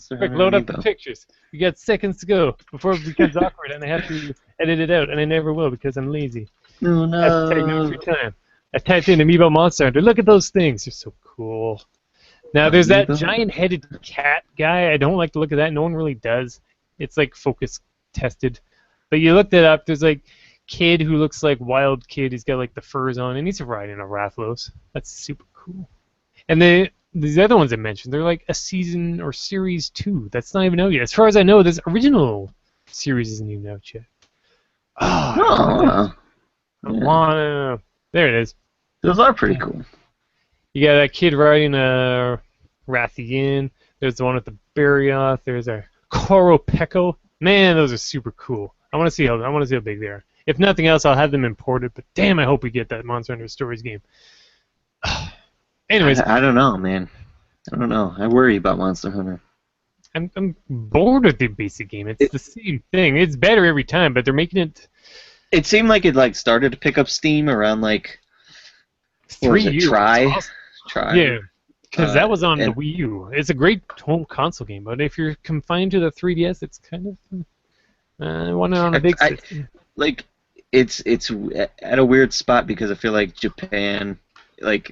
Quick, load up the pictures. You got seconds to go before it becomes awkward, and I have to edit it out, and I never will because I'm lazy. Oh, no. Hashtag no free time. I typed in Amiibo Monster Hunter. Look at those things. They're so cool. Now, there's that giant-headed cat guy. I don't like the look of that. No one really does. It's like focus tested. But you looked it up. There's like kid who looks like Wild Kid. He's got like the furs on, and he's riding a Rathalos. That's super cool. And these other ones I mentioned, they're like a season or series 2. That's not even out yet. As far as I know, this original series isn't even out yet. I wanna. There it is. Those are pretty cool. You got that kid riding a Rathian. There's the one with the Barioth. There's a Koropeko. Man, those are super cool. I want to see how big they are. If nothing else, I'll have them imported. But damn, I hope we get that Monster Hunter Stories game. Anyways, I don't know, man. I don't know. I worry about Monster Hunter. I'm bored with the basic game. It's the same thing. It's better every time, but they're making it. It seemed like it started to pick up steam around 3 years. Try. Yeah, because that was on the Wii U. It's a great home console game, but if you're confined to the 3DS, it's kind of I want it on a big system. it's at a weird spot because I feel like Japan, like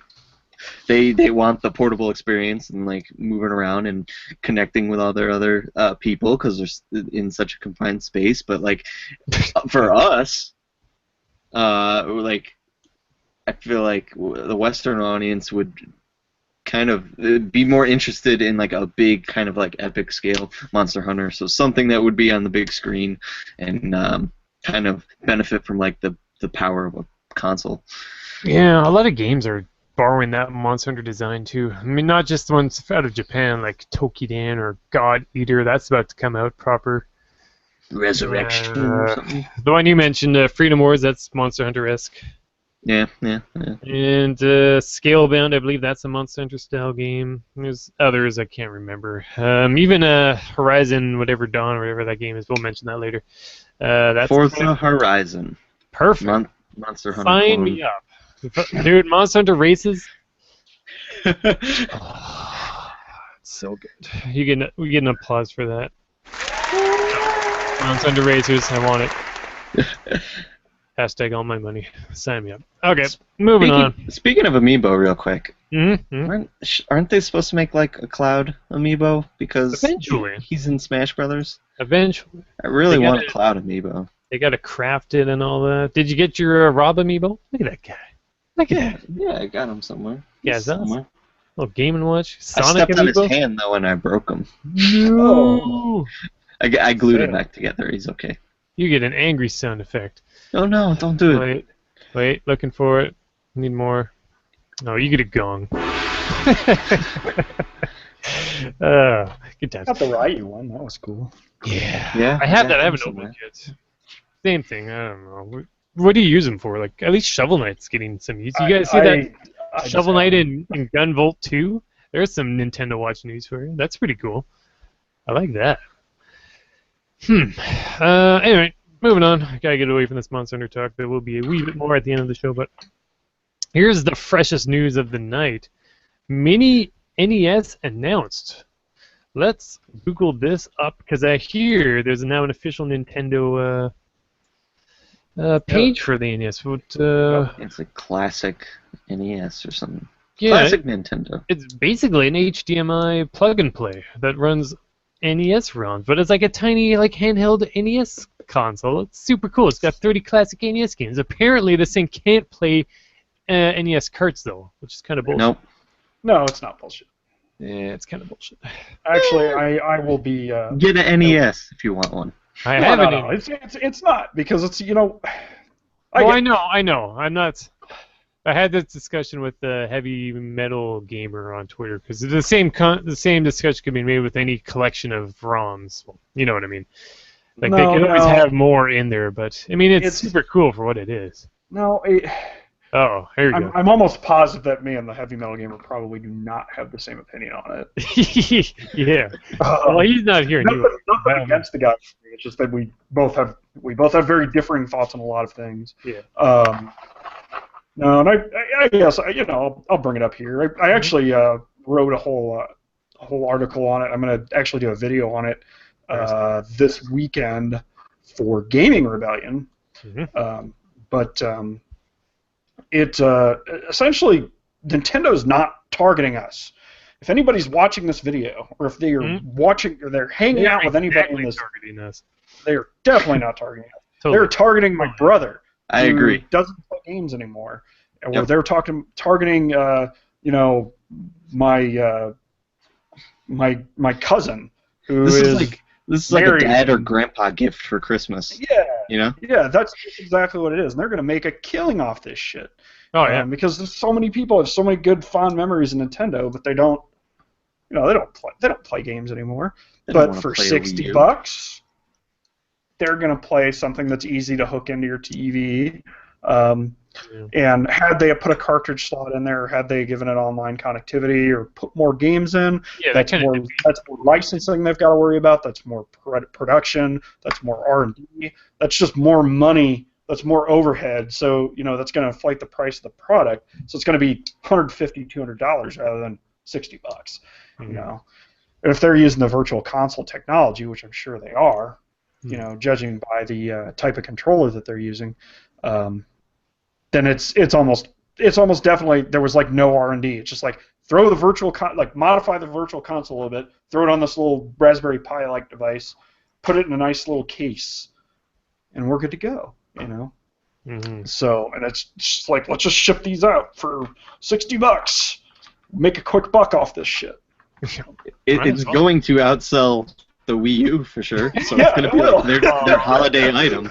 they want the portable experience and like moving around and connecting with all their other people because they're in such a confined space. But like for us, like I feel like the Western audience would kind of be more interested in like a big kind of like epic scale Monster Hunter, so something that would be on the big screen and kind of benefit from like the power of a console. Yeah, a lot of games are borrowing that Monster Hunter design too. I mean, not just the ones out of Japan like Tokidan or God Eater. That's about to come out proper. Resurrection or something. The one you mentioned, Freedom Wars, that's Monster Hunter-esque. Yeah. And Scalebound, I believe that's a Monster Hunter style game. There's others I can't remember. Even Horizon, whatever Dawn, whatever that game is, we'll mention that later. That's Forza Horizon. Perfect. Monster Hunter. Sign me up, dude. Monster Hunter races. Oh, so good. We get an applause for that. Monster Hunter Racers, I want it. Hashtag all my money. Sign me up. Okay, moving on. Speaking of Amiibo, real quick, Mm-hmm. aren't they supposed to make like a Cloud Amiibo because Eventually. he's in Smash Brothers? Eventually. I really want a Cloud Amiibo. They got to craft it and all that. Did you get your Rob Amiibo? Look at that guy. Look at that. Yeah, I got him somewhere. Yeah, He's that's somewhere. little Game & Watch. I Sonic stepped on Amiibo. his hand though and I broke him. No. I glued it back together. He's okay. You get an angry sound effect. Oh no! Don't do it. Wait, looking for it. Need more. No, you get a gong. Good times. Got the Ryu one. That was cool. Yeah. I have that. I haven't opened it yet. Same thing. I don't know. What do you use them for? Like, at least Shovel Knight's getting some use. You guys see that Shovel Knight in Gunvolt 2? There's some Nintendo Watch news for you. That's pretty cool. I like that. Anyway, moving on. I gotta get away from this Monster Hunter talk. There will be a wee bit more at the end of the show, but here's the freshest news of the night. Mini NES announced. Let's Google this up because I hear there's now an official Nintendo page for the NES. It's a classic NES or something. Yeah, Classic Nintendo. It's basically an HDMI plug and play that runs NES ROMs, but it's like a tiny like handheld NES console. It's super cool. It's got 30 classic NES games. Apparently, this thing can't play NES carts though, which is kind of bullshit. Nope. No, it's not bullshit. Yeah, it's kind of bullshit. Actually, I will be. Get an NES if you want one. I haven't. No. It's not because it's I know. I'm not. I had this discussion with the Heavy Metal Gamer on Twitter because the same discussion could be made with any collection of ROMs. Well, you know what I mean? Like they could always have more in there, but I mean it's super cool for what it is. No. Oh, here you go. I'm almost positive that me and the Heavy Metal Gamer probably do not have the same opinion on it. Yeah. Well, he's not here. Nothing against the guy. It's just that we both have very differing thoughts on a lot of things. Yeah. No, and I guess I'll bring it up here. I actually wrote a whole article on it. I'm going to actually do a video on it this weekend for Gaming Rebellion. Mm-hmm. But it essentially Nintendo's not targeting us. If anybody's watching this video, or if they are watching, or they're hanging out with anybody in this, targeting us. they are definitely not targeting us. Totally. They're targeting my brother. I agree. Who doesn't play games anymore. Or Yep. they're targeting my cousin who This is like a married dad or and- grandpa gift for Christmas. Yeah. You know? Yeah, that's exactly what it is. And they're going to make a killing off this shit. Oh yeah. Because there's so many people have so many good fond memories of Nintendo, but they don't play games anymore. They don't But wanna for play a Wii $60, they're going to play something that's easy to hook into your TV. And had they put a cartridge slot in there, or had they given it online connectivity, or put more games in, that's more licensing they've got to worry about. That's more production. That's more R&D. That's just more money. That's more overhead. So that's going to inflate the price of the product. So it's going to be $150, $200 rather than $60. Mm-hmm. And if they're using the virtual console technology, which I'm sure they are, judging by the type of controller that they're using. then it's almost definitely there was like no R&D. It's just like throw the modify the virtual console a little bit, throw it on this little Raspberry Pi like device, put it in a nice little case, and we're good to go. Mm-hmm. So, and it's just like, let's just ship these out for $60. Make a quick buck off this shit. It's going to outsell the Wii U for sure. So Yeah, it's going to be like their holiday item.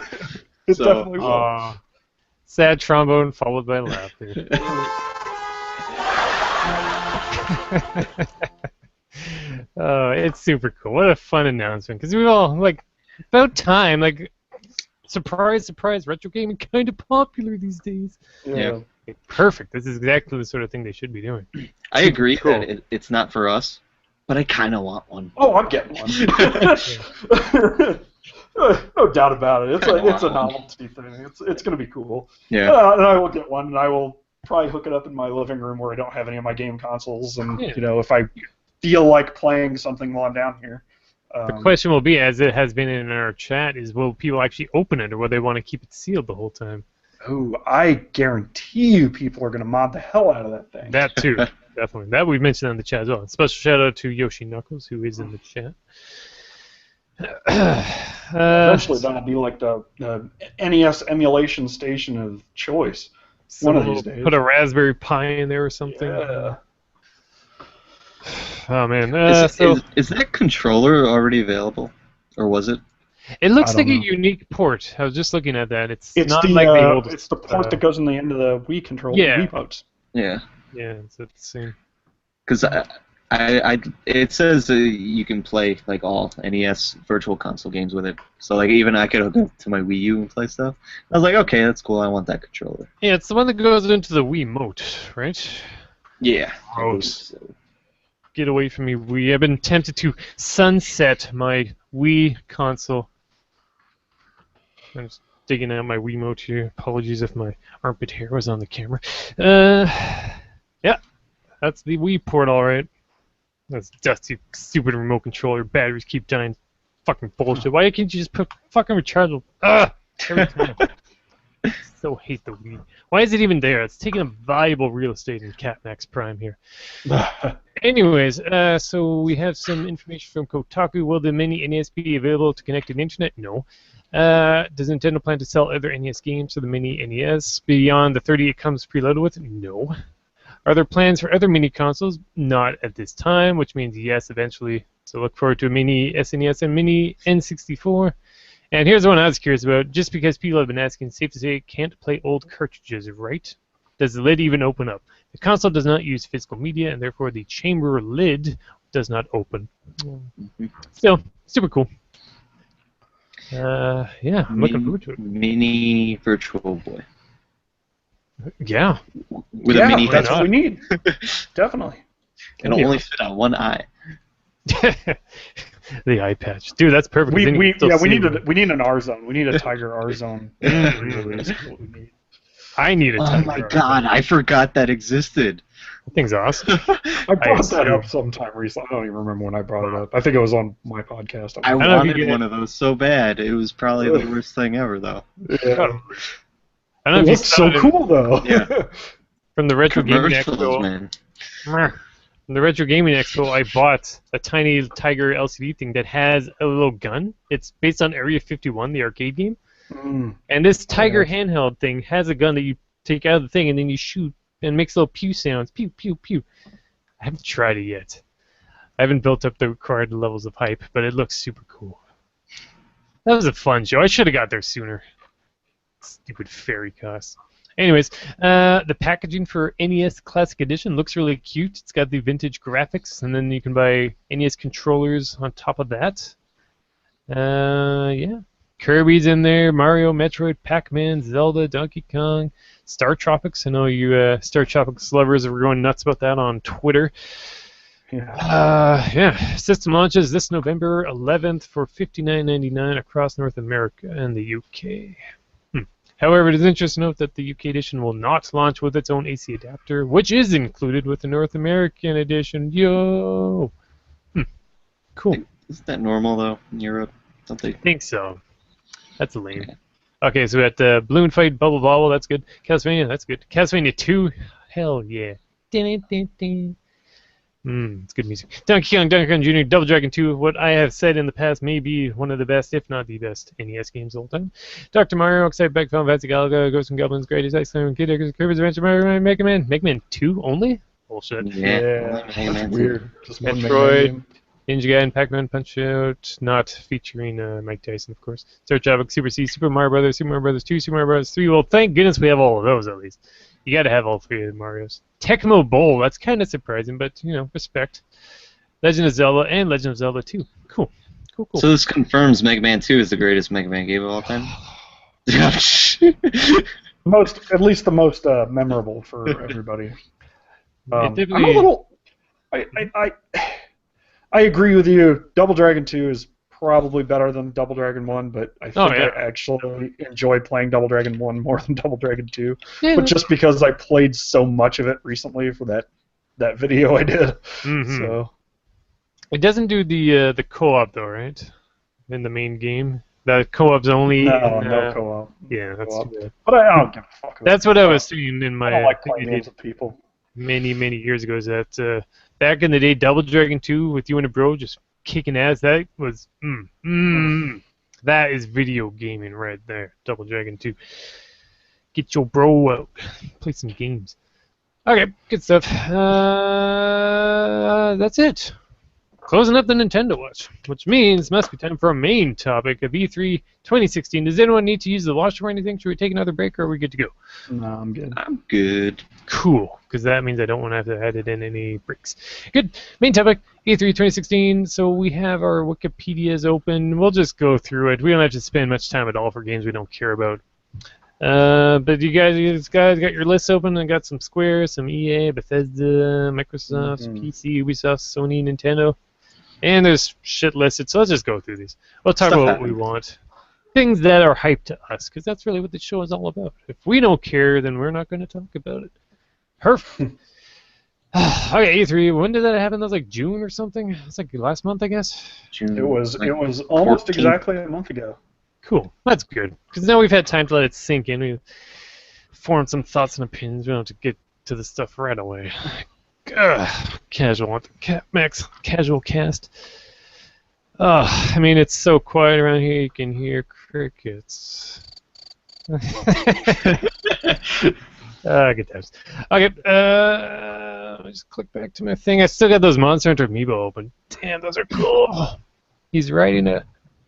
It So, definitely will. Sad trombone followed by laughter. It's super cool. What a fun announcement. Because we all, like, about time, like, surprise, surprise, retro gaming kind of popular these days. Yeah. Perfect. This is exactly the sort of thing they should be doing. I agree that it's not for us, but I kind of want one. Oh, I'm getting one. No doubt about it. It's a novelty thing. It's going to be cool. Yeah. And I will get one, and I will probably hook it up in my living room where I don't have any of my game consoles, and if I feel like playing something while I'm down here. The question will be, as it has been in our chat, is will people actually open it, or will they want to keep it sealed the whole time? Oh, I guarantee you people are going to mod the hell out of that thing. That too, definitely. That we've mentioned on the chat as well. Special shout out to Yoshi Knuckles, who is in the chat. Eventually, that'll be like the NES emulation station of choice. One of these days. Put a Raspberry Pi in there or something. Yeah. Oh man. Is that controller already available, or was it? It looks like a unique port. I was just looking at that. It's not the, like the old. It's the port that goes in the end of the Wii controller. Yeah. Wii modes. Yeah. Yeah, it's the same. Because it says you can play like all NES Virtual Console games with it. So like even I could hook up to my Wii U and play stuff. I was like, okay, that's cool. I want that controller. Yeah, it's the one that goes into the Wii mote, right? Yeah. Gross. Get away from me, Wii. I've been tempted to sunset my Wii console. I'm just digging out my Wiimote here. Apologies if my armpit hair was on the camera. Yeah, that's the Wii port, all right. That's dusty, stupid remote controller. Batteries keep dying. Fucking bullshit. Why can't you just put fucking rechargeable? Every time. So hate the Wii. Why is it even there? It's taking up valuable real estate in CAPMAX Prime here. Anyways, so we have some information from Kotaku. Will the mini NES be available to connect to the internet? No. Does Nintendo plan to sell other NES games to the mini NES beyond the 30 it comes preloaded with? No. Are there plans for other mini consoles? Not at this time, which means yes, eventually. So look forward to a mini SNES and mini N64. And here's the one I was curious about. Just because people have been asking, safe to say it can't play old cartridges, right? Does the lid even open up? The console does not use physical media, and therefore the chamber lid does not open. Still, super cool. Yeah, I'm looking forward to it. Mini Virtual Boy. Yeah. With a mini that's head. what we need. Definitely. It'll only fit on one eye. The eye patch, dude. That's perfect. We need an R zone. We need a Tiger R zone. I need a Tiger. Oh my god, I forgot that existed. That thing's awesome. I brought that up sometime recently. I don't even remember when I brought it up. I think it was on my podcast. I wanted one of those so bad. It was probably the worst thing ever, though. Yeah. I don't know it looks so cool, though. Yeah. From the Retro Gaming Commercials, Expo. man. From the Retro Gaming Expo, I bought a tiny Tiger LCD thing that has a little gun. It's based on Area 51, the arcade game. And this Tiger handheld thing has a gun that you take out of the thing and then you shoot and it makes little pew sounds. Pew, pew, pew. I haven't tried it yet. I haven't built up the required levels of hype, but it looks super cool. That was a fun show. I should have got there sooner. Stupid fairy costs. Anyways, the packaging for NES Classic Edition looks really cute. It's got the vintage graphics, and then you can buy NES controllers on top of that. Yeah. Kirby's in there, Mario, Metroid, Pac-Man, Zelda, Donkey Kong, Star Tropics. I know you Star Tropics lovers are going nuts about that on Twitter. Yeah. System launches this November 11th for $59.99 across North America and the UK. However, it is interesting to note that the UK edition will not launch with its own AC adapter, which is included with the North American edition. Yo! Cool. Isn't that normal, though, in Europe? Don't they? I think so. That's lame. Okay, so we got the Balloon Fight, Bubble Bobble, that's good. Castlevania, that's good. Castlevania 2, hell yeah. It's good music. Donkey Kong Jr., Double Dragon 2, what I have said in the past may be one of the best, if not the best, NES games of all time. Dr. Mario, Excite Back Film, Fantasy Galaga, Ghosts and Goblins, Greatest X-Men, Kid Icarus, Kirby's Adventure, Mario, Mega Man. Mega Man 2 only? Bullshit. Yeah, That's weird. Just one Metroid, Ninja Gaiden, Pac-Man Punch-Out, not featuring Mike Tyson, of course. Search Havoc, Super C, Super Mario Brothers, Super Mario Brothers 2, Super Mario Brothers 3. Well, thank goodness we have all of those at least. You got to have all three of the Marios. Tecmo Bowl, that's kind of surprising, but you know, respect. Legend of Zelda and Legend of Zelda 2. Cool. So this confirms Mega Man 2 is the greatest Mega Man game of all time. At least the most memorable for everybody. I'm a little. I agree with you. Double Dragon 2 is probably better than Double Dragon 1, but I think I actually enjoy playing Double Dragon 1 more than Double Dragon 2. Yeah. But just because I played so much of it recently for that video I did. Mm-hmm. So it doesn't do the co-op though, right? In the main game. The co-op's only no co-op. Yeah, that's too bad. But I don't give a fuck about that's what I was seeing in my I don't like playing games with people. Many years ago is that back in the day, Double Dragon 2 with you and a bro just kicking ass, that was that is video gaming right there. Double Dragon 2. Get your bro out. Play some games. Okay, good stuff. That's it. Closing up the Nintendo Watch, which means it must be time for a main topic of E3 2016. Does anyone need to use the washroom or anything? Should we take another break, or are we good to go? No, I'm good. I'm good. Cool, because that means I don't want to have to edit in any breaks. Good. Main topic, E3 2016. So we have our Wikipedias open. We'll just go through it. We don't have to spend much time at all for games we don't care about. But you guys got your lists open and got some Square, some EA, Bethesda, Microsoft, PC, Ubisoft, Sony, Nintendo. And there's shit listed, so let's just go through these. We'll talk about what we want. Things that are hype to us, because that's really what the show is all about. If we don't care, then we're not going to talk about it. Perfect. Okay, E3, when did that happen? That was like June or something? It's like last month, I guess? June. It was almost 14th. Exactly a month ago. Cool. That's good, because now we've had time to let it sink in. We've formed some thoughts and opinions. We don't have to get to the stuff right away. Casual on the CAPMAX casual cast. I mean, it's so quiet around here. You can hear crickets. Good times. Okay. Let me just click back to my thing. I still got those Monster Hunter amiibo open. Damn, those are cool. He's riding a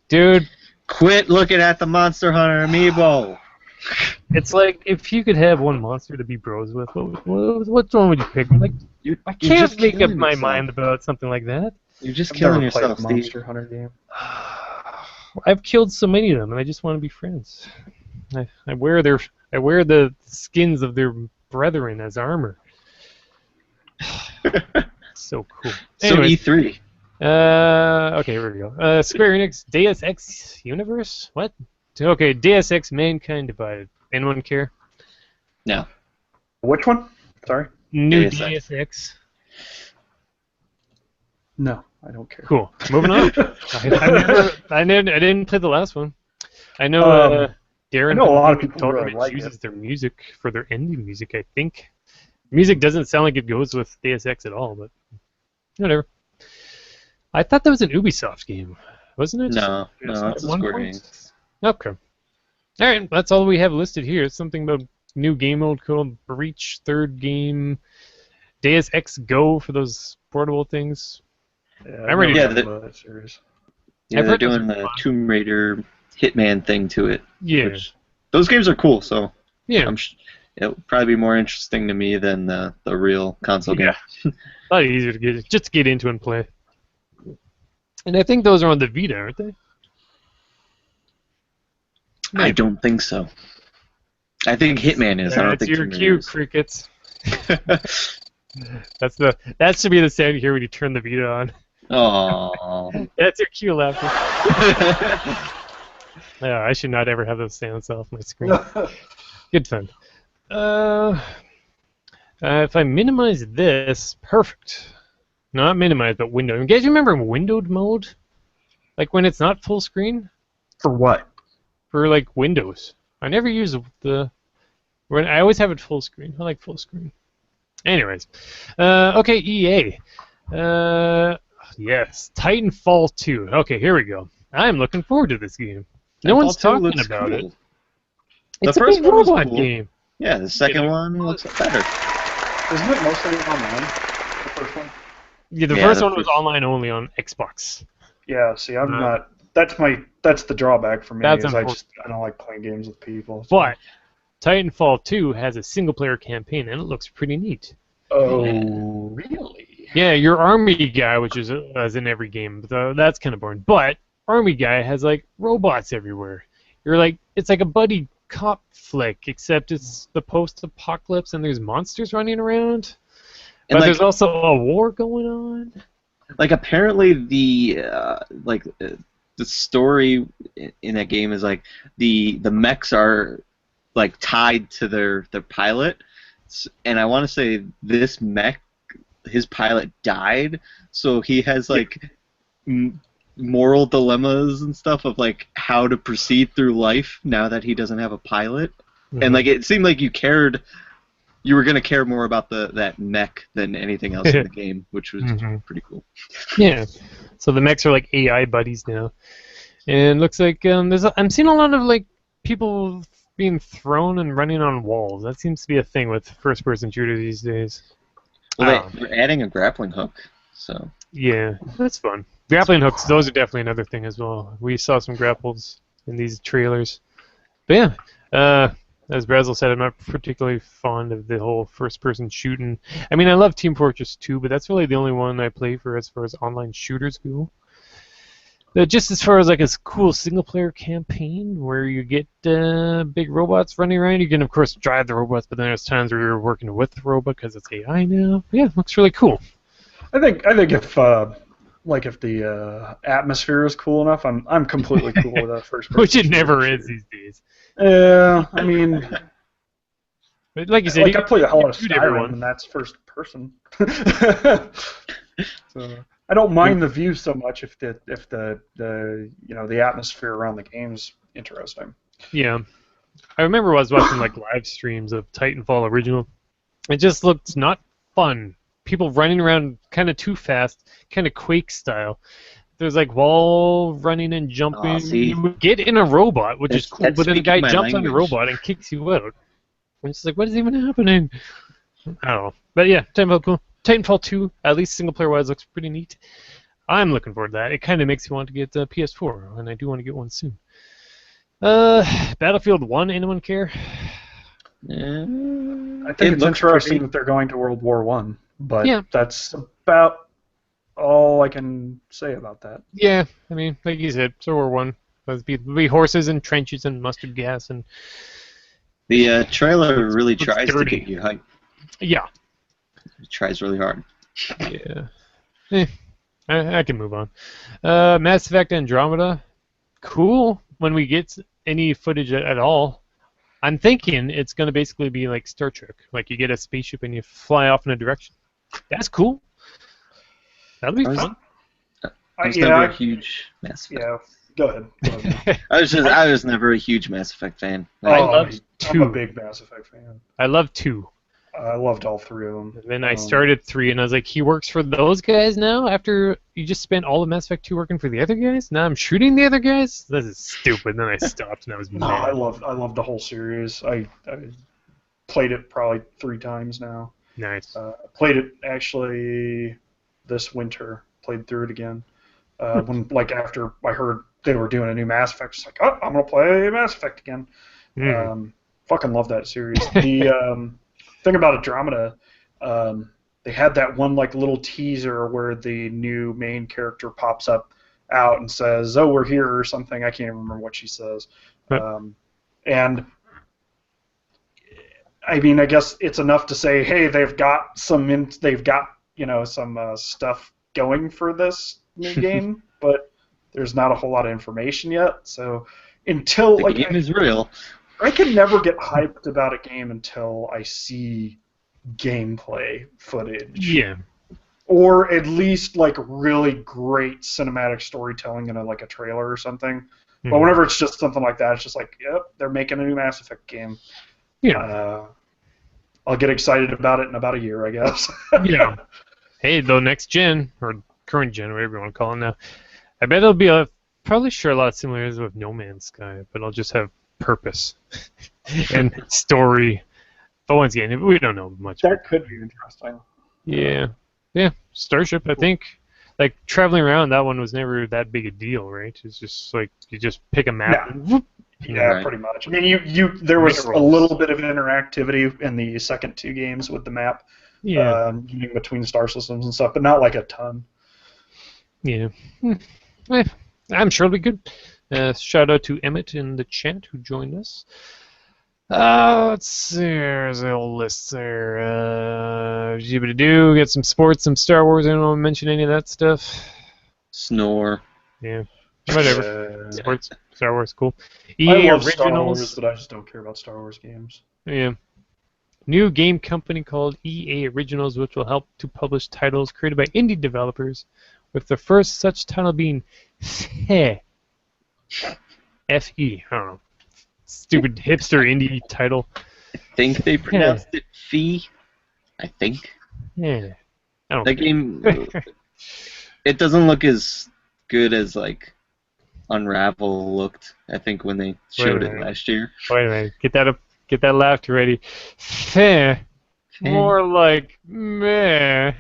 dude. Quit looking at the Monster Hunter amiibo. It's like if you could have one monster to be bros with, what's wrong would you pick? Like, I can't make up my mind about something like that. You're just killing yourself, Steve. Monster Hunter game. I've killed so many of them, and I just want to be friends. I wear the skins of their brethren as armor. So cool. Anyways, so E3. Okay, here we go. Square Enix, Deus Ex Universe? What? Okay, Deus Ex Mankind Divided. Anyone care? No. Which one? Sorry? New Deus Ex. No, I don't care. Cool. Moving on. I didn't play the last one. I know Darren. I know a lot of people told like uses their music for their ending music. I think music doesn't sound like it goes with Deus Ex at all, but whatever. I thought that was an Ubisoft game, wasn't it? No, it's a Square Enix. Okay. All right, that's all we have listed here. It's something about new game mode called Breach, third game, Deus Ex Go for those portable things. Yeah, I'm ready to that series. Yeah, they're doing the Tomb Raider Hitman thing to it. Yeah. Those games are cool, so yeah, it'll probably be more interesting to me than the real console game. A lot easier to get into and play. And I think those are on the Vita, aren't they? I don't think so. I think Hitman is. I don't think your cue, crickets. That should be the sound you hear when you turn the Vita on. Oh. That's your cue, laughter. Yeah, I should not ever have those sounds off my screen. Good fun. If I minimize this, perfect. Not minimize, but window. You guys remember windowed mode? Like when it's not full screen? For what? For like Windows. I never use the. When I always have it full screen. I like full screen. Anyways, okay, EA. Yes, Titanfall 2. Okay, here we go. I'm looking forward to this game. No one's Titanfall 2 talking looks about it. cool. It's The a first big one was robot cool. game. Yeah, the second one looks better. Isn't it mostly online? The first one. Yeah, the Yeah, first the one was first- online only on Xbox. Yeah. See, I'm Uh, not. That's the drawback for me. That's Is unfortunate. I don't like playing games with people. So. But Titanfall 2 has a single-player campaign, and it looks pretty neat. Oh, really? Yeah, your army guy, which is as in every game, that's kind of boring. But army guy has like robots everywhere. You're like, it's like a buddy cop flick, except it's the post-apocalypse and there's monsters running around. And, But like, there's also a war going on. like apparently the the story in that game is like the mechs are like tied to their pilot, and I want to say this mech, his pilot died, so he has like moral dilemmas and stuff of like how to proceed through life now that he doesn't have a pilot. And like it seemed like you were gonna care more about that mech than anything else in the game, which was pretty cool. Yeah, so the mechs are like AI buddies now, and looks like I'm seeing a lot of like people being thrown and running on walls. That seems to be a thing with first-person shooters these days. Well, they're adding a grappling hook, so Yeah, that's fun. Grappling hooks, those are definitely another thing as well. We saw some grapples in these trailers. But yeah, as Brasel said, I'm not particularly fond of the whole first-person shooting. I mean, I love Team Fortress 2, but that's really the only one I play for as far as online shooters go. Just as far as like a cool single-player campaign where you get big robots running around, you can of course drive the robots, but then there's times where you're working with the robot because it's AI now. Yeah, looks really cool. I think if if the atmosphere is cool enough, I'm completely cool with that first person. Which it never is these days. Yeah, I mean, But like you said, like you I play a whole lot of shoot Skyrim, everyone. and that's first person. So I don't mind the view so much if the the atmosphere around the game's interesting. Yeah, I remember I was watching like live streams of Titanfall original. It just looked not fun. People running around kind of too fast, kind of Quake style. There's like wall running and jumping. see. You would get in a robot, which is cool, That's but then the guy speaking my jumps on the language. robot and kicks you out. And it's like, what is even happening? I don't know. But yeah, Titanfall cool. Titanfall 2, at least single player wise, looks pretty neat. I'm looking forward to that. It kind of makes me want to get the PS4, and I do want to get one soon. Battlefield 1, anyone care? I think it's interesting that they're going to World War I, but Yeah. that's about all I can say about that. Yeah, I mean, like you said, so we're one. There'll be horses and trenches and mustard gas and the trailer really looks tries to dirty. get you hyped. yeah, It tries really hard. yeah. I can move on. Mass Effect Andromeda, cool. When we get any footage at all, I'm thinking it's going to basically be like Star Trek. Like you get a spaceship and you fly off in a direction. That's cool. That'll be fun. I was never a huge Mass Effect. Yeah, go ahead. I was never a huge Mass Effect fan. I Oh, love I'm 2. a big Mass Effect fan. I love 2. I loved all three of them. And then I started 3, and I was like, he works for those guys now? After you just spent all of Mass Effect 2 working for the other guys? Now I'm shooting the other guys? This is stupid. Then I stopped, and I was No, I mad. loved the whole series. I played it probably 3 times now. Nice. Played it actually this winter. Played through it again. When after I heard they were doing a new Mass Effect, it's like, oh, I'm gonna play Mass Effect again. Fucking love that series. The thing about Andromeda, they had that one little teaser where the new main character pops up out and says, "Oh, we're here" or something. I can't even remember what she says. And I mean, I guess it's enough to say, hey, they've got some stuff going for this new game, but there's not a whole lot of information yet. So until The game is real. I can never get hyped about a game until I see gameplay footage. Yeah. Or at least really great cinematic storytelling in a trailer or something. But whenever it's just something like that, it's just like, yep, they're making a new Mass Effect game. Yeah. I'll get excited about it in about a year, I guess. Yeah. Hey, though, next gen, or current gen, whatever you want to call it now, I bet it'll be probably sure a lot similar as with No Man's Sky, but it'll just have purpose and story. But once again, we don't know much. That could be interesting. Yeah. Yeah. Starship, I think. Like, traveling around, that one was never that big a deal, right? It's just like, you just pick a map and whoop. Yeah, pretty much. I mean, there was a little bit of interactivity in the second two games with the map, moving between star systems and stuff, but not like a ton. Yeah. I'm sure it'll be good. Shout out to Emmett in the chat who joined us. Let's see. There's a whole list there. Get some sports, some Star Wars. Anyone want to mention any of that stuff? Snore. Yeah. Whatever. Sports, Star Wars, cool. I love Star Wars, but I just don't care about Star Wars games. Yeah. New game company called EA Originals, which will help to publish titles created by indie developers, with the first such title being Fe. F-E. I don't know. Stupid hipster indie title. I think they pronounced it Fee. I think. Yeah. That game, it doesn't look as good as like Unravel looked, I think, when they showed it last year. Wait a minute. Get that up. Get that laughter ready. Feh. More like meh.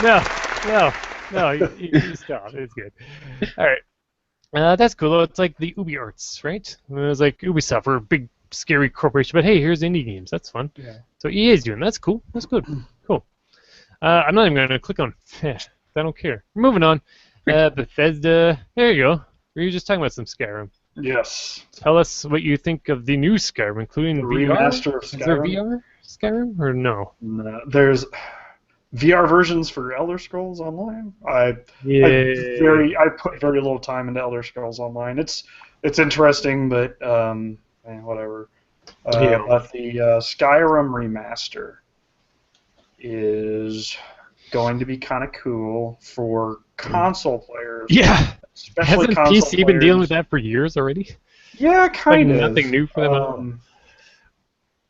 No. You stop. It's good. All right. That's cool. It's like the Ubi Arts, right? It was like Ubisoft, we're a big, scary corporation, but hey, here's indie games. That's fun. Yeah. So EA is doing that. That's cool. That's good. Cool. I'm not even going to click on Feh. I don't care. Moving on. Bethesda. There you go. We were just talking about some Skyrim. Yes. Tell us what you think of the new Skyrim, including the VR. Remaster of Skyrim. Is there VR Skyrim or no? No. There's VR versions for Elder Scrolls Online. I put very little time into Elder Scrolls Online. It's interesting, but whatever. But the Skyrim remaster is going to be kind of cool for console players. Yeah. Especially Hasn't PC been dealing with that for years already? Yeah, kind of. Nothing new for them.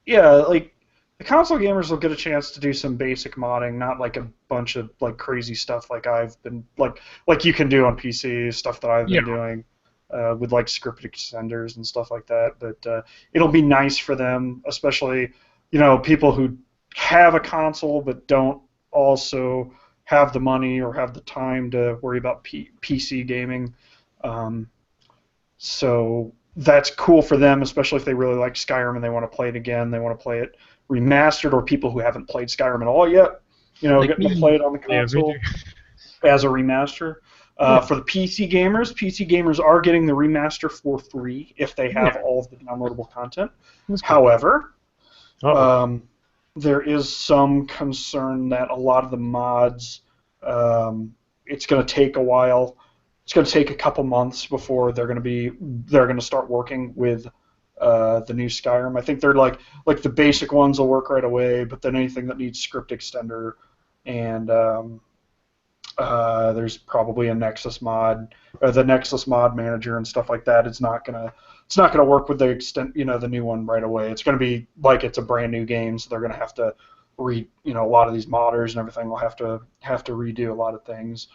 Yeah, like the console gamers will get a chance to do some basic modding, not like a bunch of like crazy stuff like I've been like you can do on PC, stuff that I've been doing with like script extenders and stuff like that. But it'll be nice for them, especially people who have a console but don't also have the money or have the time to worry about PC gaming. So that's cool for them, especially if they really like Skyrim and they want to play it again. They want to play it remastered, or people who haven't played Skyrim at all yet, getting to play it on the console as a remaster. For the PC gamers are getting the remaster for free if they have all of the downloadable content. However, there is some concern that a lot of the mods, it's going to take a while. It's going to take a couple months before they're going to start working with the new Skyrim. I think they're like the basic ones will work right away, but then anything that needs script extender and there's probably a Nexus mod, the Nexus mod manager and stuff like that. It's not gonna work with the new one right away. It's gonna be like it's a brand new game, so they're gonna have to a lot of these modders and everything will have to redo a lot of things.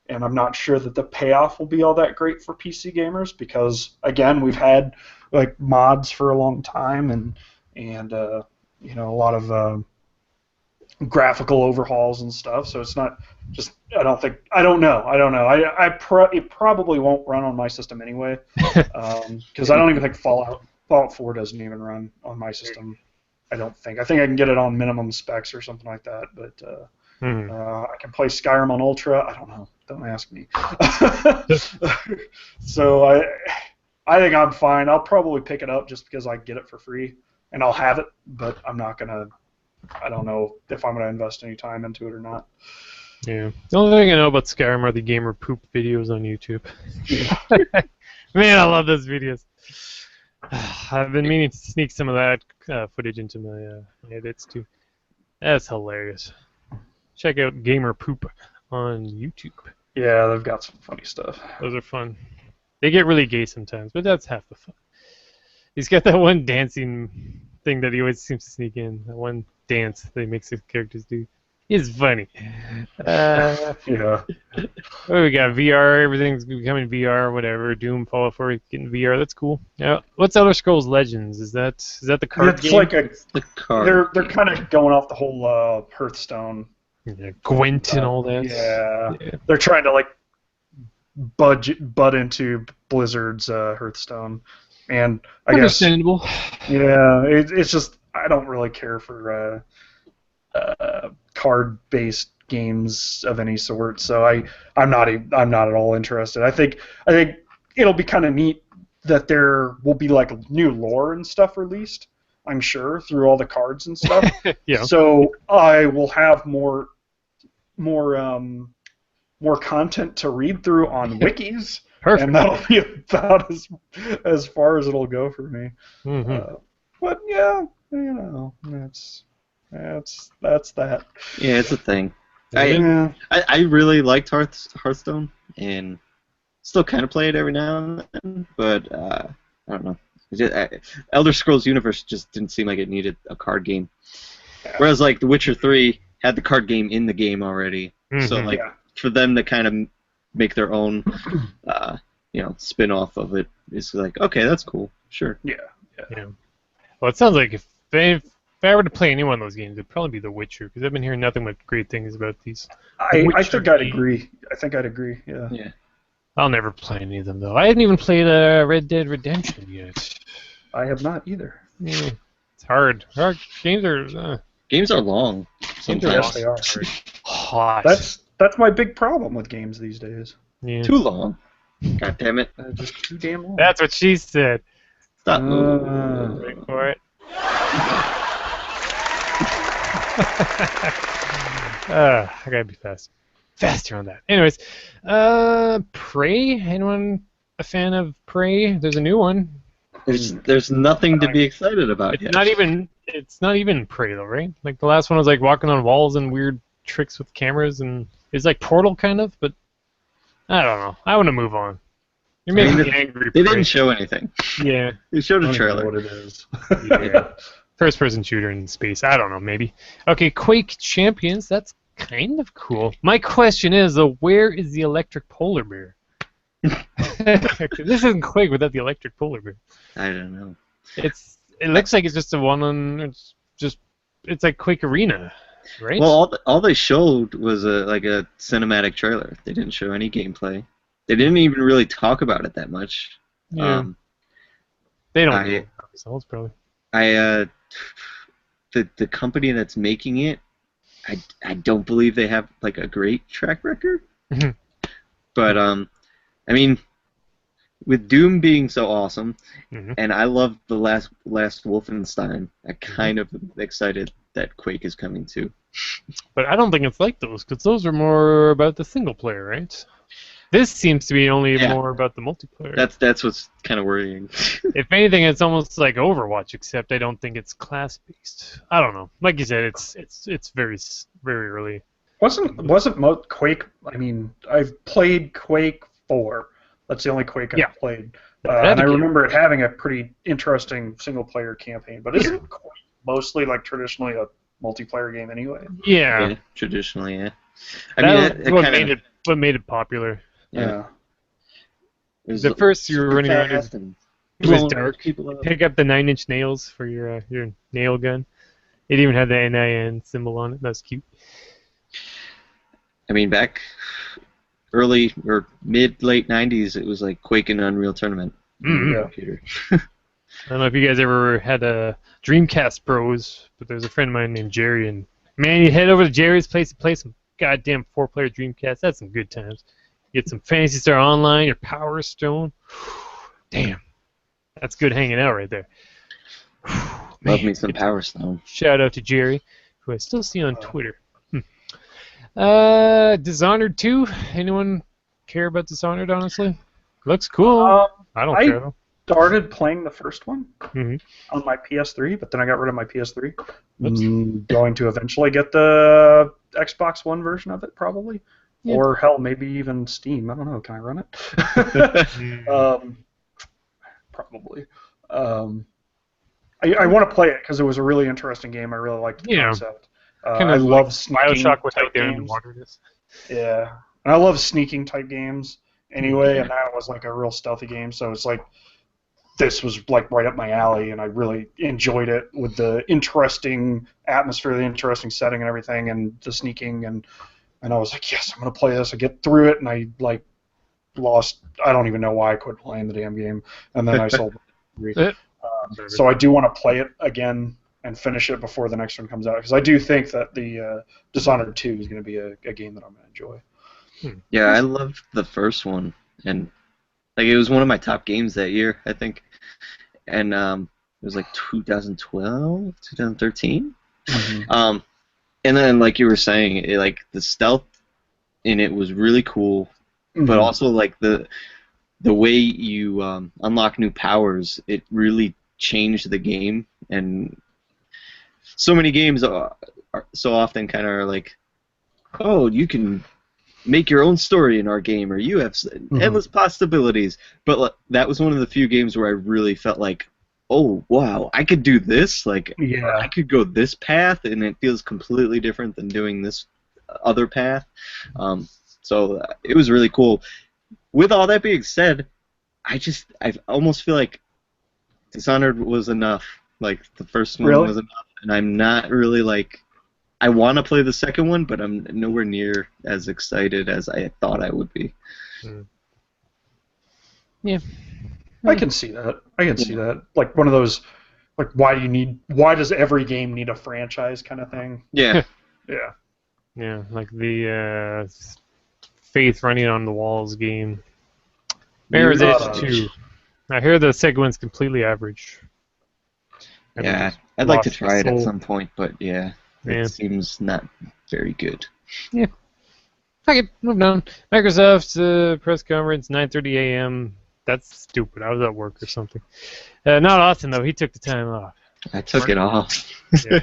And I'm not sure that the payoff will be all that great for PC gamers because, again, we've had like mods for a long time and a lot of graphical overhauls and stuff. So it's not just I don't know. It probably won't run on my system anyway because I don't even think Fallout 4 doesn't even run on my system. I don't think. I think I can get it on minimum specs or something like that, but. I can play Skyrim on Ultra. I don't know. Don't ask me. So I think I'm fine. I'll probably pick it up just because I get it for free, and I'll have it. But I'm not gonna. I don't know if I'm gonna invest any time into it or not. Yeah. The only thing I know about Skyrim are the gamer poop videos on YouTube. Man, I love those videos. I've been meaning to sneak some of that footage into my edits too. That's hilarious. Check out Gamer Poop on YouTube. Yeah, they've got some funny stuff. Those are fun. They get really gay sometimes, but that's half the fun. He's got that one dancing thing that he always seems to sneak in. That one dance that he makes his characters do. He's funny. Yeah. Oh, we got VR. Everything's becoming VR. Whatever. Doom, Fallout 4, getting VR. That's cool. What's Elder Scrolls Legends? Is that the card game? It's like they're kind of going off the whole Hearthstone. Yeah, Gwent and all that. Yeah. They're trying to like butt into Blizzard's Hearthstone, and I Understandable. guess it's just I don't really care for card-based games of any sort, so I'm not at all interested. I think it'll be kind of neat that there will be like new lore and stuff released. I'm sure through all the cards and stuff. Yeah. So I will have more content to read through on wikis. Perfect. And that'll be about as far as it'll go for me. Mm-hmm. But yeah, that's that. Yeah, it's a thing. I really liked Hearthstone, and still kind of play it every now and then, but I don't know. Elder Scrolls Universe just didn't seem like it needed a card game. Whereas like The Witcher 3 had the card game in the game already. Mm-hmm. So like for them to kind of make their own spin-off of it is like, okay, that's cool. Sure. Yeah. Well, it sounds like if I were to play any one of those games, it'd probably be The Witcher, because I've been hearing nothing but great things about these. I think I'd agree. Yeah. I'll never play any of them, though. I haven't even played Red Dead Redemption yet. I have not either. Yeah. It's hard. Games are long. Sometimes they are. Hot. That's my big problem with games these days. Yeah. Too long. God damn it. Just too damn long. That's what she said. Stop. Wait for it. I gotta be faster on that. Anyways, Prey. Anyone a fan of Prey? There's a new one. There's nothing to be excited about yet. It's not even Prey though, right? Like the last one was like walking on walls and weird tricks with cameras, and it's like Portal kind of, but I don't know. I want to move on. You're making me angry. They didn't show anything. Yeah. They showed a trailer. What it is. Yeah. First-person shooter in space. I don't know, maybe. Okay, Quake Champions. That's kind of cool. My question is, where is the electric polar bear? This isn't Quake without the electric polar bear. I don't know. It looks like it's just a one-on. It's like Quake Arena, right? Well, all they showed was a cinematic trailer. They didn't show any gameplay. They didn't even really talk about it that much. Yeah. They don't know themselves, probably. The company that's making it, I don't believe they have like a great track record. Mm-hmm. But I mean, with Doom being so awesome, and I love the last Wolfenstein, I kind of excited that Quake is coming too. But I don't think it's like those, because those are more about the single player, right? This seems to be only more about the multiplayer. That's what's kind of worrying. If anything, it's almost like Overwatch, except I don't think it's class-based. I don't know. Like you said, it's very very early. Wasn't Quake? I mean, I've played Quake 4. That's the only Quake I've played, and I remember it having a pretty interesting single-player campaign. But isn't Quake mostly like traditionally a multiplayer game anyway? Yeah, traditionally, yeah. That's what made it popular. Yeah. The first you were running around, it was dark. Pick up the 9-inch nails for your nail gun. It even had the NIN symbol on it. That was cute. I mean, back early or late 90s, it was like Quake and Unreal Tournament. Computer. I don't know if you guys ever had a Dreamcast Pros, but there's a friend of mine named Jerry, and man, you head over to Jerry's place to play some goddamn 4-player Dreamcast. That's some good times. Get some Phantasy Star Online, your Power Stone. Damn. That's good hanging out right there. Love me some Power Stone. Shout out to Jerry, who I still see on Twitter. Dishonored 2. Anyone care about Dishonored, honestly? Looks cool. I don't care, though. Started playing the first one on my PS3, but then I got rid of my PS3. Going to eventually get the Xbox One version of it, probably. Yeah. Or hell, maybe even Steam. I don't know. Can I run it? Probably. I want to play it because it was a really interesting game. I really liked the Yeah. concept. Kind I of love like sneaking Bioshock without type their games. underwaterness. Yeah, and I love sneaking type games anyway, and that was like a real stealthy game. So it's like this was like right up my alley, and I really enjoyed it with the interesting atmosphere, the interesting setting, and everything, and the sneaking, and I was like, yes, I'm gonna play this. I get through it, and I like lost. I don't even know why I quit playing the damn game, and then I sold it. So I do want to play it again and finish it before the next one comes out, because I do think that the Dishonored 2 is going to be a game that I'm going to enjoy. Yeah, I loved the first one, and like it was one of my top games that year, I think. And it was like 2012, 2013. And then, like you were saying, like the stealth in it was really cool, but also like the way you unlock new powers, it really changed the game. And so many games are so often kind of like, oh, you can make your own story in our game, or you have endless possibilities. But that was one of the few games where I really felt like, oh wow, I could do this. Like, I could go this path, and it feels completely different than doing this other path. So it was really cool. With all that being said, I almost feel like Dishonored was enough. Like the first one was enough, and I'm not really like. I want to play the second one, but I'm nowhere near as excited as I thought I would be. Yeah, I can see that. Like one of those, like why does every game need a franchise kind of thing? Yeah. Yeah, like the Faith Running on the Walls game. Mirror's Edge 2. I hear the second one's completely average. Yeah, I'd like to try it at some point, but it seems not very good. Yeah. Okay, moving on. Microsoft's press conference, 9:30 a.m. That's stupid. I was at work or something. Not Austin, though. He took the time off. I took it off. Yeah.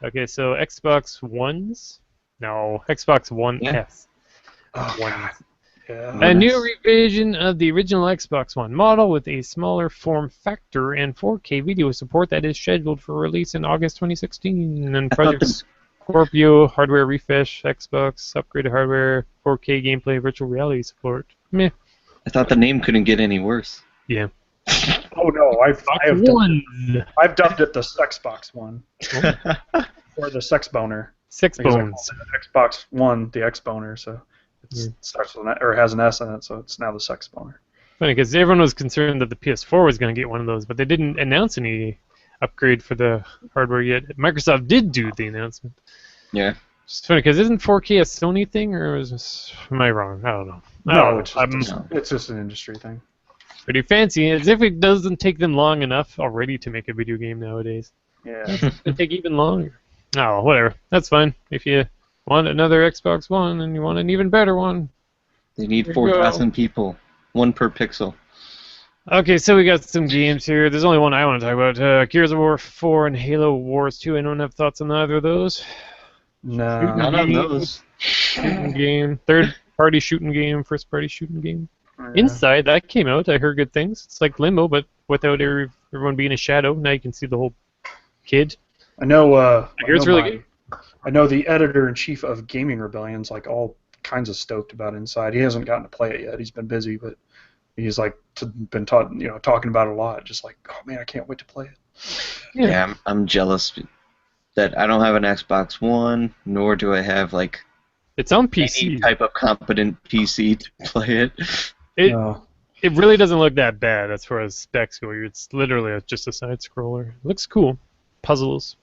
Okay, so Xbox Ones? No, Xbox One S. Oh, God. Yeah. A new revision of the original Xbox One model with a smaller form factor and 4K video support that is scheduled for release in August 2016. And Project Scorpio, hardware refresh, Xbox, upgraded hardware, 4K gameplay, virtual reality support. Meh. I thought the name couldn't get any worse. Yeah. Oh no, I've dubbed it the Sexbox One. Or the Sex Boner. Sex Bones. Xbox One, the X Boner, so it starts with or has an S in it, so it's now the Sex Boner. Funny, because everyone was concerned that the PS4 was going to get one of those, but they didn't announce any upgrade for the hardware yet. Microsoft did do the announcement. Yeah. It's funny, because isn't 4K a Sony thing, or am I wrong? I don't know. No, it's just an industry thing. Pretty fancy, as if it doesn't take them long enough already to make a video game nowadays. Yeah. It's going to take even longer. Oh, whatever. That's fine. If you want another Xbox One and you want an even better one. They need 4,000 people. One per pixel. Okay, so we got some games here. There's only one I want to talk about. Gears of War 4 and Halo Wars 2. Anyone have thoughts on either of those? No. None of those. Shooting game. Third-party shooting game. First-party shooting game. Yeah. Inside, that came out. I heard good things. It's like Limbo, but without everyone being a shadow. Now you can see the whole kid. I know. I hear it's really good. I know the editor-in-chief of Gaming Rebellion's like all kinds of stoked about Inside. He hasn't gotten to play it yet. He's been busy, but he's like been talking about it a lot. Just like, oh man, I can't wait to play it. Yeah, I'm jealous that I don't have an Xbox One, nor do I have like it's on PC. Any type of competent PC to play it. It really doesn't look that bad as far as specs go. It's literally just a side scroller. It looks cool. Puzzles,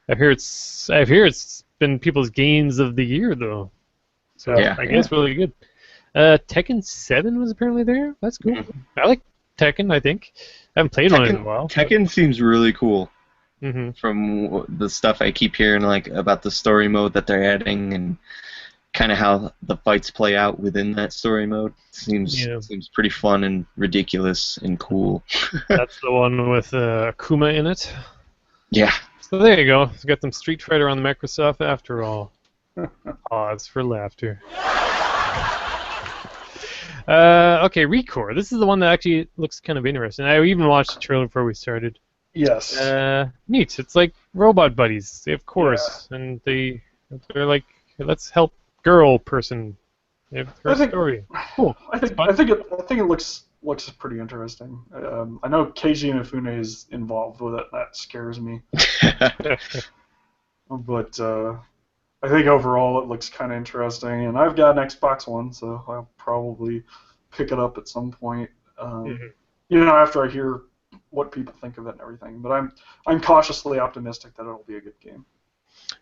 I hear it's been people's games of the year though. So I guess really good. Tekken 7 was apparently there. That's cool. I like Tekken, I think. I haven't played one in a while. Tekken seems really cool. Mm-hmm. From the stuff I keep hearing like about the story mode that they're adding and kind of how the fights play out within that story mode. Seems pretty fun and ridiculous and cool. That's the one with Akuma in it. Yeah. So there you go. We've got some Street Fighter on Microsoft after all. Pause for laughter. Okay, Recore. This is the one that actually looks kind of interesting. I even watched the trailer before we started. Yes. Neat. It's like robot buddies, of course, and they're like, let's help girl person. They have her story. Cool. I think it looks pretty interesting. I know Keiji Inafune is involved with it. That scares me. But I think overall it looks kind of interesting, and I've got an Xbox One, so I'll probably pick it up at some point. After I hear what people think of it and everything. But I'm cautiously optimistic that it'll be a good game.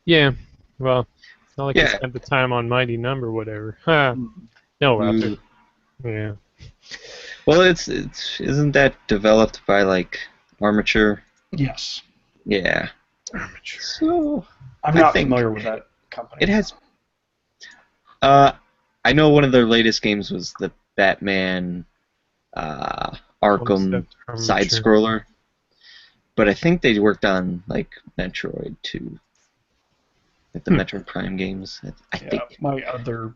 Yeah. Well, it's not like I spent the time on Mighty Number, whatever. No laughter. Yeah. Well, isn't that developed by like Armature? Yes. Yeah. Armature. So I'm not familiar with that company. It has. I know one of their latest games was the Batman Arkham side scroller, but I think they worked on like Metroid too, like the Metroid Prime games. I think my other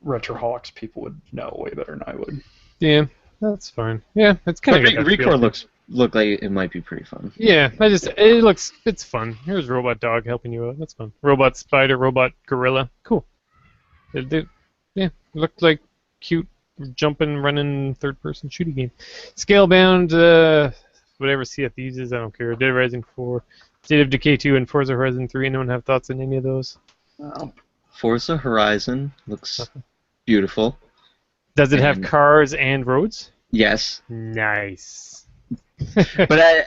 Retroholics people would know way better than I would. Yeah, that's fine. Yeah, it's kind of Recore look like it might be pretty fun. Yeah, it's fun. Here's Robot Dog helping you out. That's fun. Robot Spider, Robot Gorilla. Cool. It looked like cute jumping, running, third-person shooting game. Scalebound, whatever CF uses, I don't care. Dead Rising 4, State of Decay 2, and Forza Horizon 3. Anyone have thoughts on any of those? Forza Horizon looks beautiful. Does it have cars and roads? Yes. Nice. But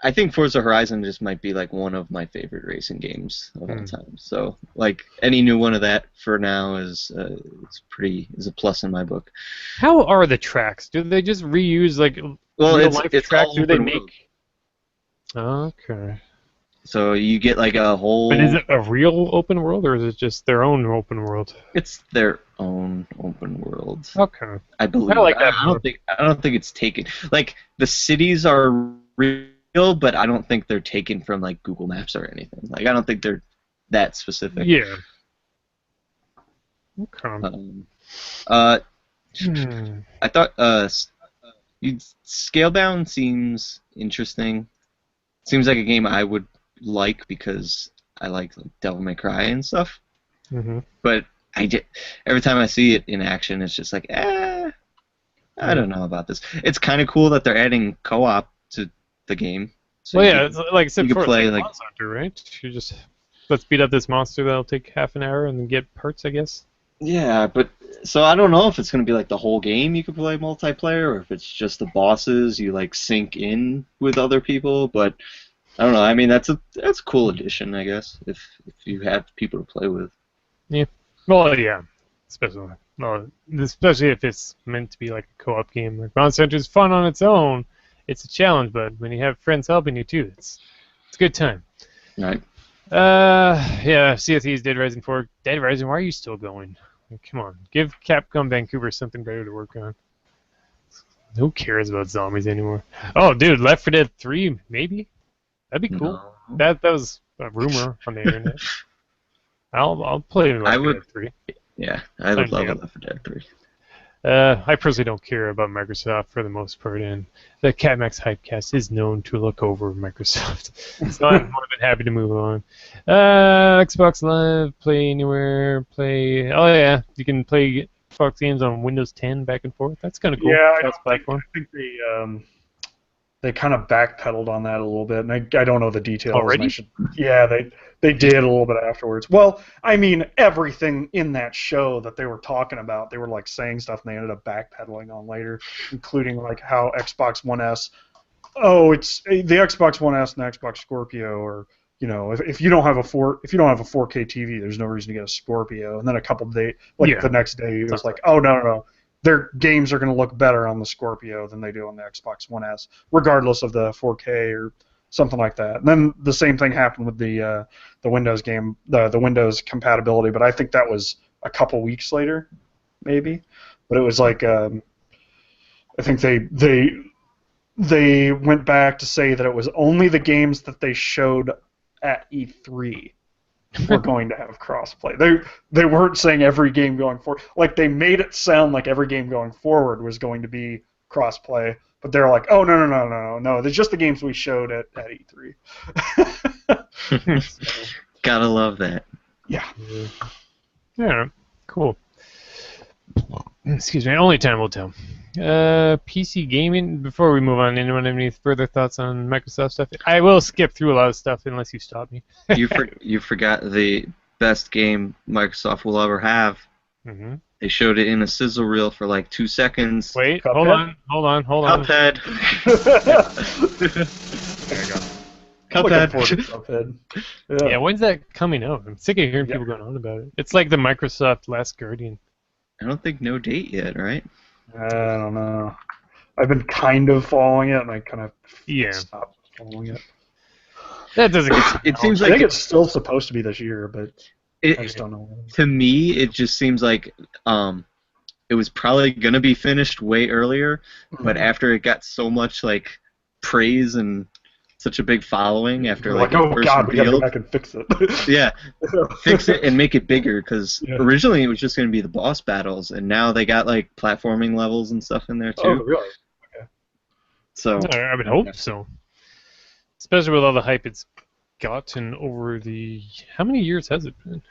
I think Forza Horizon just might be like one of my favorite racing games of all time. So like any new one of that for now is a plus in my book. How are the tracks? Do they just reuse like real life tracks? Do they make? Okay. So you get like a whole. But is it a real open world or is it just their own open world? It's their own open world. Okay. I believe. I don't think it's taken. Like the cities are real, but I don't think they're taken from like Google Maps or anything. Like I don't think they're that specific. Yeah. Okay. I thought Scalebound seems interesting. Seems like a game I would like because I like Devil May Cry and stuff. But every time I see it in action, it's just like, I don't know about this. It's kind of cool that they're adding co-op to the game. So it's like I said before, play it's like Monster Hunter, right? You just let's beat up this monster that'll take half an hour and then get parts, I guess. Yeah, but so I don't know if it's going to be like the whole game you can play multiplayer, or if it's just the bosses you like sync in with other people. But I don't know. I mean, that's a cool addition, I guess, if you have people to play with. Yeah. Well, yeah. Especially if it's meant to be like a co-op game. Like Monster Hunter is fun on its own. It's a challenge, but when you have friends helping you too, it's a good time. Right. Sea of Thieves, Dead Rising 4. Dead Rising, why are you still going? Come on, give Capcom Vancouver something better to work on. Who cares about zombies anymore? Oh, dude, Left 4 Dead 3, maybe? That'd be cool. No. That was a rumor on the internet. I'll play Left 4 Dead 3. Yeah, I would love Left 4 Dead 3. I personally don't care about Microsoft for the most part, and the CAPMAX HYPECAST is known to look over Microsoft, so I'm more than happy to move on. Xbox Live, play anywhere, you can play Xbox games on Windows 10 back and forth. That's kind of cool. Yeah, I think they kind of backpedaled on that a little bit, and I don't know the details. Already? They did a little bit afterwards. Well, I mean, everything in that show that they were talking about, they were like saying stuff, and they ended up backpedaling on later, including like how Xbox One S. Oh, it's the Xbox One S and the Xbox Scorpio, or if you don't have a 4K TV, there's no reason to get a Scorpio. And then a couple of days, the next day, it was like, oh no. Their games are going to look better on the Scorpio than they do on the Xbox One S, regardless of the 4K or something like that. And then the same thing happened with the Windows game, the Windows compatibility, but I think that was a couple weeks later, maybe. But it was like I think they went back to say that it was only the games that they showed at E3 we're going to have crossplay. They weren't saying every game going forward. Like, they made it sound like every game going forward was going to be crossplay, but they're like, oh, no. They're just the games we showed at E3. Gotta love that. Yeah. Yeah, cool. Excuse me. Only time will tell. PC gaming. Before we move on, anyone have any further thoughts on Microsoft stuff? I will skip through a lot of stuff unless you stop me. You forgot the best game Microsoft will ever have. Mm-hmm. They showed it in a sizzle reel for like 2 seconds. Wait, Cuphead? hold on. Cuphead. There you go. Cuphead. Yeah, when's that coming out? I'm sick of hearing people going on about it. It's like the Microsoft Last Guardian. I don't think no date yet, right? I don't know. I've been kind of following it, and I kind of stopped following it. That doesn't get It seems I like think it's still supposed to be this year, but I just don't know. to me, it just seems like it was probably gonna be finished way earlier, but after it got so much like praise and such a big following after like oh first god, we gotta go revealed, back and fix it. yeah, fix it and make it bigger because Yeah. originally it was just gonna be the boss battles, and now they got like platforming levels and stuff in there too. Oh, really? So I would hope so. Especially with all the hype it's gotten over the... How many years has it been?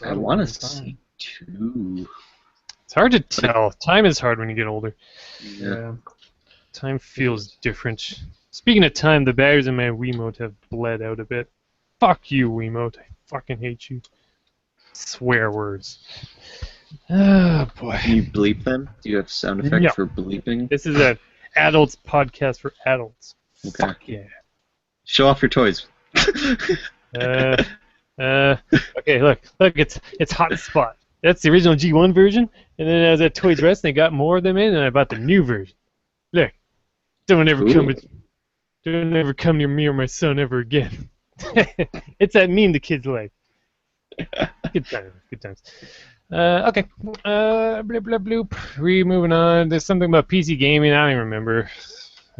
I want to say 2. It's hard to tell. Time is hard when you get older. Yeah. Time feels different. Speaking of time, the batteries in my Wiimote have bled out a bit. Fuck you, Wiimote. I fucking hate you. Swear words. Oh, boy. Can you bleep them? Do you have sound effects Yeah. for bleeping? This is an adults podcast for adults. Okay. Fuck yeah. Show off your toys. Okay, look, it's Hot Spot. That's the original G1 version, and then I was at Toys R Us and they got more of them in, and I bought the new version. Look, don't ever come near me or my son ever again. It's that meme the kids like. Good times. Okay. Bloop, bloop, bloop. We moving on. There's something about PC gaming. I don't even remember.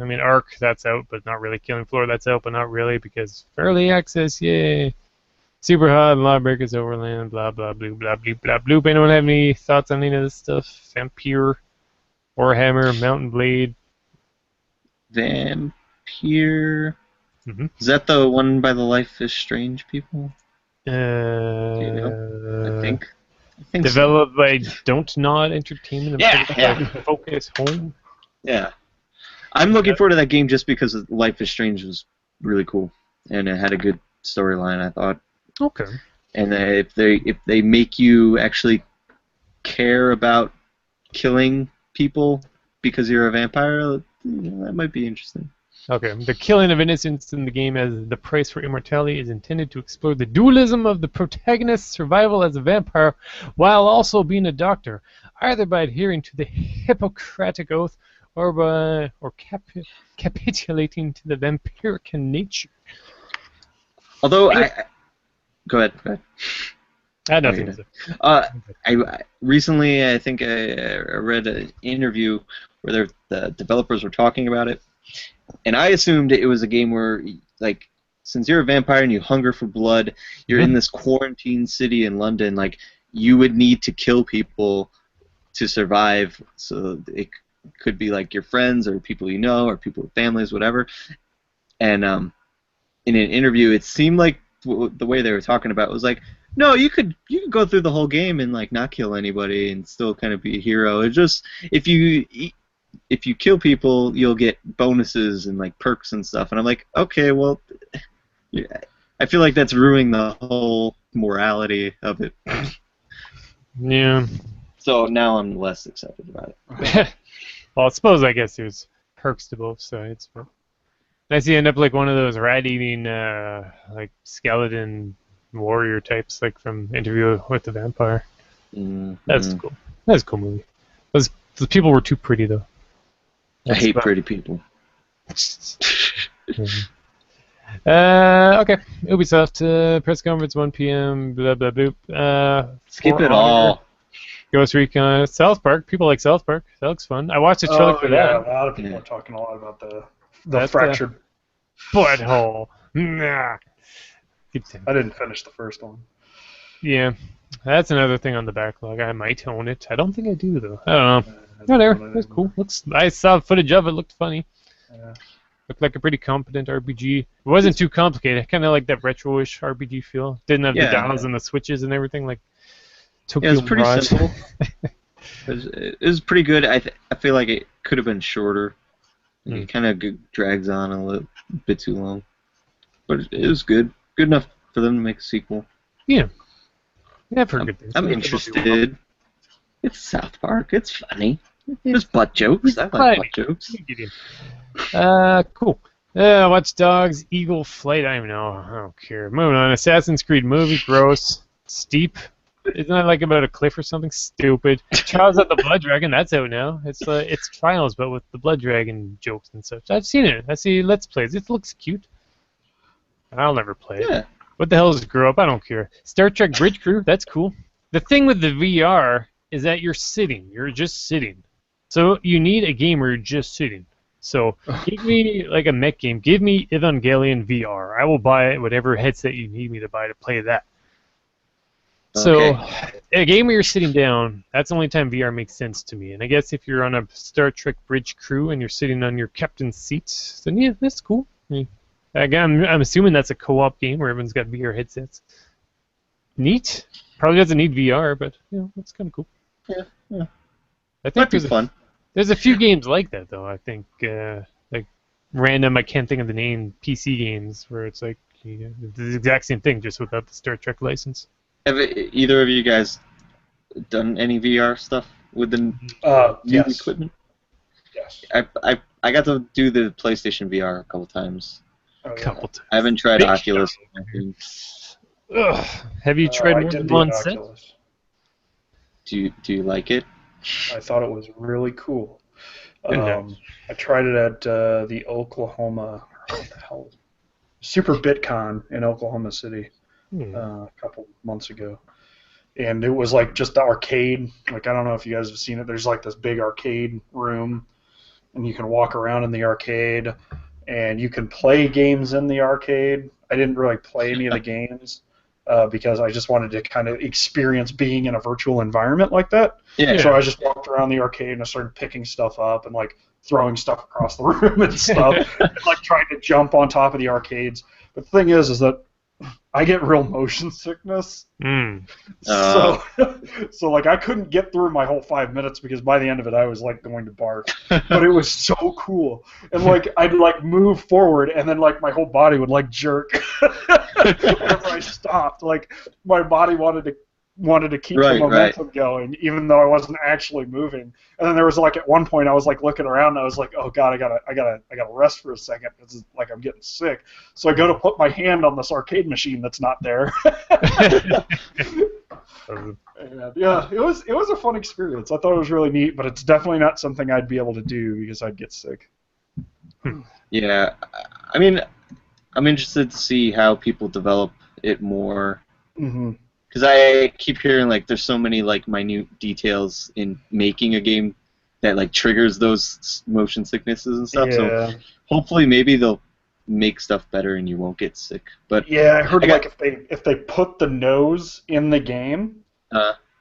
I mean, Ark, that's out, but not really. Killing Floor, that's out, but not really, because early access, yay. Super Hot, Lawbreakers, Overland, blah, blah, blue, blah, bloop, blah, bloop. Anyone have any thoughts on any of this stuff? Vampire, Warhammer, Mountain Blade? Vampire. Mm-hmm. Is that the one by the Life is Strange people? Do you know? I think so. Developed by Don't Nod Entertainment and Yeah, published by Focus Home. Yeah. I'm looking forward to that game just because Life is Strange was really cool and it had a good storyline, I thought. Okay. And if they make you actually care about killing people because you're a vampire, that might be interesting. Okay. The killing of innocents in the game as the price for immortality is intended to explore the dualism of the protagonist's survival as a vampire while also being a doctor, either by adhering to the Hippocratic Oath or capitulating to the vampiric nature. Although Go ahead. I had nothing to say. I recently, I think I read an interview where the developers were talking about it, and I assumed it was a game where, like, since you're a vampire and you hunger for blood, you're in this quarantine city in London, like, you would need to kill people to survive, so it could be, like, your friends or people you know or people with families, whatever. And in an interview, it seemed like the way they were talking about it was like, no, you could go through the whole game and like not kill anybody and still kind of be a hero. It's just if you kill people, you'll get bonuses and like perks and stuff. And I'm like, okay, well, yeah, I feel like that's ruining the whole morality of it. Yeah. So now I'm less excited about it. Well, I guess there's perks to both sides. But unless you end up like one of those rat-eating, like skeleton warrior types, like from Interview with the Vampire. Mm-hmm. That's cool. That's a cool movie. Those people were too pretty though. I hate pretty people. Okay. Ubisoft press conference 1 p.m. Blah blah blah. Skip it all. Ghost Recon, South Park. People like South Park. That looks fun. I watched the trailer for that. A lot of people are talking a lot about the fractured butthole. Nah. Good time. I didn't finish the first one. Yeah, that's another thing on the backlog. I might own it. I don't think I do though. I don't know. Whatever. That's cool. I saw footage of it. Looked funny. Yeah. Looked like a pretty competent RPG. It wasn't too complicated. Kind of like that retro-ish RPG feel. Didn't have the dials and the switches and everything like Tokyo it's pretty Mirage. simple. It was pretty good. I feel like it could have been shorter. It kind of drags on a little bit too long. But it was good. Good enough for them to make a sequel. Yeah. Yeah, I've heard good things. I'm interested. It's South Park. It's funny. There's butt jokes. I like butt jokes. Cool. Watch Dogs, Eagle Flight. I don't know. I don't care. Moving on. Assassin's Creed movie. Gross. Steep. Isn't that like about a cliff or something stupid? Trials of the Blood Dragon. That's out now. It's Trials, but with the Blood Dragon jokes and such. I've seen it. I see Let's Plays. It looks cute. I'll never play it. What the hell is Grow Up? I don't care. Star Trek Bridge Crew. That's cool. The thing with the VR is that you're sitting. You're just sitting. So you need a game where you're just sitting. So give me like a mech game. Give me Evangelion VR. I will buy whatever headset you need me to buy to play that. So a game where you're sitting down, that's the only time VR makes sense to me. And I guess if you're on a Star Trek Bridge Crew and you're sitting on your captain's seat, then yeah, that's cool. I mean, again, I'm assuming that's a co-op game where everyone's got VR headsets. Neat. Probably doesn't need VR, but that's kind of cool. Yeah. I think Might be fun. There's a few games like that though. I think like random. I can't think of the name. PC games where it's like the exact same thing, just without the Star Trek license. Have either of you guys done any VR stuff with the new equipment? Yes. I got to do the PlayStation VR a couple times. Couple times. I haven't tried Oculus. Ugh. Have you tried more than one set? Do you like it? I thought it was really cool. I tried it at the Oklahoma, what the hell, Super BitCon in Oklahoma City a couple months ago, and it was like just the arcade. Like I don't know if you guys have seen it. There's like this big arcade room, and you can walk around in the arcade, and you can play games in the arcade. I didn't really play any of the games. Because I just wanted to kind of experience being in a virtual environment like that. Yeah. So I just walked around the arcade and I started picking stuff up and like throwing stuff across the room and stuff, and, like trying to jump on top of the arcades. But the thing is that I get real motion sickness. So like I couldn't get through my whole 5 minutes because by the end of it I was like going to barf. But it was so cool. And like I'd like move forward and then like my whole body would like jerk whenever I stopped. Like my body wanted to keep the momentum going even though I wasn't actually moving. And then there was like at one point I was like looking around and I was like, oh god, I gotta rest for a second. It's like I'm getting sick. So I go to put my hand on this arcade machine that's not there. And, yeah, it was a fun experience. I thought it was really neat, but it's definitely not something I'd be able to do because I'd get sick. Yeah, I mean, I'm interested to see how people develop it more. Because I keep hearing like there's so many like minute details in making a game that like triggers those motion sicknesses and stuff. So hopefully maybe they'll make stuff better and you won't get sick. But yeah, I heard like if they put the nose in the game,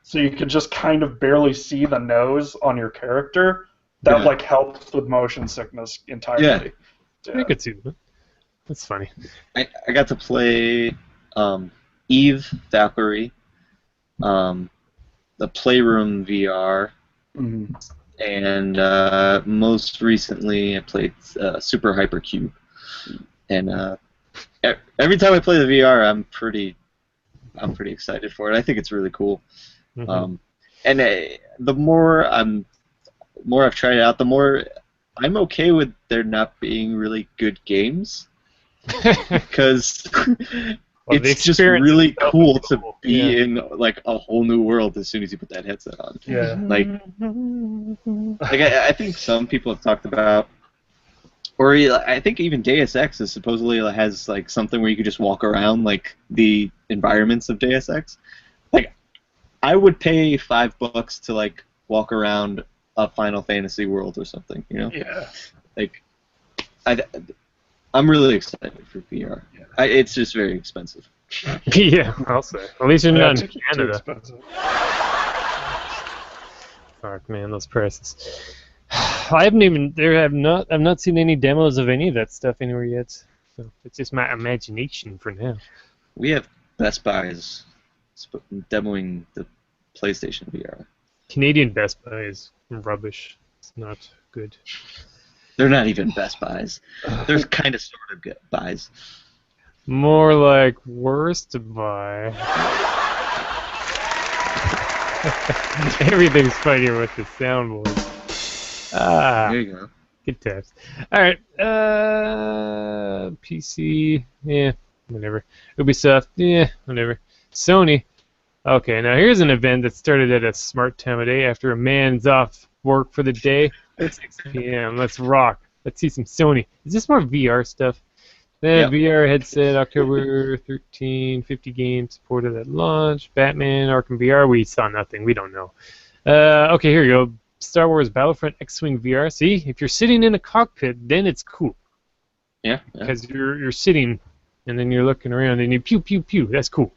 so you can just kind of barely see the nose on your character, that like helps with motion sickness entirely. I could see that. That's funny. I got to play Eve Valkyrie, the Playroom VR, and most recently I played Super Hypercube. And every time I play the VR, I'm pretty excited for it. I think it's really cool. And the more I've tried it out, the more I'm okay with there not being really good games, because it's just really cool to be in like a whole new world as soon as you put that headset on. Like I think some people have talked about. Or I think even Deus Ex is supposedly has like something where you could just walk around like the environments of Deus Ex. Like, I would pay $5 to like walk around a Final Fantasy world or something, you know? Yeah. Like, I'm really excited for VR. It's just very expensive. Yeah, I'll say. At least you're not in too Canada. expensive. Fuck, man, those prices. I haven't even. I've not seen any demos of any of that stuff anywhere yet. So it's just my imagination for now. We have Best Buy's demoing the PlayStation VR. Canadian Best Buy is rubbish. It's not good. They're not even Best Buys. They're kind of sort of good buys. More like worst buy. Everything's funnier with the soundboard. Ah, There you go. good times. All right, PC, yeah, whatever. Ubisoft, yeah, whatever. Sony. Okay, now here's an event that started at a smart time of day after a man's off work for the day. It's 6 p.m. Let's rock. Let's see some Sony. Is this more VR stuff? Yep. VR headset, October 13, 50 games supported at launch. Batman, Arkham VR, we saw nothing. We don't know. Okay, here you go. Star Wars Battlefront X-Wing VR. See, if you're sitting in a cockpit, then it's cool. Yeah. Because you're sitting, and then you're looking around, and you pew, pew, pew. That's cool.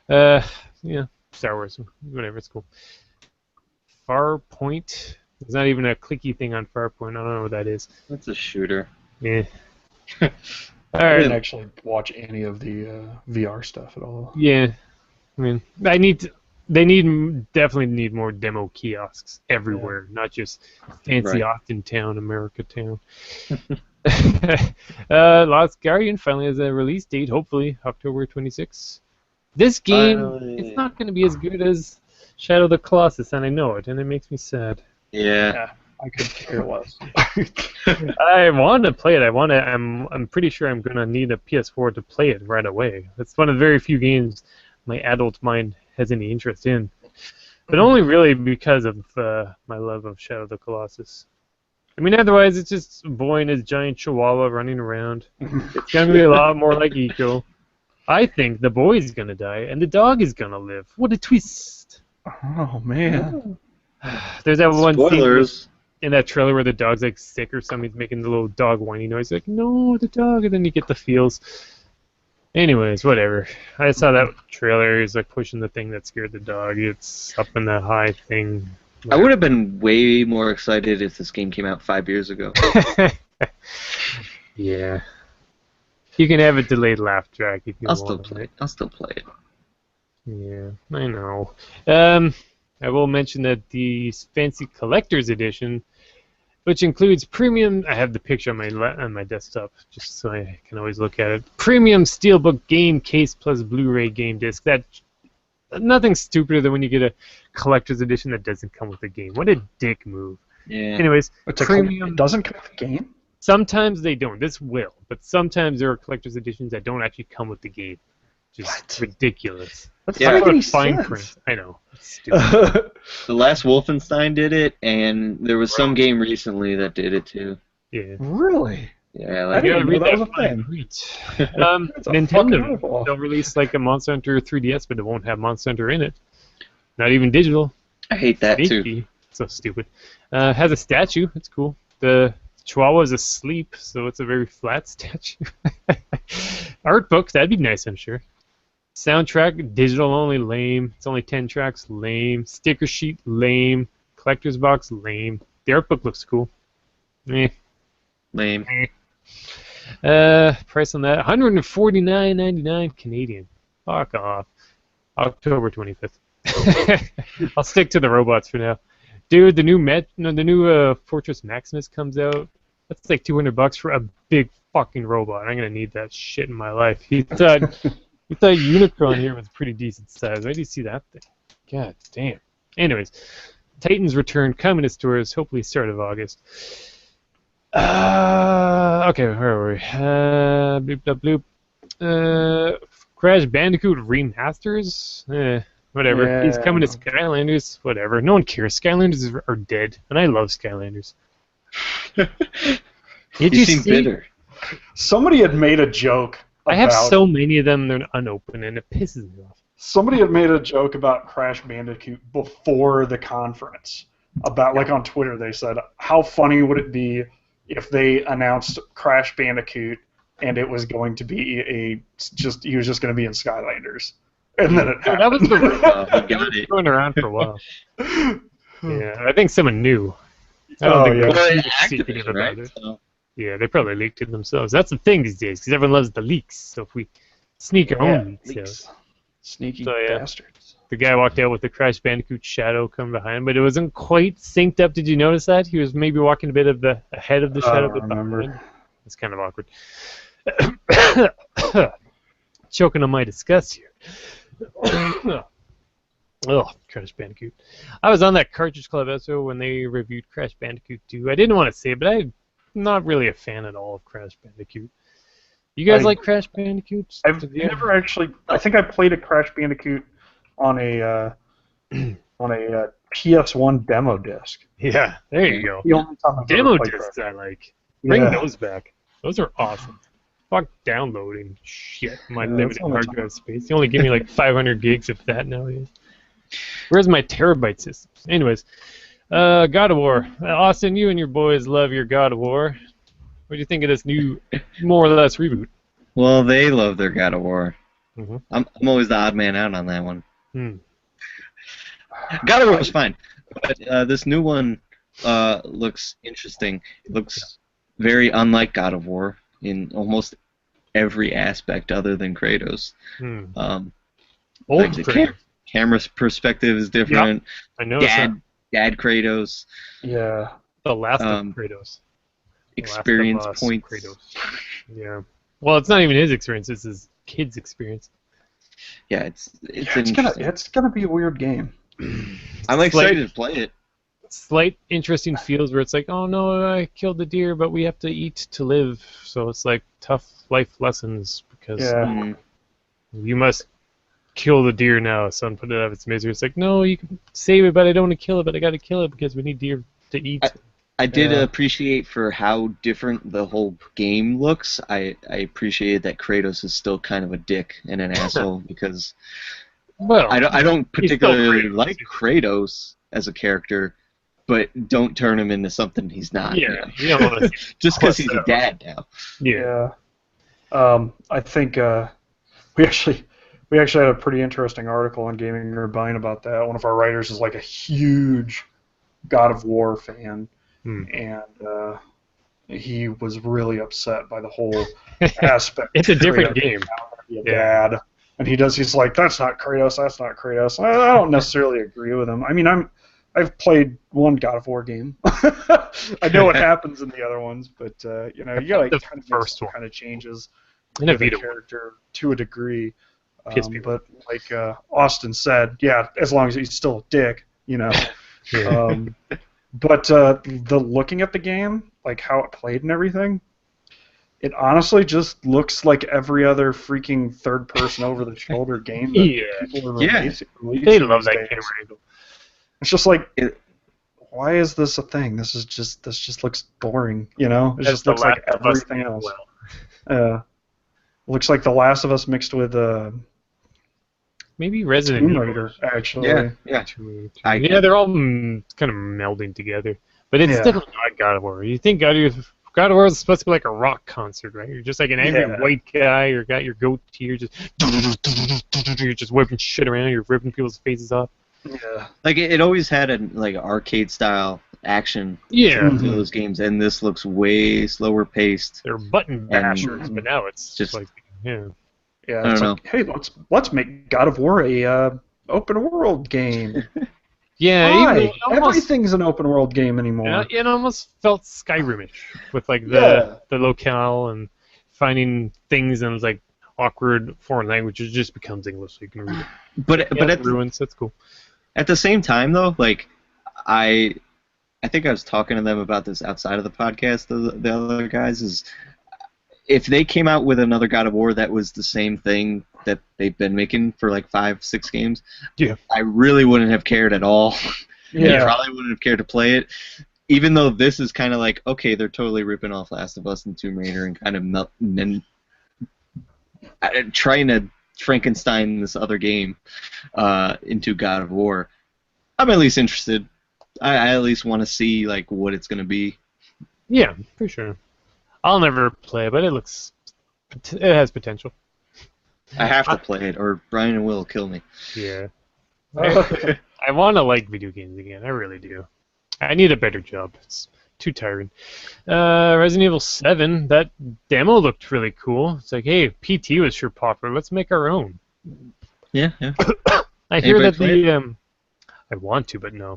Yeah, Star Wars, whatever, it's cool. Farpoint. There's not even a clicky thing on Farpoint. I don't know what that is. That's a shooter. Yeah. I Alright. didn't actually watch any of the VR stuff at all. Yeah. I mean, definitely need more demo kiosks everywhere, not just fancy Right. Austin Town, America Town. Lost Guardian finally has a release date, hopefully October 26th. This game, Finally. it's not going to be as good as Shadow of the Colossus, and I know it, and it makes me sad. Yeah. I could care less. I want to play it. I'm pretty sure I'm going to need a PS4 to play it right away. It's one of the very few games my adult mind has any interest in. But only really because of my love of Shadow of the Colossus. I mean, otherwise, it's just a boy and his giant chihuahua running around. It's going to be a lot more like Eco. I think the boy's going to die, and the dog is going to live. What a twist! Oh, man. There's that one scene Spoilers. in that trailer where the dog's like sick or something, he's making the little dog whiny noise, like, no, the dog, and then you get the feels. Anyways, whatever. I saw that trailer, he's like pushing the thing that scared the dog, it's up in the high thing. I would have been way more excited if this game came out 5 years ago. Yeah. You can have a delayed laugh track if you I'll want. still play it. I'll still play it. Yeah, I know. I will mention that the fancy collector's edition, which includes premium. I have the picture on my desktop, just so I can always look at it. Premium steelbook game case plus Blu-ray game disc. That nothing stupider than when you get a collector's edition that doesn't come with the game. What a dick move. Yeah. Anyways, It premium. doesn't come with the game? Sometimes they don't. This will, but sometimes there are collector's editions that don't actually come with the game. Just ridiculous. That Yeah. doesn't make any Fine sense. print. I know. It's stupid. The last Wolfenstein did it, and there was some game recently that did it too. Yeah. Really? Yeah, I like You gotta didn't read know that that was a fine thing. print. It's a fucking Nintendo, ripoff. they'll release like a Monster Hunter 3DS, but it won't have Monster Hunter in it. Not even digital. I hate that too. Sneaky. So stupid. Has a statue. It's cool. The Chihuahua is asleep, so it's a very flat statue. Art book, that'd be nice, I'm sure. Soundtrack, digital only, lame. It's only 10 tracks, lame. Sticker sheet, lame. Collector's box, lame. The art book looks cool. Eh. Lame. Price on that, $149.99 Canadian. Fuck off. October 25th. I'll stick to the robots for now. Dude, the new Fortress Maximus comes out. That's like $200 for a big fucking robot. I'm gonna need that shit in my life. You thought Unicron here was pretty decent size. Where do you see that thing? God damn. Anyways, Titan's Return coming to stores hopefully start of August. Okay, where were we? Bloop, bloop, bloop. Crash Bandicoot remasters? Whatever. Yeah. He's coming to Skylanders. Whatever. No one cares. Skylanders are dead, and I love Skylanders. Did You you seem see? bitter. Somebody had made a joke I have about- so many of them, they're unopened, and it pisses me off. Somebody had made a joke about Crash Bandicoot before the conference. About, like, on Twitter, they said, how funny would it be if they announced Crash Bandicoot and it was going to be he was just going to be in Skylanders, and then it No, happened. that was the He got it. going around for a while. Yeah, I think someone knew. I don't Oh, think yeah. they Well, were secretive Activision, about right? it. So, Yeah, they probably leaked it themselves. That's the thing these days, because everyone loves the leaks. So if we sneak our own leaks out. leaks. Sneaky So, yeah. bastards. The guy walked out with the Crash Bandicoot shadow coming behind him, but it wasn't quite synced up. Did you notice that? He was maybe walking a bit ahead of the I shadow. don't but remember. behind. It's kind of awkward. Choking on my disgust here. Oh, Crash Bandicoot. I was on that Cartridge Club episode when they reviewed Crash Bandicoot 2. I didn't want to say it, but I'm not really a fan at all of Crash Bandicoot. You guys like Crash Bandicoot? I've never actually. I think I played a Crash Bandicoot on a PS1 demo disc. Yeah, there you go. The only time I've Demo ever played discs Crash. I like. Bring Yeah. those back. Those are awesome. Fuck downloading shit. My Yeah, limited that's all the hard time. drive space. They only give me like 500 gigs of that nowadays. Where's my terabyte systems? Anyways, God of War. Austin, you and your boys love your God of War. What do you think of this new, more or less reboot? well, they love their God of War. Mhm. I'm always the odd man out on that one. Hmm. God of War was fine, but this new one looks interesting. It looks very unlike God of War in almost every aspect other than Kratos. Hmm. Like Old the Kratos. camera's perspective is different. I know that. Dad Kratos. Yeah. The last of um, Kratos. Experience Last of Us points. Kratos. Yeah. Well, it's not even his experience. It's his kid's experience. Yeah, it's It's gonna be a weird game. I'm excited to play it. Slight interesting feels where it's like, oh no, I killed the deer, but we have to eat to live. So it's like tough life lessons because Yeah. you must kill the deer now. Son, put it out of its misery. It's like, no, you can save it, but I don't want to kill it, but I got to kill it because we need deer to eat. I did Yeah. appreciate for how different the whole game looks. I appreciated that Kratos is still kind of a dick and an asshole because Well, I don't he's still particularly Kratos. like Kratos as a character, but don't turn him into something he's not. yeah, you know? you don't want to. Just because he's a dad now. Yeah. I think we actually had a pretty interesting article on Gaming Turbine about that. One of our writers is like a huge God of War fan, and he was really upset by the whole aspect. It's a of different Kratos game. now gonna be a dad, and he's like, that's not Kratos. That's not Kratos. I don't necessarily agree with him. I mean, I've played one God of War game. I know what happens in the other ones, but you gotta The kind of first one. kind of changes In a with the Vita. character to a degree. PSP. But like Austin said, yeah, as long as he's still a dick, Yeah. But the looking at the game, like how it played and everything, it honestly just looks like every other freaking third-person over-the-shoulder game that Yeah. people are Yeah. releasing They love these that days. camera angle. It's just like, It- why is this a thing? This just looks boring, It That's just the looks like Last of Us everything as else. well. Looks like The Last of Us mixed with Maybe Resident Tomb Evil. Raider, actually. Yeah. Yeah, they're all kind of melding together. But it's Yeah. definitely not God of War. You think God of War is supposed to be like a rock concert, right? You're just like an angry Yeah. white guy, or got your goatee, you're just whipping shit around, you're ripping people's faces off. Yeah. Like it always had a like arcade style action Yeah, Mhm. to those games, and this looks way slower paced. they're button bashers, but now it's just like, yeah. Yeah, I it's don't like, hey, let's make God of War a open world game. Yeah, Why? even almost, Everything's an open world game anymore. it almost felt Skyrimish with like Yeah. the locale and finding things and it's like awkward foreign language. It just becomes English, so you can read it. But Yeah, at ruins. That's cool. the same time though, like I think I was talking to them about this outside of the podcast. The other guys is if they came out with another God of War that was the same thing that they've been making for like 5-6 games, Yeah. I really wouldn't have cared at all. Yeah. I probably wouldn't have cared to play it. Even though this is kind of like, okay, they're totally ripping off Last of Us and Tomb Raider and kind of trying to Frankenstein this other game into God of War. I'm at least interested. I at least want to see like what it's gonna be. Yeah, for sure. I'll never play, but it looks it has potential. I have to play it, or Brian will kill me. Yeah. I want to like video games again. I really do. I need a better job. It's too tiring. Resident Evil 7, that demo looked really cool. It's like, hey, PT was sure popular. Let's make our own. Yeah. I hear that Anybody I want to, but no.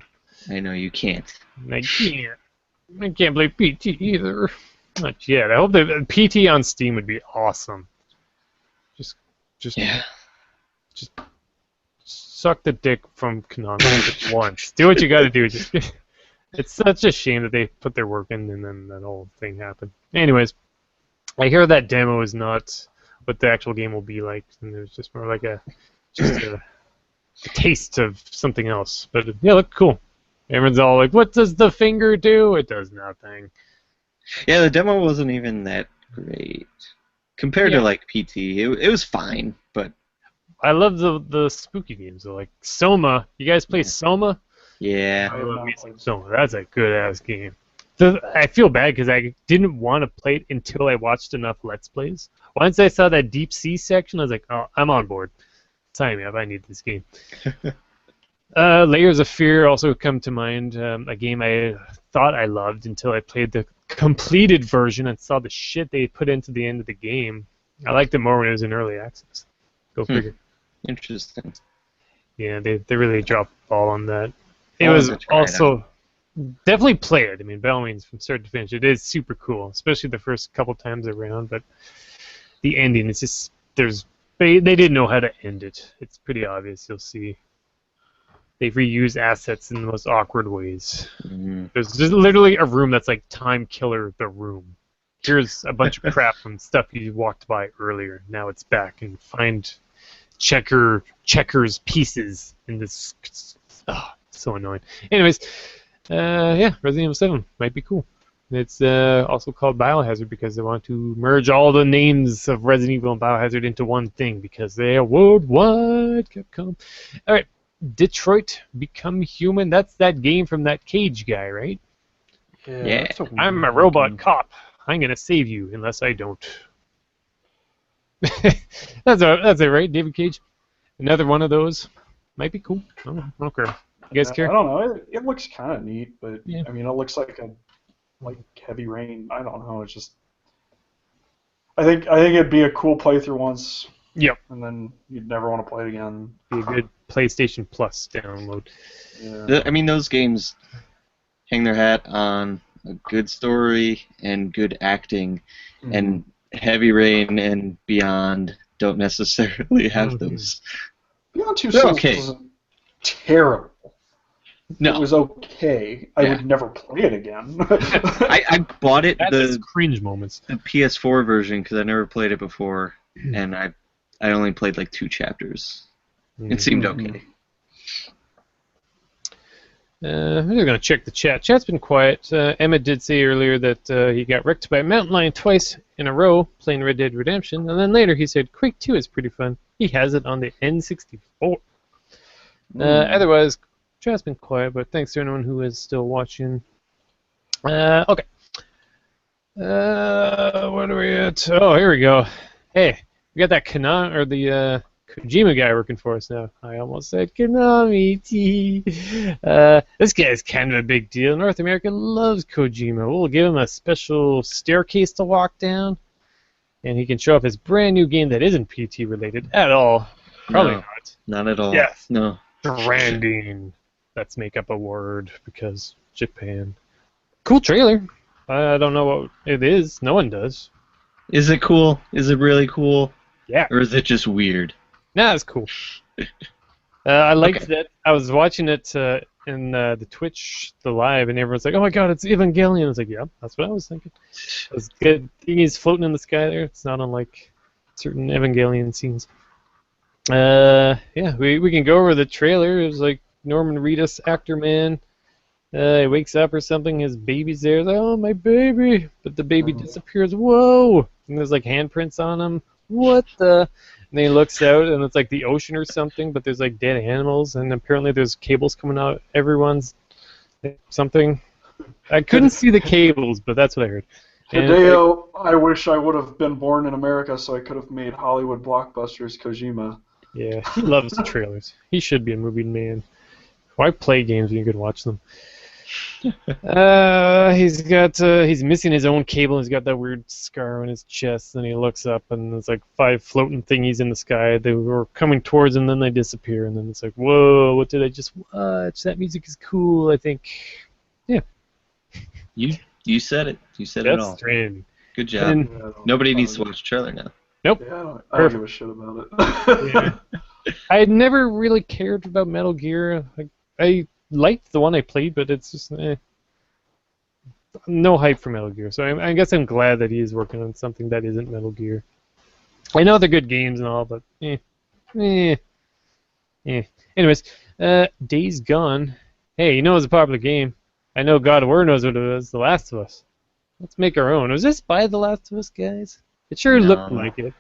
I know you can't. I can't play PT either. Not yet. I hope that PT on Steam would be awesome. Just suck the dick from Konami just once. Do what you got to do. It's such a shame that they put their work in and then that whole thing happened. Anyways, I hear that demo is not what the actual game will be like, and there's just more like a taste of something else. But yeah, look cool. Everyone's all like, "What does the finger do?" It does nothing. Yeah, the demo wasn't even that great compared to like PT. It was fine, but I love the spooky games. So, like Soma. You guys play Soma? yeah. I love Soma. That's a good ass game. I feel bad because I didn't want to play it until I watched enough Let's Plays. Once I saw that Deep Sea section, I was like, oh, I'm on board. Sign me up. I need this game. Layers of Fear also come to mind. A game I thought I loved until I played the completed version and saw the shit they put into the end of the game. I liked it more when it was in early access. Go figure. Interesting. Yeah, they really dropped the ball on that. It was also definitely play it. I mean, by all means, from start to finish, it is super cool, especially the first couple times around. But the ending, it's just they didn't know how to end it. It's pretty obvious. You'll see. They reuse assets in the most awkward ways. Mm-hmm. There's just literally a room that's like Time Killer the Room. Here's a bunch of crap from stuff you walked by earlier. Now it's back, and find checkers pieces in this. Oh, so annoying. Anyways, yeah, Resident Evil 7 might be cool. It's also called Biohazard because they want to merge all the names of Resident Evil and Biohazard into one thing because they are worldwide. Capcom. All right, Detroit Become Human. That's that game from that Cage guy, right? Yeah. I'm a robot cop. I'm gonna save you unless I don't. That's it, right? David Cage. Another one of those. Might be cool. I don't care. You guys care? I don't know. It looks kind of neat, but yeah. I mean, it looks like Heavy Rain. I don't know. It's just. I think it'd be a cool playthrough once. Yep. And then you'd never want to play it again. Be a good PlayStation Plus download. Yeah. I mean, those games hang their hat on a good story and good acting, and Heavy Rain and Beyond don't necessarily have those. Beyond Two Souls wasn't terrible. No. It was okay. I would never play it again. I bought it the cringe moments. The PS4 version because I never played it before, and I only played like 2 chapters. It seemed okay. I'm just gonna check the chat. Chat's been quiet. Emma did say earlier that he got wrecked by a mountain lion twice in a row playing Red Dead Redemption, and then later he said Quake 2 is pretty fun. He has it on the N64. Otherwise, chat's been quiet, but thanks to anyone who is still watching. Okay. What are we at? Oh, here we go. Hey, we got that Kojima guy working for us now. I almost said Konami. This guy's kind of a big deal. North America loves Kojima. We'll give him a special staircase to walk down, and he can show off his brand new game that isn't PT related at all. Probably not. Not at all. Yes. No. Branding. Let's make up a word because Japan. Cool trailer. I don't know what it is. No one does. Is it cool? Is it really cool? Yeah. Or is it just weird? Nah, it's cool. I liked that. I was watching it in the Twitch, the live, and everyone's like, "Oh my God, it's Evangelion!" I was like, "Yeah, that's what I was thinking." It was good. He's floating in the sky there. It's not unlike certain Evangelion scenes. Yeah, we can go over the trailer. It was like Norman Reedus, actor man. He wakes up or something. His baby's there. He's like, "Oh, my baby!" But the baby disappears. Whoa! And there's like handprints on him. What the? And then he looks out, and it's like the ocean or something, but there's like dead animals, and apparently there's cables coming out. Everyone's something. I couldn't see the cables, but that's what I heard. And Hideo, I wish I would have been born in America so I could have made Hollywood blockbusters Kojima. yeah, he loves trailers. He should be a movie man. Why play games when you could watch them? He's missing his own cable. He's got that weird scar on his chest, and he looks up, and there's like 5 floating thingies in the sky. They were coming towards him, then they disappear, and then it's like, whoa, what did I just watch? That music is cool, I think. Yeah. You said it. You said it all. Stranding. Good job. And, Nobody needs to watch the trailer now. nope. Yeah, I don't give a shit about it. Yeah. I had never really cared about Metal Gear. I liked the one I played, but it's just no hype for Metal Gear. So I guess I'm glad that he is working on something that isn't Metal Gear. I know they're good games and all, but Anyways, Days Gone. Hey, you know it's a popular game. I know God of War knows what it is. The Last of Us. Let's make our own. Was this by The Last of Us, guys? It sure looked like it.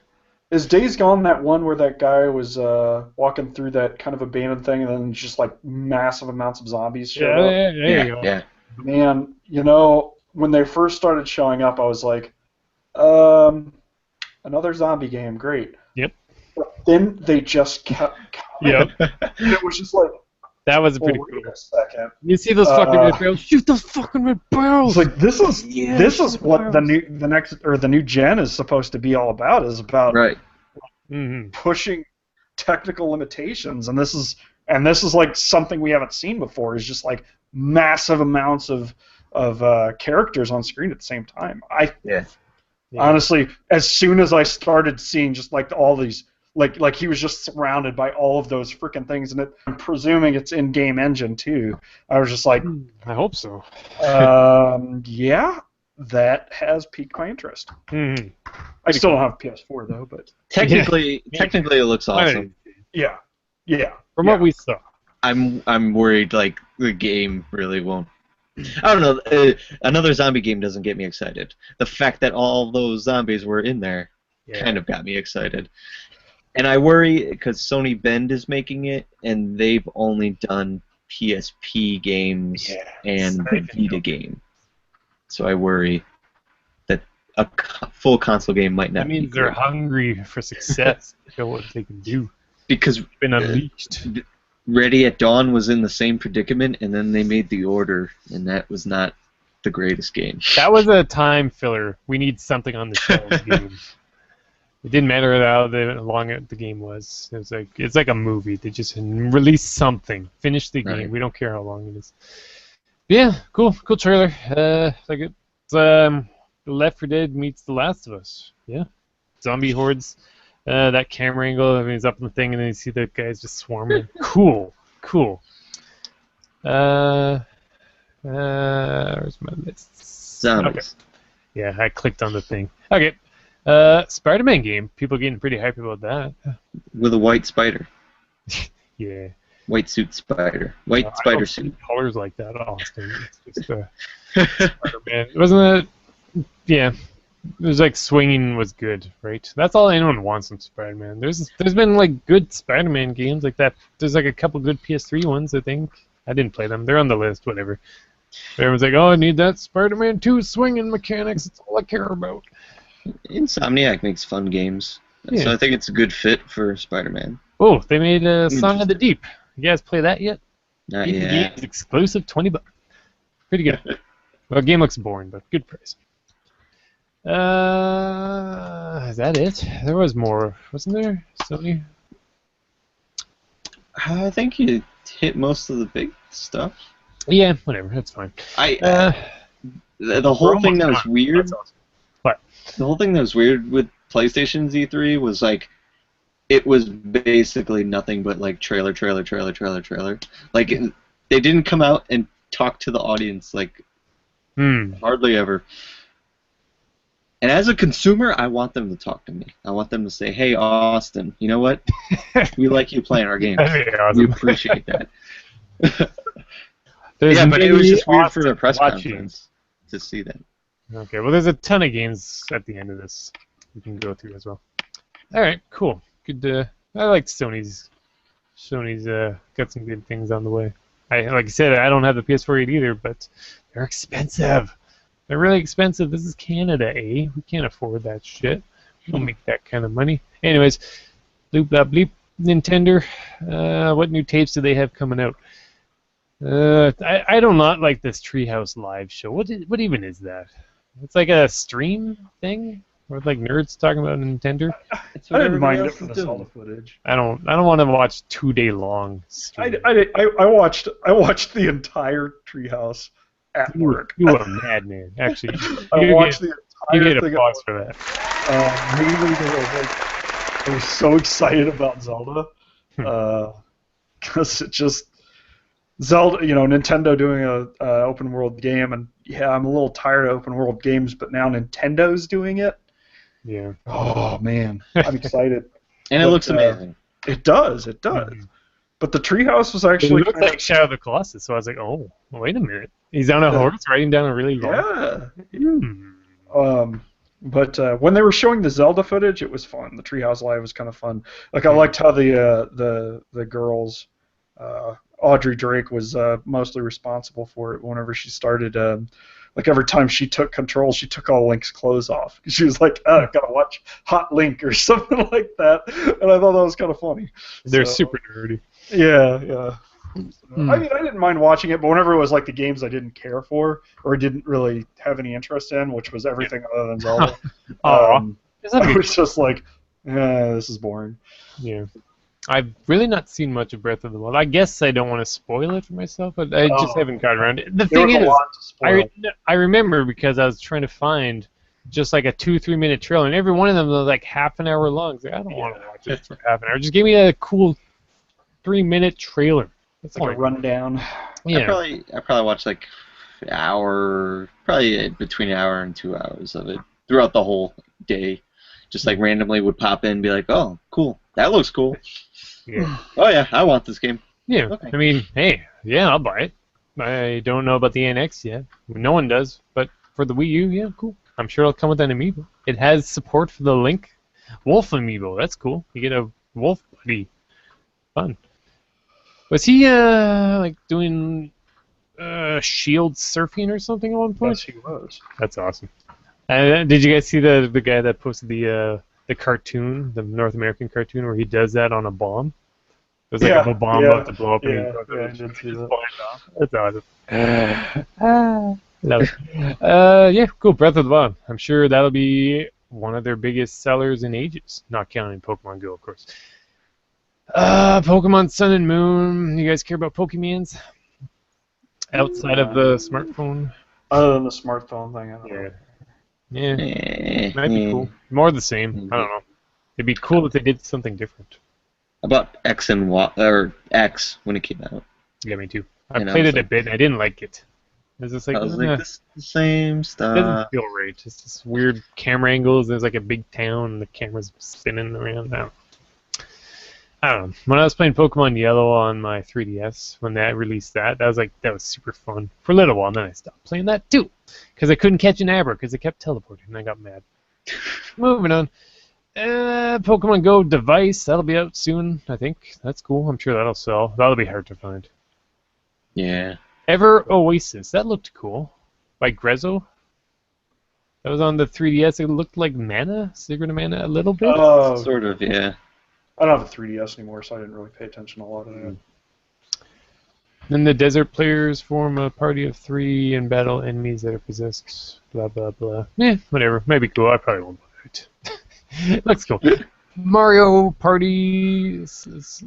Is Days Gone that one where that guy was walking through that kind of abandoned thing and then just like massive amounts of zombies showed up? Yeah, there you go. Yeah. Man, when they first started showing up, I was like, another zombie game, great. Yep. But then they just kept coming. Yep. And it was just like, That was pretty wait cool. a second. You see those fucking red barrels? Shoot those fucking red barrels! It's like this is what barrels. the new gen is supposed to be all about. Is about Right. pushing technical limitations, and this is like something we haven't seen before. Is just like massive amounts of characters on screen at the same time. Honestly, as soon as I started seeing just like all these, like he was just surrounded by all of those freaking things, and I'm presuming it's in-game engine too. I was just like, I hope so. Yeah, that has piqued my interest. Mm-hmm. I still don't have PS4 though, but Technically, it looks awesome. yeah. From what we saw. I'm worried like the game really won't. I don't know. Another zombie game doesn't get me excited. The fact that all those zombies were in there kind of got me excited. And I worry because Sony Bend is making it, and they've only done PSP games and the Vita game. So I worry that a full console game might not. That means they're hungry for success. They know what they can do. Because it's been unleashed. Ready at Dawn was in the same predicament, and then they made The Order, and that was not the greatest game. That was a time filler. We need something on the shelves game. It didn't matter how long the game was. It's like a movie. They just release something, finish the game. Right. We don't care how long it is. Yeah, cool trailer. Like it's Left 4 Dead meets The Last of Us. Yeah, zombie hordes. That camera angle. I mean, he's up in the thing, and then you see the guys just swarming. Cool. Where's my list? Zombies. Okay. Yeah, I clicked on the thing. Okay. Spider-Man game. People getting pretty hyped about that. With a white spider. Yeah. White suit spider. White spider suit. Colors like that, Austin. It's just Spider-Man. Wasn't it? Yeah. It was like swinging was good, right? That's all anyone wants from Spider-Man. There's been like good Spider-Man games like that. There's like a couple good PS3 ones, I think. I didn't play them. They're on the list, whatever. Everyone's like, oh, I need that Spider-Man 2 swinging mechanics. That's all I care about. Insomniac makes fun games, so I think it's a good fit for Spider-Man. Oh, they made a Song of the Deep. You guys play that yet? Not yet. It's exclusive, $20. Pretty good. Well, the game looks boring, but good price. Is that it? There was more, wasn't there? Sony? I think you hit most of the big stuff. Yeah, whatever. That's fine. The whole thing that was weird. That's awesome. What? The whole thing that was weird with PlayStation's E3 was like, it was basically nothing but like trailer. Like they didn't come out and talk to the audience like hardly ever. And as a consumer, I want them to talk to me. I want them to say, "Hey, Austin, you know what? We like you playing our games. Awesome. We appreciate that." Yeah, but it was just weird for a press conference to see that. Okay, well, there's a ton of games at the end of this we can go through as well. All right, cool. Good. I like Sony's. Sony's got some good things on the way. Like I said, I don't have the PS4 yet either, but they're expensive. They're really expensive. This is Canada, eh? We can't afford that shit. We don't make that kind of money. Anyways, bloop blah bleep. Nintendo. What new tapes do they have coming out? I do not like this Treehouse Live show. What even is that? It's like a stream thing, where like nerds talking about Nintendo. It's I what didn't mind everybody it else for is the doing. Zelda footage. I don't want to watch 2-day long. Stream. I watched the entire Treehouse at work. You are a madman. Actually, I watched the you entire get a thing. pause for that. Mainly because I was so excited about Zelda, because it just Zelda, Nintendo doing a open world game, and yeah, I'm a little tired of open world games, but now Nintendo's doing it. Yeah. Oh man, I'm excited. And it But, looks amazing. It does. Mhm. But the Treehouse was It actually looks like Shadow of the Colossus, so I was like, oh, wait a minute. He's on a horse riding down a really long... yeah. But when they were showing the Zelda footage, it was fun. The Treehouse Live was kind of fun. Like I liked how the girls, Audrey Drake was mostly responsible for it. Whenever she started, like every time she took control, she took all Link's clothes off. She was like, "Oh, gotta watch Hot Link" or something like that, and I thought that was kind of funny. They're super nerdy. Yeah. I mean, I didn't mind watching it, but whenever it was like the games I didn't care for or didn't really have any interest in, which was everything other than Zelda, I was just like, this is boring. Yeah. I've really not seen much of Breath of the Wild. I guess I don't want to spoil it for myself, but I just haven't got around to it. The There thing was a is, lot to spoil. I remember because I was trying to find just like a 2-3 minute trailer, and every one of them was like half an hour long. It's like, I don't want to watch it for half an hour. Just give me a cool 3-minute trailer. It's like a rundown. Yeah. I probably watched like probably between an hour and 2 hours of it throughout the whole day. Just like randomly would pop in and be like, oh, cool, that looks cool. Yeah. Oh yeah, I want this game. Yeah. Okay. I mean, hey, yeah, I'll buy it. I don't know about the NX yet. No one does, but for the Wii U, yeah, cool. I'm sure it'll come with an amiibo. It has support for the Link Wolf amiibo. That's cool. You get a wolf buddy. Fun. Was he like doing shield surfing or something at one point? Yes, he was. That's awesome. Did you guys see the guy that posted the cartoon, the North American cartoon, where he does that on a bomb? There's like a bomb about to blow up. And I did see that. That's awesome. Love it. Yeah, cool. Breath of the Wild. I'm sure that'll be one of their biggest sellers in ages, not counting Pokemon Go, of course. Pokemon Sun and Moon. You guys care about Pokemons? Outside of the smartphone? Other than the smartphone thing, I don't know. Yeah. Might be cool. More the same. I don't know. It'd be cool if they did something different. About X and Y, or X when it came out. Yeah, me too. I And I played was it a like- bit and I didn't like it. It was just like, I was like, this is the same it stuff. doesn't feel right. It's just weird camera angles. There's like a big town and the camera's spinning around. I don't know. When I was playing Pokemon Yellow on my 3DS, when that released that was super fun for a little while. And then I stopped playing that too, because I couldn't catch an Abra because it kept teleporting, and I got mad. Moving on. Pokemon Go device, that'll be out soon, I think. That's cool. I'm sure that'll sell. That'll be hard to find. Yeah. Ever Oasis, that looked cool. By Grezzo. That was on the 3DS. It looked like Mana, Secret of Mana, a little bit. Oh, Sort of, yeah. I don't have a 3DS anymore, so I didn't really pay attention to a lot of that. Then the desert players form a party of 3 and battle enemies that are possessed. Blah, blah, blah. Whatever. Maybe cool. I probably won't buy it. Looks cool. Mario Party. Does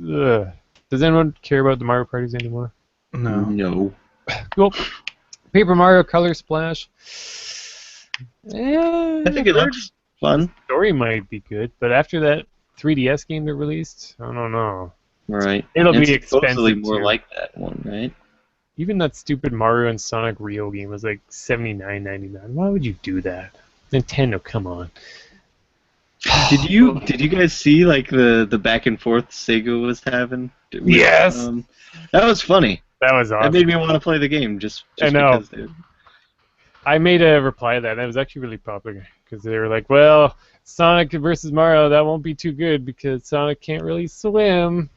anyone care about the Mario Parties anymore? No. Cool. Paper Mario Color Splash. I think it looks fun. The story might be good, but after that 3DS game that released, I don't know. Right. It'll And be it's supposedly expensive, more too. like that one, right? Even that stupid Mario and Sonic Rio game was like $79.99. Why would you do that? Nintendo, come on. Did you guys see like the back and forth Sega was having? Yes. That was funny. That was That awesome. made me want to play the game just I know. because they... I made a reply to that, and it was actually really popular because they were like, well, Sonic versus Mario, that won't be too good because Sonic can't really swim.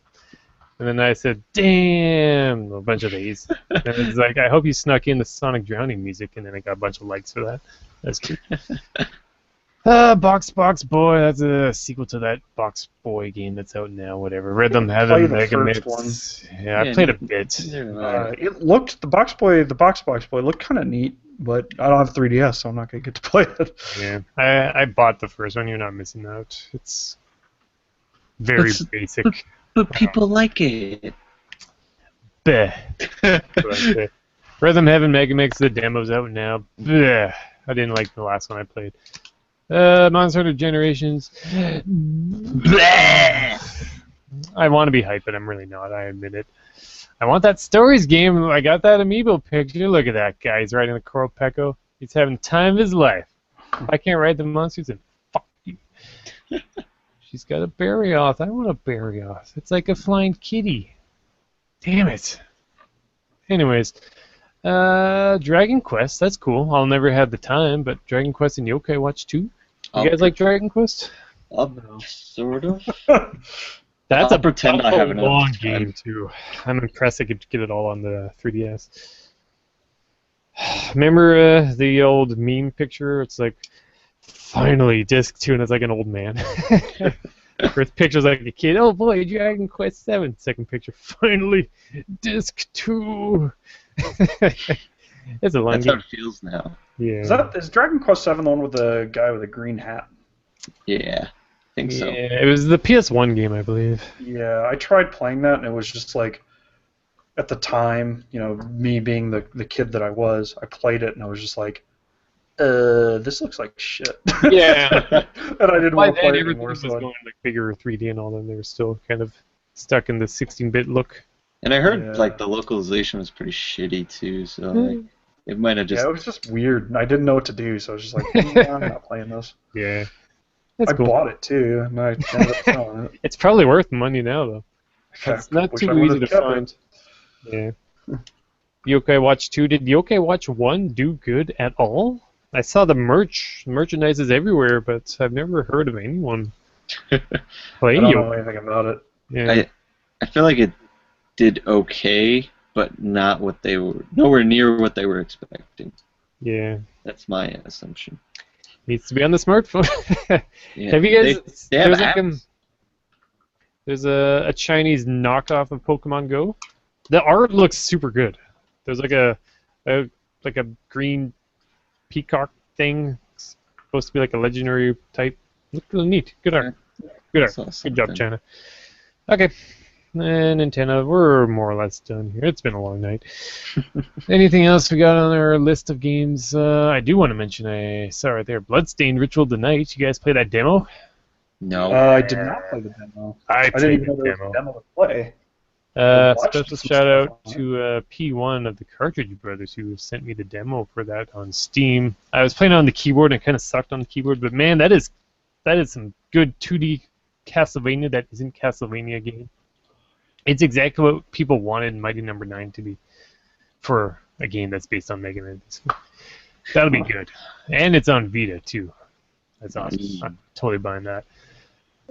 And then I said, damn, a bunch of A's. And it's like, I hope you snuck in the Sonic Drowning music, and then I got a bunch of likes for that. That's good. Box Boy, that's a sequel to that Box Boy game that's out now, whatever. Rhythm Heaven, Mega Mix. Yeah, I played a bit. It looked, the Box Boy looked kind of neat, but I don't have 3DS, so I'm not going to get to play it. Yeah, I bought the first one, you're not missing out. It's very basic. But people like it. Bleh. Rhythm Heaven Mega Mix, the demo's out now. Bleh. I didn't like the last one I played. Monster Hunter Generations. Bleh. I want to be hyped, but I'm really not, I admit it. I want that Stories game. I got that amiibo picture. Look at that guy. He's riding the Coral Pecco. He's having time of his life. If I can't ride the monsters, then fuck you. She's got a Barioth. I want a Barioth. It's like a flying kitty. Damn it. Anyways, Dragon Quest. That's cool. I'll never have the time, but Dragon Quest and Yokai Watch 2. You guys like Dragon Quest? Sort of. That's I'll pretend I have enough long time. game too. I'm impressed I could get it all on the 3DS. Remember the old meme picture? It's like, finally, disc 2, and it's like an old man. First picture's like a kid. Oh boy, Dragon Quest 7. Second picture, finally, disc 2. It's a long That's game. how it feels now. Yeah. Is Dragon Quest 7 the one with the guy with the green hat? Yeah, I think so. Yeah, it was the PS1 game, I believe. Yeah, I tried playing that, and it was just like, at the time, you know, me being the kid that I was, I played it, and I was just like, this looks like shit. Yeah. And I didn't want to play it everything anymore. was So going like bigger 3D and all that. They were still kind of stuck in the 16-bit look. And I heard Yeah. like the localization was pretty shitty too, so like, it might have just. yeah, it was just weird, and I didn't know what to do, so I was just like, I'm not playing this. Yeah. That's I cool. bought it too, and I ended up selling it. It's probably worth money now, though. It's not Wish I too easy would've to kept find. Yeah. Yokai Watch 2. Did Yokai Watch 1 do good at all? I saw the merchandise is everywhere, but I've never heard of anyone play I don't know Yokai. anything about it. Yeah. I feel like it did okay, but not what they were. Nowhere near what they were expecting. Yeah. That's my assumption. Needs to be on the smartphone. Yeah. Have you guys? They have there's like apps. there's a Chinese knockoff of Pokemon Go. The art looks super good. There's like a green peacock thing. It's supposed to be like a legendary type. Looks really neat. Good art. Good art. Saw Good job, something. China. Okay. And Nintendo, we're more or less done here. It's been a long night. Anything else we got on our list of games? I do want to mention, I saw right there, Bloodstained Ritual Tonight. You guys play that demo? No. I did not play the demo. I I played didn't even know the there was demo. a demo to play. watched Special some shout out stuff on to P1 of the Cartridge Brothers who sent me the demo for that on Steam. I was playing on the keyboard and it kind of sucked on the keyboard, but man, that is some good 2D Castlevania that isn't Castlevania game. It's exactly what people wanted Mighty Number 9 to be for a game that's based on Mega Man. So that'll be good. And it's on Vita, too. That's awesome. I'm totally buying that.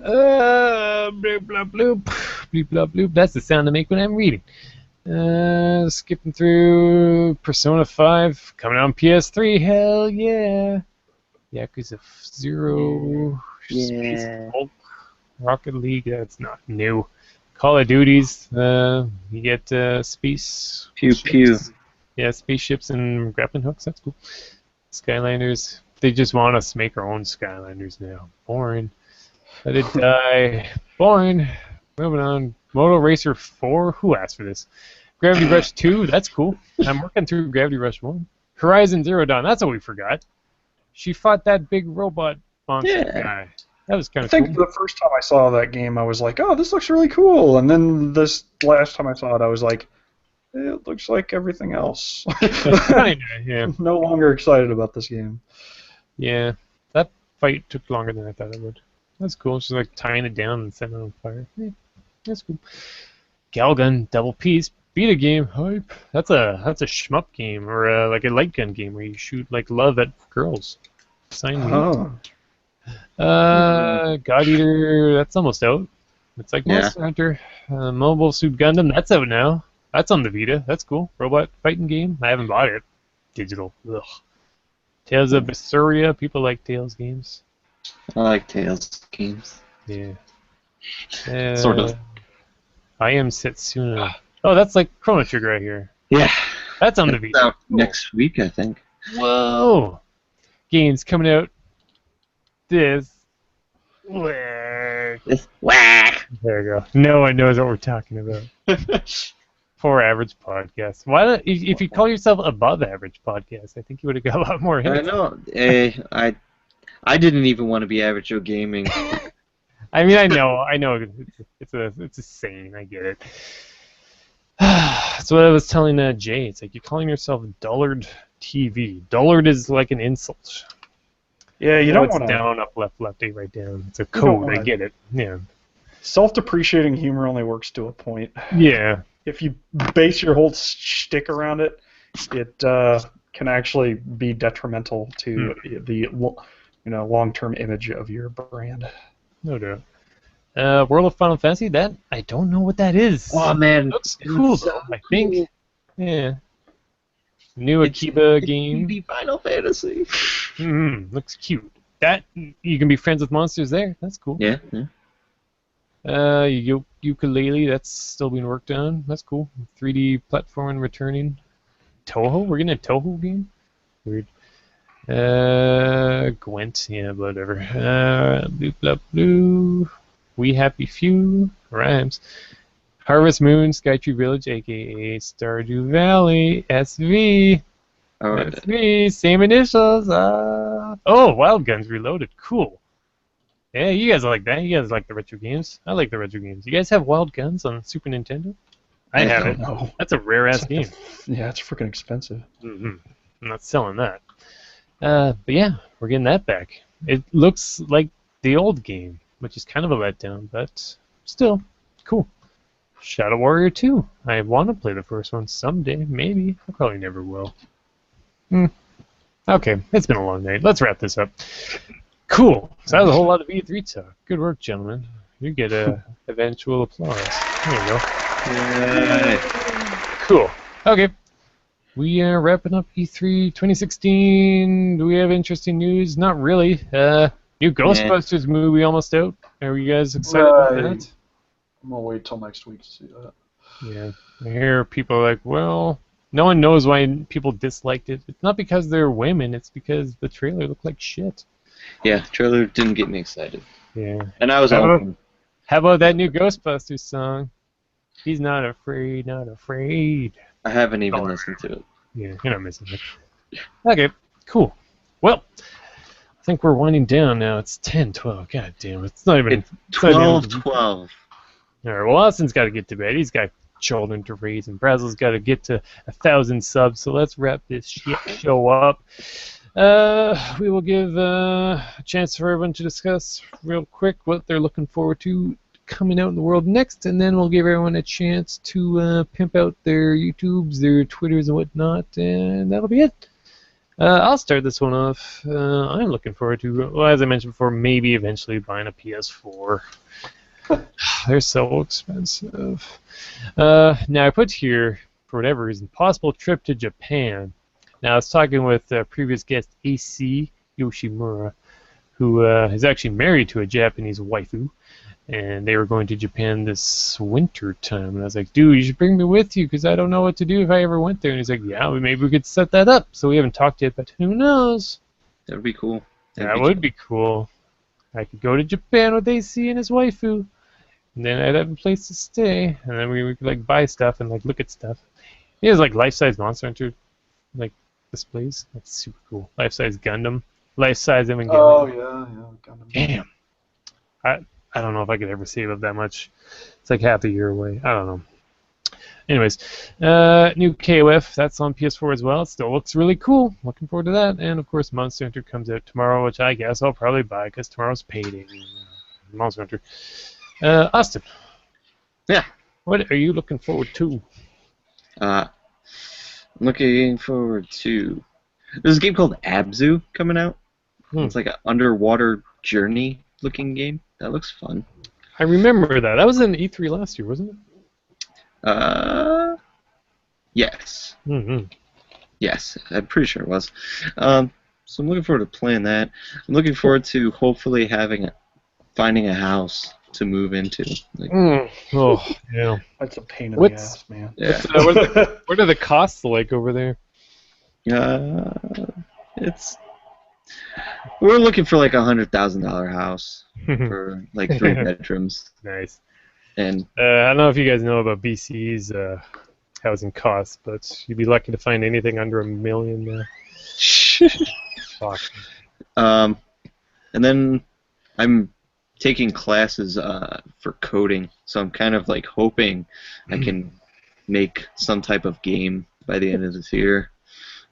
Bloop, bloop, bloop. Bloop, bloop, bloop. That's the sound I make when I'm reading. Skipping through Persona 5. Coming out on PS3. Hell yeah. Yakuza 0. Yeah. Space Hulk, Rocket League. That's not new. Call of Duties. You get space. Pew pew. Yeah, spaceships and grappling hooks. That's cool. Skylanders. They just want us to make our own Skylanders now. Boring. Let it die. Boring. Moving on. Moto Racer 4. Who asked for this? Gravity Rush 2. That's cool. I'm working through Gravity Rush 1. Horizon Zero Dawn. That's what we forgot. She fought that big robot monster guy. That was kind I of think cool. the first time I saw that game, I was like, oh, this looks really cool. And then this last time I saw it, I was like, it looks like everything else. Kinda, yeah. No longer excited about this game. Yeah. That fight took longer than I thought it would. That's cool. She's like tying it down and setting it on fire. Yeah, that's cool. Galgun Double Peace. Beat a game. Hype. That's a shmup game or like a light gun game where you shoot like love at girls. Sign me. Oh. God Eater, that's almost out. It's like Yeah. Monster Hunter, Mobile Suit Gundam. That's out now. That's on the Vita. That's cool. Robot fighting game. I haven't bought it. Digital. Ugh. Tales of Berseria. People like Tales games. I like Tales games. Yeah. Sort of. I Am Setsuna. Oh, that's like Chrono Trigger right here. Yeah. That's on the It's Vita. out Cool. next week, I think. Whoa! Games coming out this week. Whack. There you go. No one knows what we're talking about. For average podcast. Why? If you call yourself above average podcast, I think you would have got a lot more hits. I know. I didn't even want to be average Joe Gaming. I mean, I know. It's a saying. I get it. That's what I was telling Jay. It's like you're calling yourself Dullard TV. Dullard is like an insult. Yeah, you don't It's want to. down, up, left, left, A, right, down. It's a don't code. wanna- I get it. Yeah. Self-depreciating humor only works to a point. Yeah. If you base your whole shtick around it, it can actually be detrimental to the long-term image of your brand. No doubt. World of Final Fantasy. That I don't know what that is. Oh man, Looks cool though. I think. Yeah. New Akiba game. Be Final Fantasy. Looks cute. That you can be friends with monsters there. That's cool. Yeah. Ukulele. That's still being worked on. That's cool. 3D platforming returning. Toho. We're getting a Toho game. Weird. Gwent. Yeah, whatever. Bloop blop blue. We Happy Few. Rhymes. Harvest Moon, Skytree Village, aka Stardew Valley, SV. Alright. SV, same initials. Oh, Wild Guns Reloaded. Cool. Yeah, you guys like that. You guys like the retro games. I like the retro games. You guys have Wild Guns on Super Nintendo? I have it. No. That's a rare ass game. Yeah, it's freaking expensive. I'm not selling that. But yeah, we're getting that back. It looks like the old game, which is kind of a letdown, but still cool. Shadow Warrior 2. I want to play the first one someday, maybe. I probably never will. Okay, it's been a long night. Let's wrap this up. Cool. So that was a whole lot of E3 talk. Good work, gentlemen. You get a eventual applause. There you go. Yay. Cool. Okay. We are wrapping up E3 2016. Do we have interesting news? Not really. New Ghostbusters movie almost out. Are you guys excited about that? I'm gonna wait till next week to see that. Yeah. I hear people like, well, no one knows why people disliked it. It's not because they're women. It's because the trailer looked like shit. Yeah, trailer didn't get me excited. Yeah. And I was How about that new Ghostbusters song? He's not afraid, not afraid. I haven't even listened to it. Yeah, you're not missing it. Okay, cool. Well, I think we're winding down now. It's 10:12. God damn it. It's not even... It's 12:12. All right, well, Austin's got to get to bed. He's got children to raise, and Brasel's got to get to 1,000 subs, so let's wrap this shit show up. We will give a chance for everyone to discuss real quick what they're looking forward to coming out in the world next, and then we'll give everyone a chance to pimp out their YouTubes, their Twitters, and whatnot, and that'll be it. I'll start this one off. I'm looking forward to, well, as I mentioned before, maybe eventually buying a PS4. They're so expensive. Now I put here, for whatever reason, possible trip to Japan. Now I was talking with previous guest AC Yoshimura, who is actually married to a Japanese waifu, and they were going to Japan this winter time. And I was like, dude, you should bring me with you because I don't know what to do if I ever went there. And he's like, yeah, well, maybe we could set that up. So we haven't talked yet, but who knows? That would be cool. That would be cool. I could go to Japan with AC and his waifu, and then I'd have a place to stay, and then we could like buy stuff and like look at stuff. He has like life-size Monster Hunter like displays. That's super cool. Life-size Gundam, life-size Evangelion. Oh yeah. Gundam. Damn. I don't know if I could ever save up that much. It's like half a year away. I don't know. Anyways, new KOF, that's on PS4 as well. It still looks really cool. Looking forward to that. And of course, Monster Hunter comes out tomorrow, which I guess I'll probably buy because tomorrow's payday. Monster Hunter. Austin. Yeah. What are you looking forward to? Looking forward to... There's a game called Abzu coming out. It's like an underwater journey looking game. That looks fun. I remember that. That was in E3 last year, wasn't it? Yes. Mm-hmm. Yes, I'm pretty sure it was. So I'm looking forward to playing that. I'm looking forward to hopefully finding a house to move into. Like, Oh, yeah. That's a pain in the ass, man. yeah. What are the costs like over there? We're looking for like $100,000 house for like 3 bedrooms. Nice. And I don't know if you guys know about BC's housing costs, but you'd be lucky to find anything under $1 million there. Fuck. and then I'm taking classes for coding, so I'm kind of like hoping I can make some type of game by the end of this year,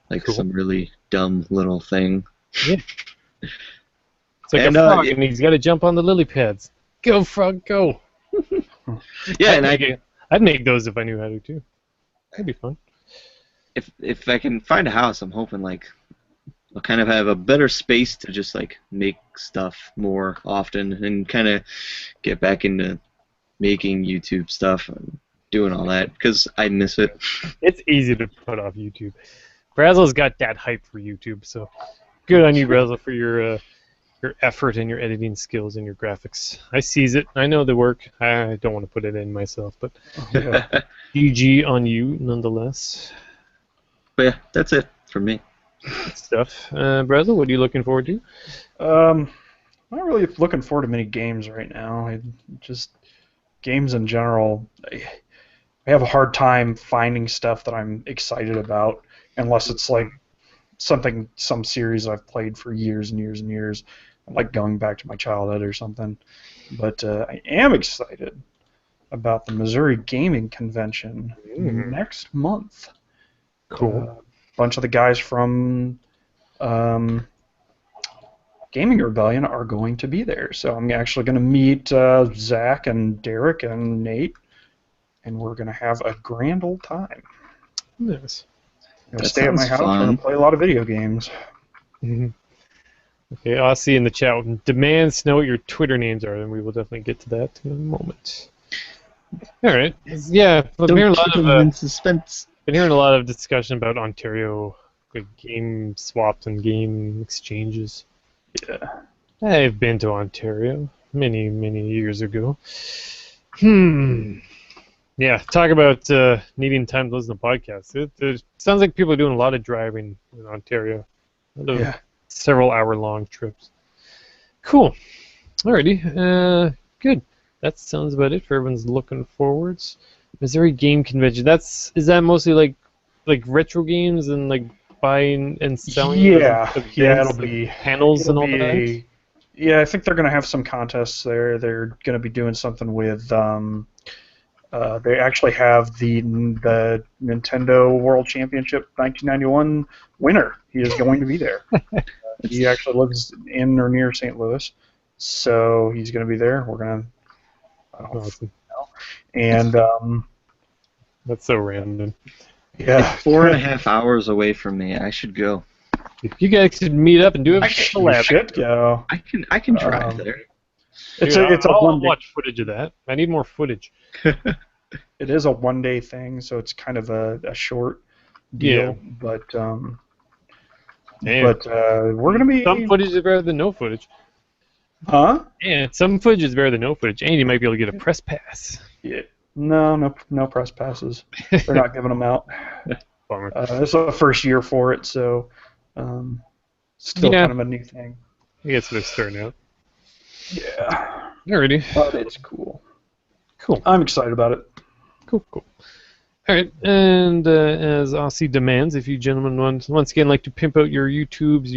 like some really dumb little thing. Yeah. It's like a frog, and he's got to jump on the lily pads. Go, frog, go! Yeah, I'd make those if I knew how to too. That'd be fun. If I can find a house, I'm hoping like I'll kind of have a better space to just like make stuff more often and kind of get back into making YouTube stuff and doing all that because I miss it. It's easy to put off YouTube. Brasel's got that hype for YouTube, so good on you, Brasel, for your effort and your editing skills and your graphics. I sees it. I know the work. I don't want to put it in myself, but GG on you nonetheless. But yeah, that's it for me. Good stuff. Brasel, what are you looking forward to? I'm not really looking forward to many games right now. Just games in general. I have a hard time finding stuff that I'm excited about unless it's like some series I've played for years and years and years. Like going back to my childhood or something. But I am excited about the Missouri Gaming Convention next month. Cool. A bunch of the guys from Gaming Rebellion are going to be there. So I'm actually going to meet Zach and Derek and Nate, and we're going to have a grand old time. Nice. I'm going to stay at my house and play a lot of video games. Mm-hmm. Okay, I'll see in the chat. Demands to know what your Twitter names are, and we will definitely get to that in a moment. All right. Yeah, I've been hearing a lot of discussion about Ontario, like game swaps and game exchanges. Yeah. I've been to Ontario many, many years ago. Yeah, talk about needing time to listen to podcasts. It sounds like people are doing a lot of driving in Ontario. Yeah. Several hour-long trips. Cool. Alrighty. Good. That sounds about it for everyone's looking forwards. Missouri Game Convention. Is that mostly like retro games and like buying and selling? Yeah. It'll be panels and all that. Yeah, I think they're going to have some contests there. They're going to be doing something with. They actually have the Nintendo World Championship 1991 winner. He is going to be there. He actually lives in or near St. Louis, so he's going to be there. We're going to, awesome. And that's so random. Yeah, it's 4.5 hours away from me. I should go. If you guys could meet up and do a collab, you should go. I can drive there. I'll watch footage of that. I need more footage. It is a one-day thing, so it's kind of a short deal. Yeah. But we're gonna be. Some footage is better than no footage. Huh? Yeah, some footage is better than no footage, and you might be able to get a press pass. Yeah. No press passes. They're not giving them out. Bummer. This is the first year for it, so still kind of a new thing. I guess they're starting out. Yeah. Alrighty. But it's cool. Cool. I'm excited about it. Cool. Alright, and as Aussie demands, if you gentlemen once again like to pimp out your YouTubes,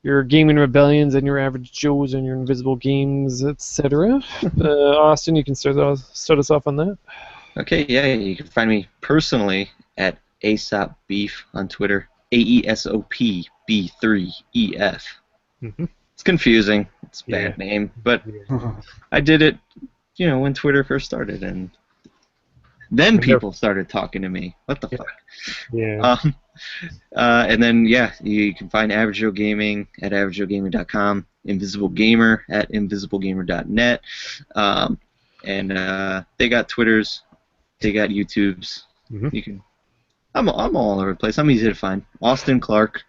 your gaming rebellions, and your average Joes and your invisible games, etc., Austin, you can start us off on that. Okay, yeah, you can find me personally at ASOP Beef on Twitter, AESOP B3EF. Mm-hmm. It's confusing. It's a bad name, but I did it, when Twitter first started, and then people started talking to me. What the fuck? Yeah. And then, you can find Average Joe Gaming at averagejoegaming.com, Invisible Gamer at invisiblegamer.net. And they got Twitters, they got YouTubes. Mm-hmm. You can. I'm all over the place. I'm easy to find. Austin Clark.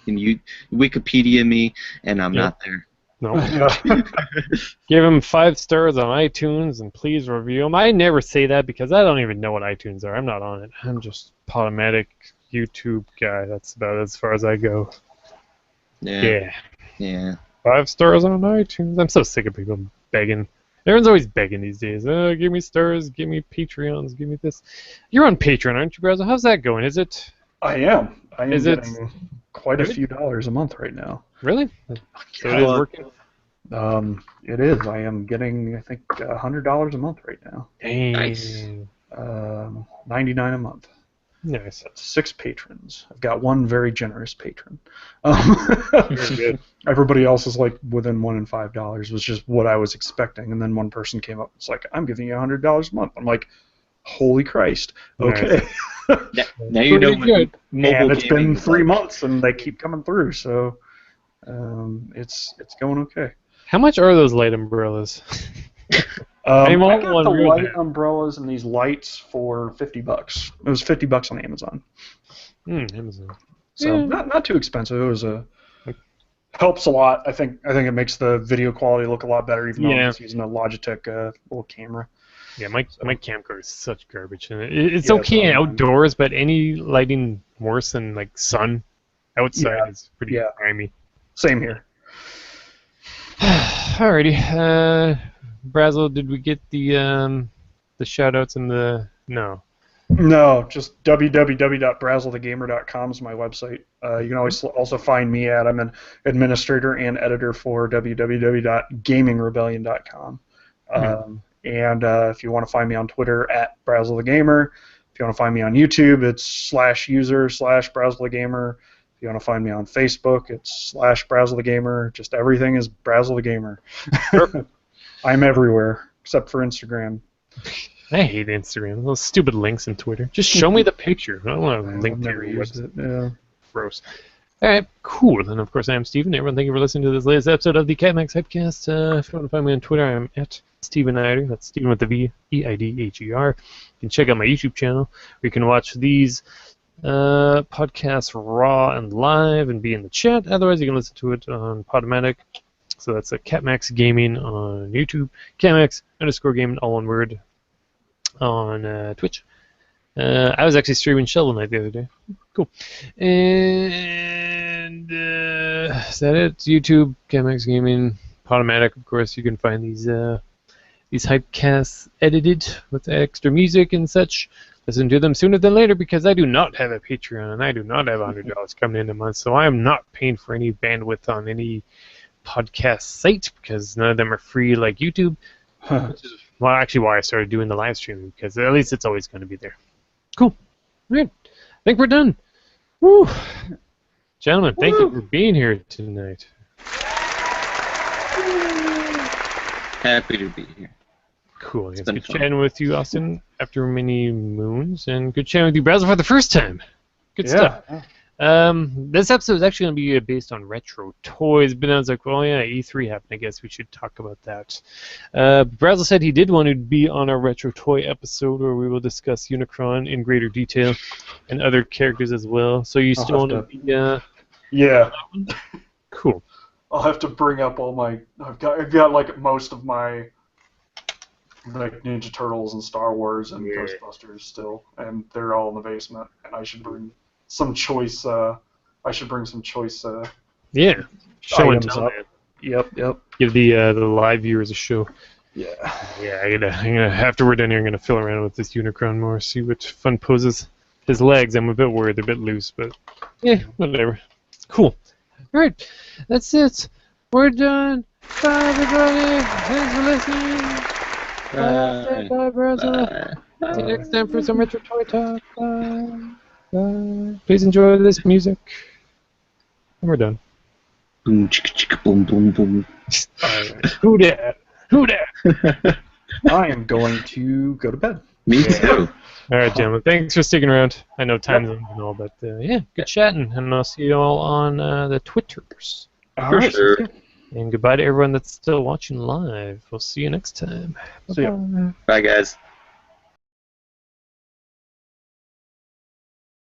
You Wikipedia me, and I'm not there. No. Give him 5 stars on iTunes and please review them. I never say that because I don't even know what iTunes are. I'm not on it. I'm just Podomatic YouTube guy. That's about as far as I go. Yeah. 5 stars on iTunes. I'm so sick of people begging. Everyone's always begging these days. Give me stars, give me Patreons, give me this. You're on Patreon, aren't you, Brasel? How's that going? Is it? I am. I am Is getting quite a really? few dollars a month right now. Really? So it is working? It is. I am getting, I think, $100 a month right now. Dang. Nice. $99 a month. Nice. That's 6 patrons. I've got one very generous patron. Very good. Everybody else is like within $1 and $5, was just what I was expecting. And then one person came up and was like, I'm giving you $100 a month. I'm like, holy Christ. Okay. Nice. Now you know what mobile And it's been gaming is 3 like. months and they keep coming through, so it's going okay. How much are those light umbrellas? I want got one the real light bad. umbrellas and these lights for $50. It was $50 on Amazon. Amazon. So Yeah. not too expensive. It was helps a lot. I think it makes the video quality look a lot better, even though I'm just using a Logitech little camera. Yeah, my camcorder is such garbage. And it's Yeah, okay it's not outdoors, but any lighting worse than like sun outside is pretty grimy. Same here. Alrighty. Brasel, did we get the shout-outs and the... No. No, just www.braselthegamer.com is my website. You can always also find me at, I'm an administrator and editor for www.gamingrebellion.com. And if you want to find me on Twitter, at Brasel the Gamer. If you want to find me on YouTube, it's /user/Brasel the Gamer. If you want to find me on Facebook, it's /Brasel the Gamer. Just everything is Brasel the Gamer. I'm everywhere, except for Instagram. I hate Instagram. Those stupid links in Twitter. Just show me the picture. I don't want to link to never your used website. it. Yeah. Gross. Alright, cool. And of course, I am Steven. Everyone, thank you for listening to this latest episode of the CAPMAX HYPECAST. If you want to find me on Twitter, I am at Steven Eider. That's Steven with the V, E-I-D-H-E-R. You can check out my YouTube channel where you can watch these podcasts raw and live and be in the chat. Otherwise, you can listen to it on Podomatic. So that's a CAPMAX Gaming on YouTube. CAPMAX_gaming, all one word, on Twitch. I was actually streaming Shovel Knight the other day. Cool. And is that it? YouTube, CAPMAX Gaming, Podomatic, of course. You can find these hypecasts edited with extra music and such. Listen to them sooner than later because I do not have a Patreon and I do not have $100 coming in a month, so I am not paying for any bandwidth on any podcast site because none of them are free like YouTube. Which is, well, actually why I started doing the live streaming, because at least it's always going to be there. Cool. All right. I think we're done. Woo! Gentlemen, thank you for being here tonight. Happy to be here. Cool. It's been good fun. chatting with you, Austin, after many moons, and good chatting with you, Brasel, for the first time. Good stuff. This episode is actually going to be based on retro toys, but I was like, well, yeah, E3 happened. I guess we should talk about that. Brasel said he did want to be on a retro toy episode where we will discuss Unicron in greater detail and other characters as well. So you still want to be... Yeah. Cool. I'll have to bring up all my... I've got like most of my like Ninja Turtles and Star Wars and Ghostbusters still, and they're all in the basement, and I should bring some choice. I should bring some choice. Yeah. Show and items tell. up. Man. Yep. Give the live viewers a show. Yeah. Yeah, I'm gonna after we're done here, I'm gonna fill around with this Unicron more, see what fun poses. His legs, I'm a bit worried they're a bit loose, but yeah, whatever. Cool. All right, that's it. We're done. Bye, everybody. Thanks for listening. Bye, Brasel. See you next time for some retro toy talk. Bye. Bye. Please enjoy this music. And we're done. Boom, chicka, chicka, boom, boom, boom. Who dat? Who dat? I am going to go to bed. Me too. All right, gentlemen. Thanks for sticking around. I know time zones and all, but yeah, good chatting, and I'll see you all on the Twitters. All For right. sure. And goodbye to everyone that's still watching live. We'll see you next time. See ya. Bye-bye. Bye, guys.